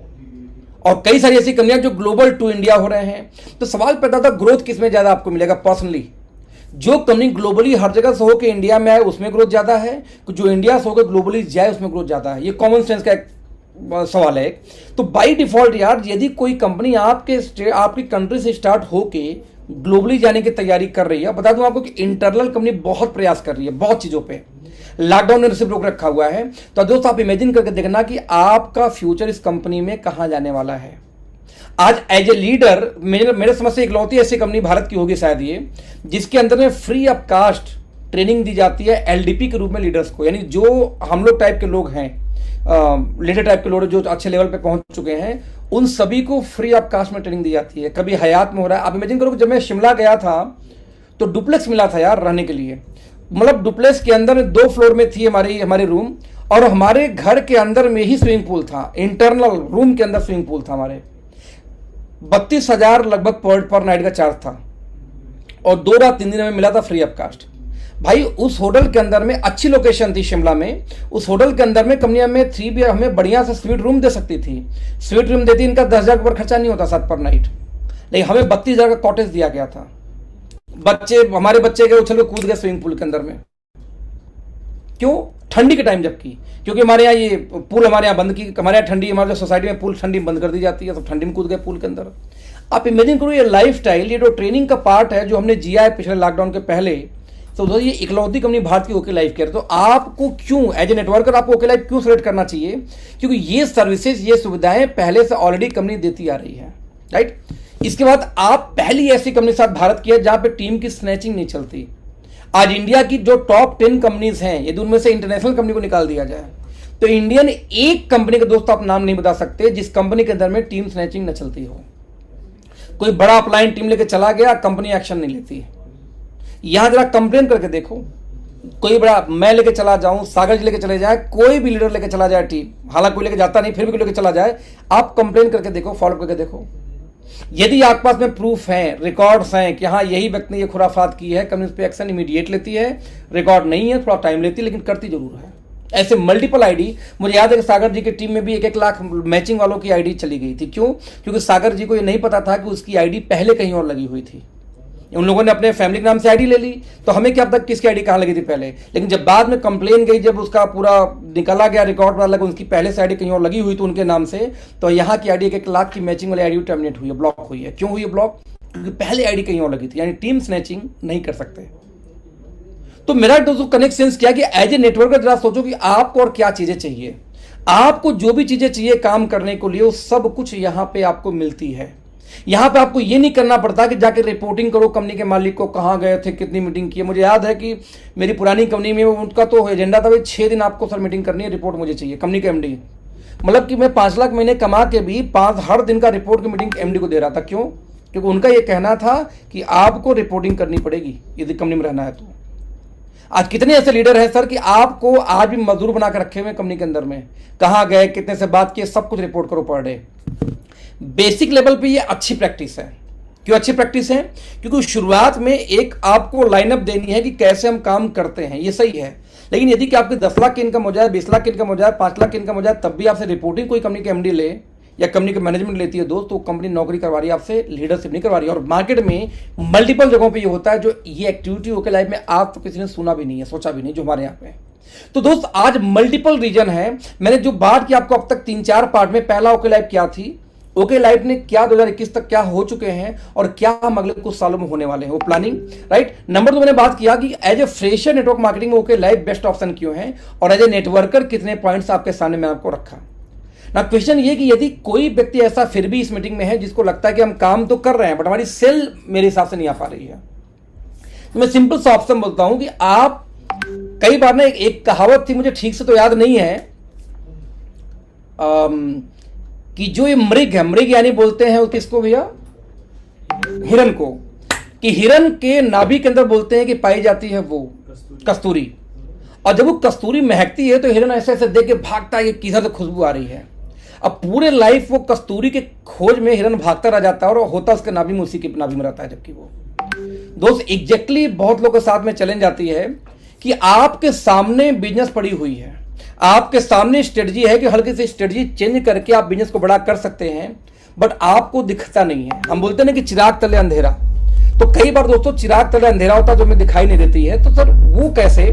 और कई सारी ऐसी कंपनियां जो ग्लोबल टू इंडिया हो रहे हैं, तो सवाल पैदा था ग्रोथ किसमें ज्यादा आपको मिलेगा। पर्सनली जो कंपनी ग्लोबली हर जगह से होकर इंडिया में आए उसमें ग्रोथ ज्यादा है, जो इंडिया से होकर ग्लोबली जाए उसमें ग्रोथ ज्यादा है। ये कॉमन सेंस का एक सवाल है। तो बाय डिफॉल्ट यार यदि कोई कंपनी आपकी कंट्री से स्टार्ट होके ग्लोबली जाने की तैयारी कर रही है, बता दूं आपको कि इंटरनल कंपनी बहुत प्रयास कर रही है बहुत चीजों पे, लॉकडाउन ने रिसिप्ट रोक रखा हुआ है। तो दोस्तों आप इमेजिन करके देखना कि आपका फ्यूचर इस कंपनी में कहां जाने वाला है। आज एज ए लीडर मेरे समझ से इकलौती ऐसी कंपनी भारत की होगी शायद ये, जिसके अंदर में फ्री ऑफ कास्ट ट्रेनिंग दी जाती है एलडीपी के रूप में लीडर्स को, यानी जो हम लोग टाइप के लोग हैं, लीडर टाइप के लोग जो अच्छे लेवल पे पहुंच चुके हैं, उन सभी को फ्री ऑफ कास्ट में ट्रेनिंग दी जाती है। कभी हयात में हो रहा है। आप इमेजिन करो कि जब मैं शिमला गया था तो डुप्लेक्स मिला था यार रहने के लिए, मतलब डुप्लेक्स के अंदर 2 फ्लोर में थी हमारी रूम, और हमारे घर के अंदर में ही स्विमिंग पूल था, इंटरनल रूम के अंदर स्विमिंग पूल था हमारे। 32,000 लगभग पर नाइट का चार्ज था, और 2 रात 3 दिन में मिला था फ्री ऑफ कास्ट। भाई उस होटल के अंदर में अच्छी लोकेशन थी शिमला में, उस होटल के अंदर में कंपनी में 3 हमें बढ़िया से स्वीट रूम दे सकती थी। स्वीट रूम देती, इनका 10,000 के ऊपर खर्चा नहीं होता 7 पर नाइट, लेकिन हमें 32,000 का कॉटेज दिया गया था। हमारे बच्चे गए उछल के कूद गए स्विमिंग पूल के अंदर में। क्यों? ठंडी के टाइम जबकि, क्योंकि हमारे यहाँ ये पूल हमारे यहाँ बंद की, हमारे यहाँ ठंडी, हमारे सोसाइटी में पूल ठंडी बंद कर दी जाती है, तो ठंडी में कूद गए पूल के अंदर। आप इमेजिन करो ये लाइफ स्टाइल, ये जो ट्रेनिंग का पार्ट है जो हमने जिया है पिछले लॉकडाउन के पहले, तो ये इकलौती कंपनी भारत की ओके लाइफ केयर। तो आपको क्यों एज ए नेटवर्कर आपको ओके लाइफ क्यों सेलेक्ट करना चाहिए? क्योंकि ये सर्विसेज, ये सुविधाएं पहले से ऑलरेडी कंपनी देती आ रही है, राइट। इसके बाद आप पहली ऐसी कंपनी साथ भारत की है जहां पे टीम की स्नैचिंग नहीं चलती। आज इंडिया की जो टॉप 10 कंपनीज हैं, यदि उनमें से इंटरनेशनल कंपनी को निकाल दिया जाए तो इंडियन एक कंपनी का दोस्त आप नाम नहीं बता सकते जिस कंपनी के अंदर में टीम स्नैचिंग न चलती हो। कोई बड़ा अपलाइन टीम लेके चला गया, कंपनी एक्शन नहीं लेती। यहां जरा कंप्लेन करके देखो, कोई बड़ा, मैं लेके चला जाऊं, सागर जी लेके चले जाए, कोई भी लीडर लेके चला जाए टीम, हालांकि कोई लेके जाता नहीं, फिर भी कोई लेके चला जाए, आप कंप्लेन करके देखो, फॉलो करके देखो। यदि आपके पास में प्रूफ हैं, रिकॉर्ड्स हैं कि हाँ यही व्यक्ति ने ये खुराफात की है, कंपनी उस पर एक्शन इमीडिएट लेती है। रिकॉर्ड नहीं है, थोड़ा टाइम लेती है, लेकिन करती जरूर है। ऐसे मल्टीपल आईडी, मुझे याद है कि सागर जी की टीम में भी 1-1 लाख मैचिंग वालों की आईडी चली गई थी। क्यों? क्योंकि सागर जी को ये नहीं पता था कि उसकी आईडी पहले कहीं और लगी हुई थी। उन लोगों ने अपने फैमिली के नाम से आईडी ले ली, तो हमें क्या पता किसकी आईडी कहाँ लगी थी पहले। लेकिन जब बाद में कंप्लेन गई, जब उसका पूरा निकाला गया रिकॉर्ड पता लगा उसकी पहले से आईडी कहीं और लगी हुई थी उनके नाम से, तो यहाँ की आईडी 1-1 लाख की मैचिंग वाली आईडी टर्मिनेट हुई है, ब्लॉक हुई है। क्यों हुई है ब्लॉक? क्योंकि पहले आईडी कहीं और लगी थी। यानी टीम स्नैचिंग नहीं कर सकते। तो मेरा दोस्तों कनेक्ट सेंस किया कि एज ए नेटवर्कर जरा सोचो कि आपको और क्या चीजें चाहिए। आपको जो भी चीजें चाहिए काम करने को लिए, वो सब कुछ यहाँ पे आपको मिलती है। यहां पे आपको ये नहीं करना पड़ता कि जाके रिपोर्टिंग करो कंपनी के मालिक को, कहां गए थे, कितनी मीटिंग की है। मुझे याद है कि मेरी पुरानी कंपनी में उनका तो एजेंडा था भाई 6 दिन आपको सर मीटिंग करनी है, रिपोर्ट मुझे चाहिए। कंपनी के एमडी, मतलब कि मैं 5 लाख महीने कमा के भी 5 हर दिन का रिपोर्ट की मीटिंग एमडी को दे रहा था। क्यों? क्योंकि उनका ये कहना था कि आपको रिपोर्टिंग करनी पड़ेगी यदि कंपनी में रहना है तो। आज कितने ऐसे लीडर हैं सर कि आपको आज भी मजदूर बना के रखे हुए कंपनी के अंदर में, कहां गए, कितने से बात किए, सब कुछ रिपोर्ट करो पर डे। बेसिक लेवल पे ये अच्छी प्रैक्टिस है। क्यों अच्छी प्रैक्टिस है? क्योंकि शुरुआत में एक आपको लाइनअप देनी है कि कैसे हम काम करते हैं, ये सही है। लेकिन यदि कि आपकी 10 लाख की इनकम हो जाए, 20 लाख की इनकम हो जाए, 5 लाख की इनकम हो जाए, तब भी आपसे रिपोर्टिंग कोई कंपनी के एमडी ले या कंपनी के मैनेजमेंट लेती है दोस्त, तो कंपनी नौकरी करवा रही है आपसे, लीडरशिप नहीं करवा रही है। और मार्केट में मल्टीपल जगहों पे ये होता है, जो ये एक्टिविटी ओके लाइफ में आप तो किसी ने सुना भी नहीं है, सोचा भी नहीं, जो हमारे यहाँ पे। तो दोस्त आज मल्टीपल रीजन है। मैंने जो बात की आपको अब तक 3-4 पार्ट में, पहला ओके लाइफ क्या थी, ओके लाइफ ने क्या 2021 तक क्या हो चुके हैं और क्या हम अगले कुछ सालों में होने वाले हैं, वो प्लानिंग, राइट। नंबर 2 मैंने बात किया कि as a fresher network marketing में ओके लाइफ बेस्ट ऑप्शन क्यों है, और एज ए नेटवर्कर कितने पॉइंट्स आपके सामने मैं आपको रखा ना। क्वेश्चन ये कि यदि कोई व्यक्ति ऐसा फिर भी इस मीटिंग में है जिसको लगता है कि हम काम तो कर रहे हैं बट हमारी सेल मेरे हिसाब से नहीं आ पा रही है, तो मैं सिंपल सा ऑप्शन बोलता हूं कि आप, कई बार ना एक कहावत थी, मुझे ठीक से तो याद नहीं है, कि जो ये मृग है, मृग यानी बोलते हैं किसको भैया, हिरन को, कि हिरन के नाभि के अंदर बोलते हैं कि पाई जाती है वो कस्तूरी, और जब वो कस्तूरी महकती है तो हिरन ऐसे ऐसे देख के भागता है कि किधर से खुशबू आ रही है। अब पूरे लाइफ वो कस्तूरी के खोज में हिरन भागता रह जाता है और होता उसके नाभि में, उसी के नाभि में रहता है। जबकि वो दोस्त एग्जैक्टली बहुत लोगों के साथ में चैलेंज आती है कि आपके सामने बिजनेस पड़ी हुई है, आपके सामने स्ट्रेटजी है कि हल्की सी स्ट्रेटजी चेंज करके आप बिजनेस को बड़ा कर सकते हैं, बट आपको दिखता नहीं है। हम बोलते हैं ना कि चिराग तले अंधेरा, तो कई बार दोस्तों चिराग तले अंधेरा होता है जो हमें दिखाई नहीं देती है। तो सर वो कैसे,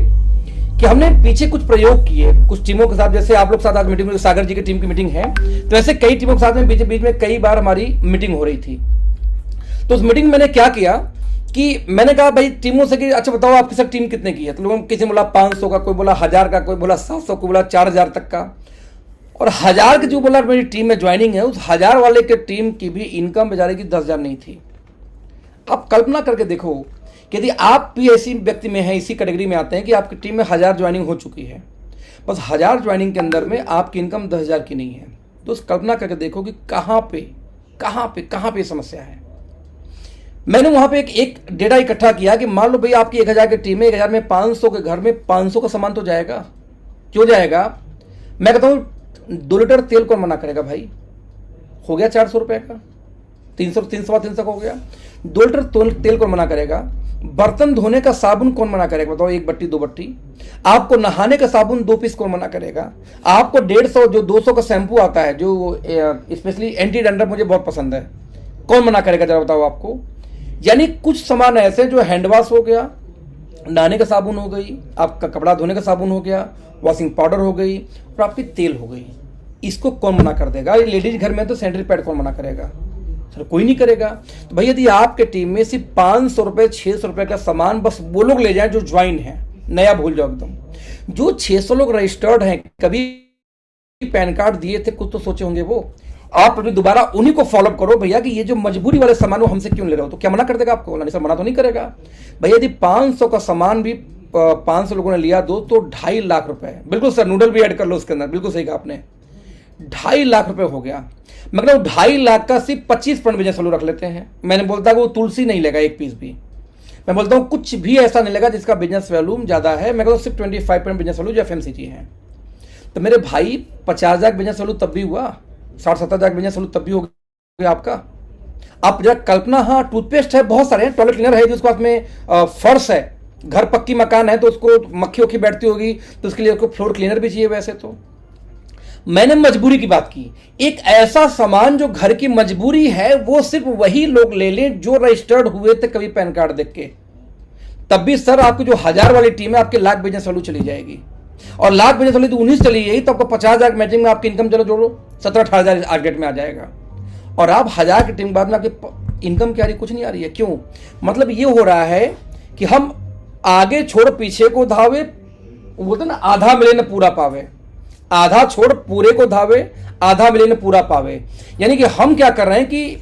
कि हमने पीछे कुछ प्रयोग किए कुछ टीमों के साथ, जैसे आप लोग साथ आज मीटिंग में, सागर जी की टीम की मीटिंग है, तो ऐसे कई टीमों के साथ में बीच में कई बार हमारी मीटिंग हो रही थी। तो उस मीटिंग में मैंने क्या किया कि मैंने कहा भाई टीमों से कि अच्छा बताओ आपकी सर टीम कितने की है, तो लोगों किसी ने बोला 500 का, कोई बोला 1000 का, कोई बोला 700, कोई बोला 4000 तक का, और 1000 के जो बोला मेरी टीम में ज्वाइनिंग है, उस 1000 वाले के टीम की भी इनकम बेचारे की 10,000 नहीं थी। आप कल्पना करके देखो कि यदि आप भी ऐसी व्यक्ति में हैं, इसी कैटेगरी में आते हैं कि आपकी टीम में 1000 ज्वाइनिंग हो चुकी है, बस 1000 ज्वाइनिंग के अंदर में आपकी इनकम 10,000 की नहीं है, तो कल्पना करके देखो कि कहाँ पे समस्या है। मैंने वहां पे एक डेटा इकट्ठा किया कि मान लो भाई आपकी 1000 की टीम है, 1000 में 500 के घर में 500 का सामान तो जाएगा। क्यों जाएगा? मैं कहता हूं 2 लीटर तेल कौन मना करेगा भाई? हो गया 400 रुपए का, 300 हो गया। 2 लीटर तेल कौन मना करेगा? बर्तन धोने का साबुन कौन मना करेगा? बताओ, 1 बट्टी 2 बट्टी। आपको नहाने का साबुन 2 पीस कौन मना करेगा? आपको 150 जो 200 का शैंपू आता है, जो स्पेशली एंटी डैंड्रफ मुझे बहुत पसंद है, कौन मना करेगा? जरा बताओ आपको। यानी कुछ सामान ऐसे जो हैंड वॉश हो गया, नहाने का साबुन हो गई, आपका कपड़ा धोने का साबुन हो गया, वॉशिंग पाउडर हो गई और आपकी तेल हो गई, इसको कौन मना कर देगा? लेडीज घर में तो सैनिटरी पैड कौन मना करेगा? सर कोई नहीं करेगा। तो भाई यदि आपके टीम में सिर्फ 500 रुपए 600 रुपए का सामान बस वो लोग ले जाएं जो ज्वाइन है, नया भूल जाओ एकदम। जो 600 लोग रजिस्टर्ड हैं, कभी पैन कार्ड दिए थे, कुछ तो सोचे होंगे वो, आप अभी दोबारा उन्हीं को फॉलोअप करो भैया कि ये जो मजबूरी वाले सामान वो हमसे क्यों ले रहे हो। तो क्या मना कर देगा आपको? नहीं सर, मना तो नहीं करेगा। भैया यदि 500 का सामान भी 500 लोगों ने लिया दो तो 2.5 लाख रुपए, बिल्कुल सर, नूडल भी ऐड कर लो उसके अंदर, बिल्कुल सही कहा आपने, 2.5 लाख रुपए हो गया। मतलब 2.5 लाख का सिर्फ 25% बिजनेस वैल्यू रख लेते हैं। मैंने बोलता कि वो तुलसी नहीं लेगा 1 पीस भी, मैं बोलता हूँ कुछ भी ऐसा नहीं लगा जिसका बिजनेस वैल्यू ज्यादा है। मैं कहता हूँ सिर्फ 25% बिजनेस वैल्यू जो FMCG है। तो मेरे भाई 50,000 बिजनेस वैल्यू तब भी हुआ, 60-70,000 बिजनेस वैल्यू तब भी हो गया आपका। आप जरा कल्पना, हाँ टूथपेस्ट है, बहुत सारे हैं, टॉयलेट क्लीनर है, जिसको में फर्श है, घर पक्की मकान है तो उसको मक्खी वक्खी बैठती होगी तो उसके लिए उसको फ्लोर क्लीनर भी चाहिए। वैसे तो मैंने मजबूरी की बात की, एक ऐसा सामान जो घर की मजबूरी है वो सिर्फ वही लोग ले लें जो रजिस्टर्ड हुए थे कभी पैन कार्ड देख के। तब भी सर आपकी जो 1000 वाली टीम है आपके लाख बिजनेस वैल्यू चली जाएगी, और लाख बिजनेस वैल्यू तो 19 चली गई तो आपको 50,000 मैचिंग में आपकी इनकम चलो जोड़ो 17-18,000 टारगेट में आ जाएगा। और आप 1000 की टीम बाद में आपकी इनकम क्या आ रही? कुछ नहीं आ रही है। क्यों? मतलब ये हो रहा है कि हम आगे छोड़ पीछे को धावे, बोलते ना आधा मिले न पूरा पावे, आधा छोड़ पूरे को धावे, आधा मिले न पूरा पावे। यानी कि हम क्या कर रहे हैं कि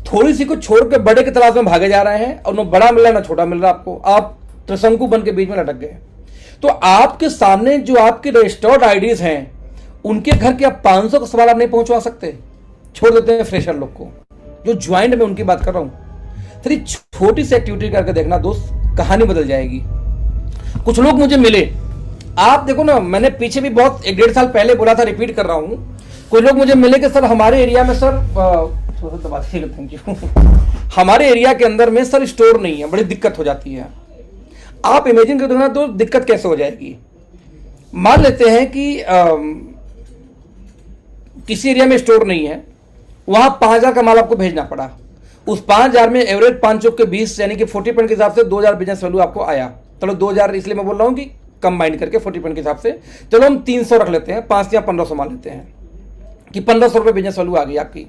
थोड़ी सी को छोड़ के बड़े की तलाश में भागे जा रहे हैं, और न बड़ा मिल रहा है न छोटा मिल रहा आपको, आप त्रिशंकु बन के बीच में लटक गए। तो आपके सामने जो आपके रजिस्टर्ड आईडीज हैं उनके घर के आप 500 का सवाल आप नहीं पहुंचवा सकते, छोड़ देते हैं फ्रेशर लोग को। जो ज्वाइंट में उनकी बात कर रहा हूं, थोड़ी छोटी सी एक्टिविटी करके देखना दोस्त, कहानी बदल जाएगी। कुछ लोग मुझे मिले, आप देखो ना, मैंने पीछे भी बहुत 1-1.5 साल पहले बोला था, रिपीट कर रहा हूं। कुछ लोग मुझे मिले कि सर हमारे एरिया में सर थैंक यू हमारे एरिया के अंदर में सर स्टोर नहीं है, बड़ी दिक्कत हो जाती है। आप इमेजिन कर दो ना, तो दिक्कत कैसे हो जाएगी। मान लेते हैं कि किसी एरिया में स्टोर नहीं है, वहां 5,000 का माल आपको भेजना पड़ा, उस 5,000 में एवरेज 5 चौक के 20 यानी कि 40% के हिसाब से 2,000 बिजनेस वैल्यू आपको आया। चलो 2,000 इसलिए मैं बोल रहा हूं कि कंबाइन करके 40% के हिसाब से, चलो हम 300 रख लेते हैं, 5 या 1500 मान लेते हैं कि 1500 रुपए बिजनेस वैल्यू आ गई आपकी।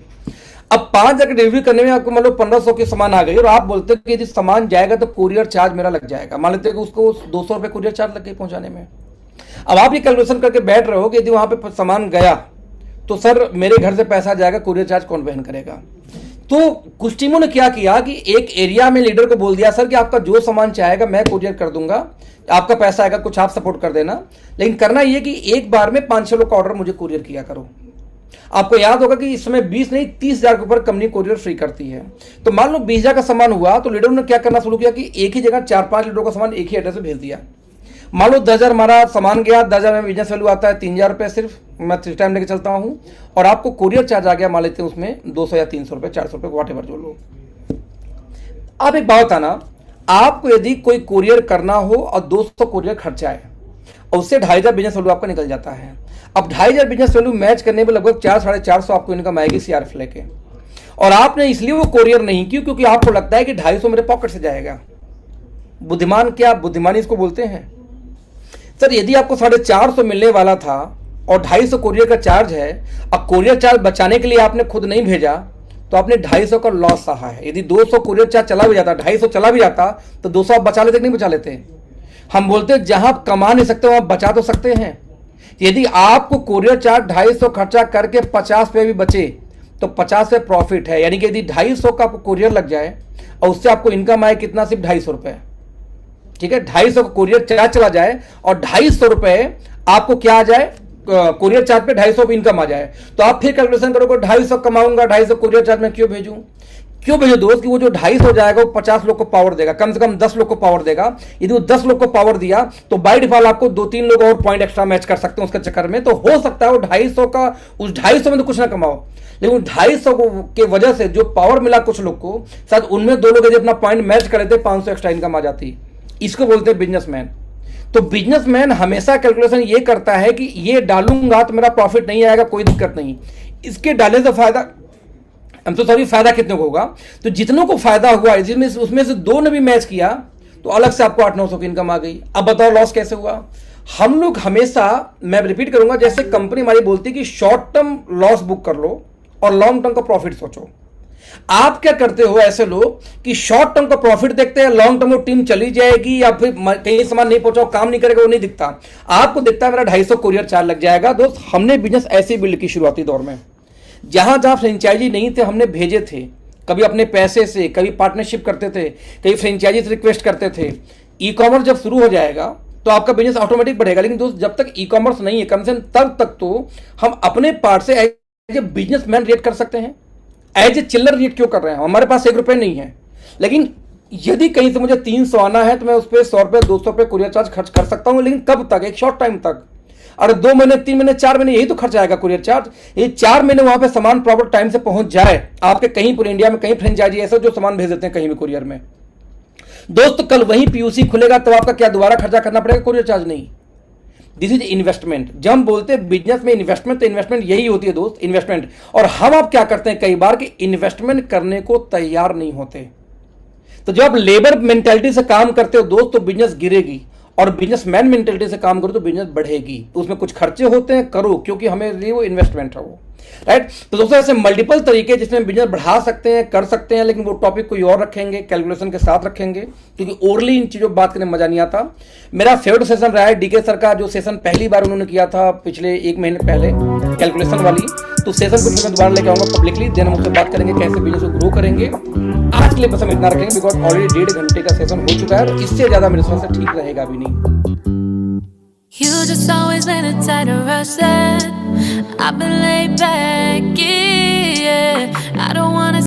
अब 5,000 की डिलीवरी करने में आपको मान लो 1500 के सामान आ गई, और आप बोलते हैं कि यदि सामान जाएगा तो कुरियर चार्ज मेरा लग जाएगा, मान लेते हैं कि उसको 200 रुपए कुरियर चार्ज लग गए पहुंचाने में। अब आप ये कैलकुलेशन करके बैठ रहे हो कि यदि वहां पे सामान गया तो सर मेरे घर से पैसा जाएगा, कुरियर चार्ज कौन वहन करेगा। तो कुछ टीमों ने क्या किया कि एक एरिया में लीडर को बोल दिया सर कि आपका जो सामान चाहेगा मैं कुरियर कर दूंगा, आपका पैसा आएगा, कुछ आप सपोर्ट कर देना, लेकिन करना यह कि एक बार में 5-6 लोग का ऑर्डर मुझे कुरियर किया करो। आपको याद होगा कि इस समय 20 नहीं 30,000 के ऊपर कंपनी कुरियर फ्री करती है। तो मान लो 20,000 का सामान हुआ तो लीडरों ने क्या करना शुरू किया कि एक ही जगह 4-5 लीडरों का सामान एक ही एड्रेस पे भेज दिया। मान लो 10,000 हमारा सामान गया, 10,000 में बिजनेस वैल्यू आता है 3,000 रुपये, सिर्फ मैं 3 टाइम लेके चलता हूँ, और आपको कुरियर चार्ज आ गया मान लेते हैं उसमें 200 या 300 रुपये, 400 रुपये, वॉट एवर जो लो। अब एक बात आना, आपको यदि कोई कुरियर करना हो और 200 कुरियर खर्चा है और उससे 2,500 बिजनेस वैल्यू आपका निकल जाता है। अब 2,500 बिजनेस वैल्यू मैच करने में लगभग 400-450 आपको इनकम आएगी CRF लेके, और आपने इसलिए वो कुरियर नहीं की क्योंकि आपको लगता है कि 250 मेरे पॉकेट से जाएगा। बुद्धिमान क्या, बुद्धिमानी इसको बोलते हैं। सर यदि आपको 450 मिलने वाला था और 250 कुरियर का चार्ज है, अब कुरियर चार्ज बचाने के लिए आपने खुद नहीं भेजा तो आपने 250 का लॉस सहा है। यदि 200 कुरियर चार्ज चला भी जाता, 250 चला भी जाता, तो 200 आप बचा लेते कि नहीं बचा लेते। हम बोलते हैं जहां आप कमा नहीं सकते वहां बचा तो सकते हैं। यदि आपको कुरियर चार्ज 250 खर्चा करके 50 पे भी बचे तो 50 पे प्रॉफिट है। यानी कि यदि 250 का आपको कुरियर लग जाए और उससे आपको इनकम आए कितना, सिर्फ 250 रुपए, ठीक है, 250 का कुरियर चार्ज चला जाए और 250 रुपए आपको क्या आ जाए, कुरियर चार्ज पे 250 इनकम आ जाए, तो आप फिर कैलकुलेशन करोगे 250 कमाऊंगा, 250 कुरियर चार्ज में क्यों भेजूं? क्यों भेजो दोस्त? कि वो जो 250 हो जाएगा वो 50 लोग को पावर देगा, कम से कम 10 लोग को पावर देगा। यदि वो 10 लोग को पावर दिया तो बाय डिफॉल्ट आपको 2-3 लोग और पॉइंट एक्स्ट्रा मैच कर सकते हैं उसके चक्कर में। तो हो सकता है वो 250 का, उस 250 में तो कुछ ना कमाओ, लेकिन 250 के वजह से जो पावर मिला कुछ लोग को, शायद उनमें 2 लोग यदि अपना पॉइंट मैच करे थे 500 एक्स्ट्रा इनकम आ जाती। इसको बोलते हैं बिजनेसमैन। तो बिजनेसमैन हमेशा कैलकुलेशन ये करता है कि ये डालूंगा तो मेरा प्रॉफिट नहीं आएगा, कोई दिक्कत नहीं, इसके डालने से फायदा, हम तो सॉरी, फायदा कितने को होगा? तो जितनों को फायदा हुआ जिसमें उसमें से 2 ने भी मैच किया तो अलग से आपको 800-900 की इनकम आ गई। अब बताओ लॉस कैसे हुआ? हम लोग हमेशा, मैं रिपीट करूंगा, जैसे कंपनी हमारी बोलती है कि शॉर्ट टर्म लॉस बुक कर लो और लॉन्ग टर्म का प्रॉफिट सोचो। आप क्या करते हो ऐसे लोग कि शॉर्ट टर्म का प्रॉफिट देखते हैं, लॉन्ग टर्म वो टीम चली जाएगी या फिर कहीं सामान नहीं पहुंचाओ, काम नहीं करेगा, वो नहीं दिखता। आपको दिखता है मेरा 250 कुरियर चार्ज लग जाएगा। दोस्त, हमने बिजनेस ऐसे बिल्ड की शुरुआती दौर में, जहां जहां फ्रेंचाइजी नहीं थे हमने भेजे थे, कभी अपने पैसे से, कभी पार्टनरशिप करते थे, कभी फ्रेंचाइजी से रिक्वेस्ट करते थे। ई कॉमर्स जब शुरू हो जाएगा तो आपका बिजनेस ऑटोमेटिक बढ़ेगा। लेकिन दोस्त, जब तक ई कॉमर्स नहीं है, कम से कम तब तक तो हम अपने पार्ट से एज ए बिजनेसमैन रेट कर सकते हैं। एज ए चिल्लर रेट क्यों कर रहे हैं? हमारे पास 1 रुपये नहीं है, लेकिन यदि कहीं से मुझे 300 आना है तो मैं उस पर 100 रुपये 200 रुपये कुरियर चार्ज खर्च कर सकता हूं। लेकिन कब तक? एक शॉर्ट टाइम तक। अरे 2 महीने, 3 महीने, 4 महीने, यही तो खर्च आएगा कुरियर चार्ज। ये 4 महीने वहां पे सामान प्रॉपर टाइम से पहुंच जाए आपके, कहीं पूरे इंडिया में कहीं फ्रेंचाइजी ऐसे जो सामान भेज देते हैं कहीं भी कुरियर में। दोस्त, कल वहीं पीयूसी खुलेगा तो आपका क्या दोबारा खर्चा करना पड़ेगा? कुरियर चार्ज नहीं। This is investment. जब हम बोलते हैं बिजनेस में इन्वेस्टमेंट, तो इन्वेस्टमेंट यही होती है दोस्त, इन्वेस्टमेंट। और हम आप क्या करते हैं कई बार कि इन्वेस्टमेंट करने को तैयार नहीं होते। तो जब आप लेबर मेंटेलिटी से काम करते हो दोस्त तो बिजनेस गिरेगी, और बिजनेसमैन मेंटेलिटी से काम करो तो बिजनेस बढ़ेगी। उसमें कुछ खर्चे होते हैं, करो, क्योंकि हमें लिए वो इन्वेस्टमेंट है वो, राइट। तो दोस्तों, ऐसे मल्टीपल तरीके जिसमें बिजनेस बढ़ा सकते हैं, कर सकते हैं, लेकिन वो टॉपिक कोई और रखेंगे, कैलकुलेशन के साथ रखेंगे, क्योंकि ओरली इन चीजों पर बात करने में मजा नहीं आता। मेरा फेवरेट सेशन रहा है डीके सर का, जो सेशन पहली बार उन्होंने किया था पिछले 1 महीने पहले, कैलकुलेशन वाली। तो सेशन को मैं दोबारा लेके आऊंगा पब्लिकली, देन हम उससे बात करेंगे कैसे बिजनेस को ग्रो करेंगे। आज के लिए बस हम इतना रखेंगे, बिकॉज ऑलरेडी 1.5 घंटे का सेशन हो चुका है, और इससे ज्यादा मेरे समझ से ठीक रहेगा भी नहीं। You just always been a tighter rush that I've been laid back.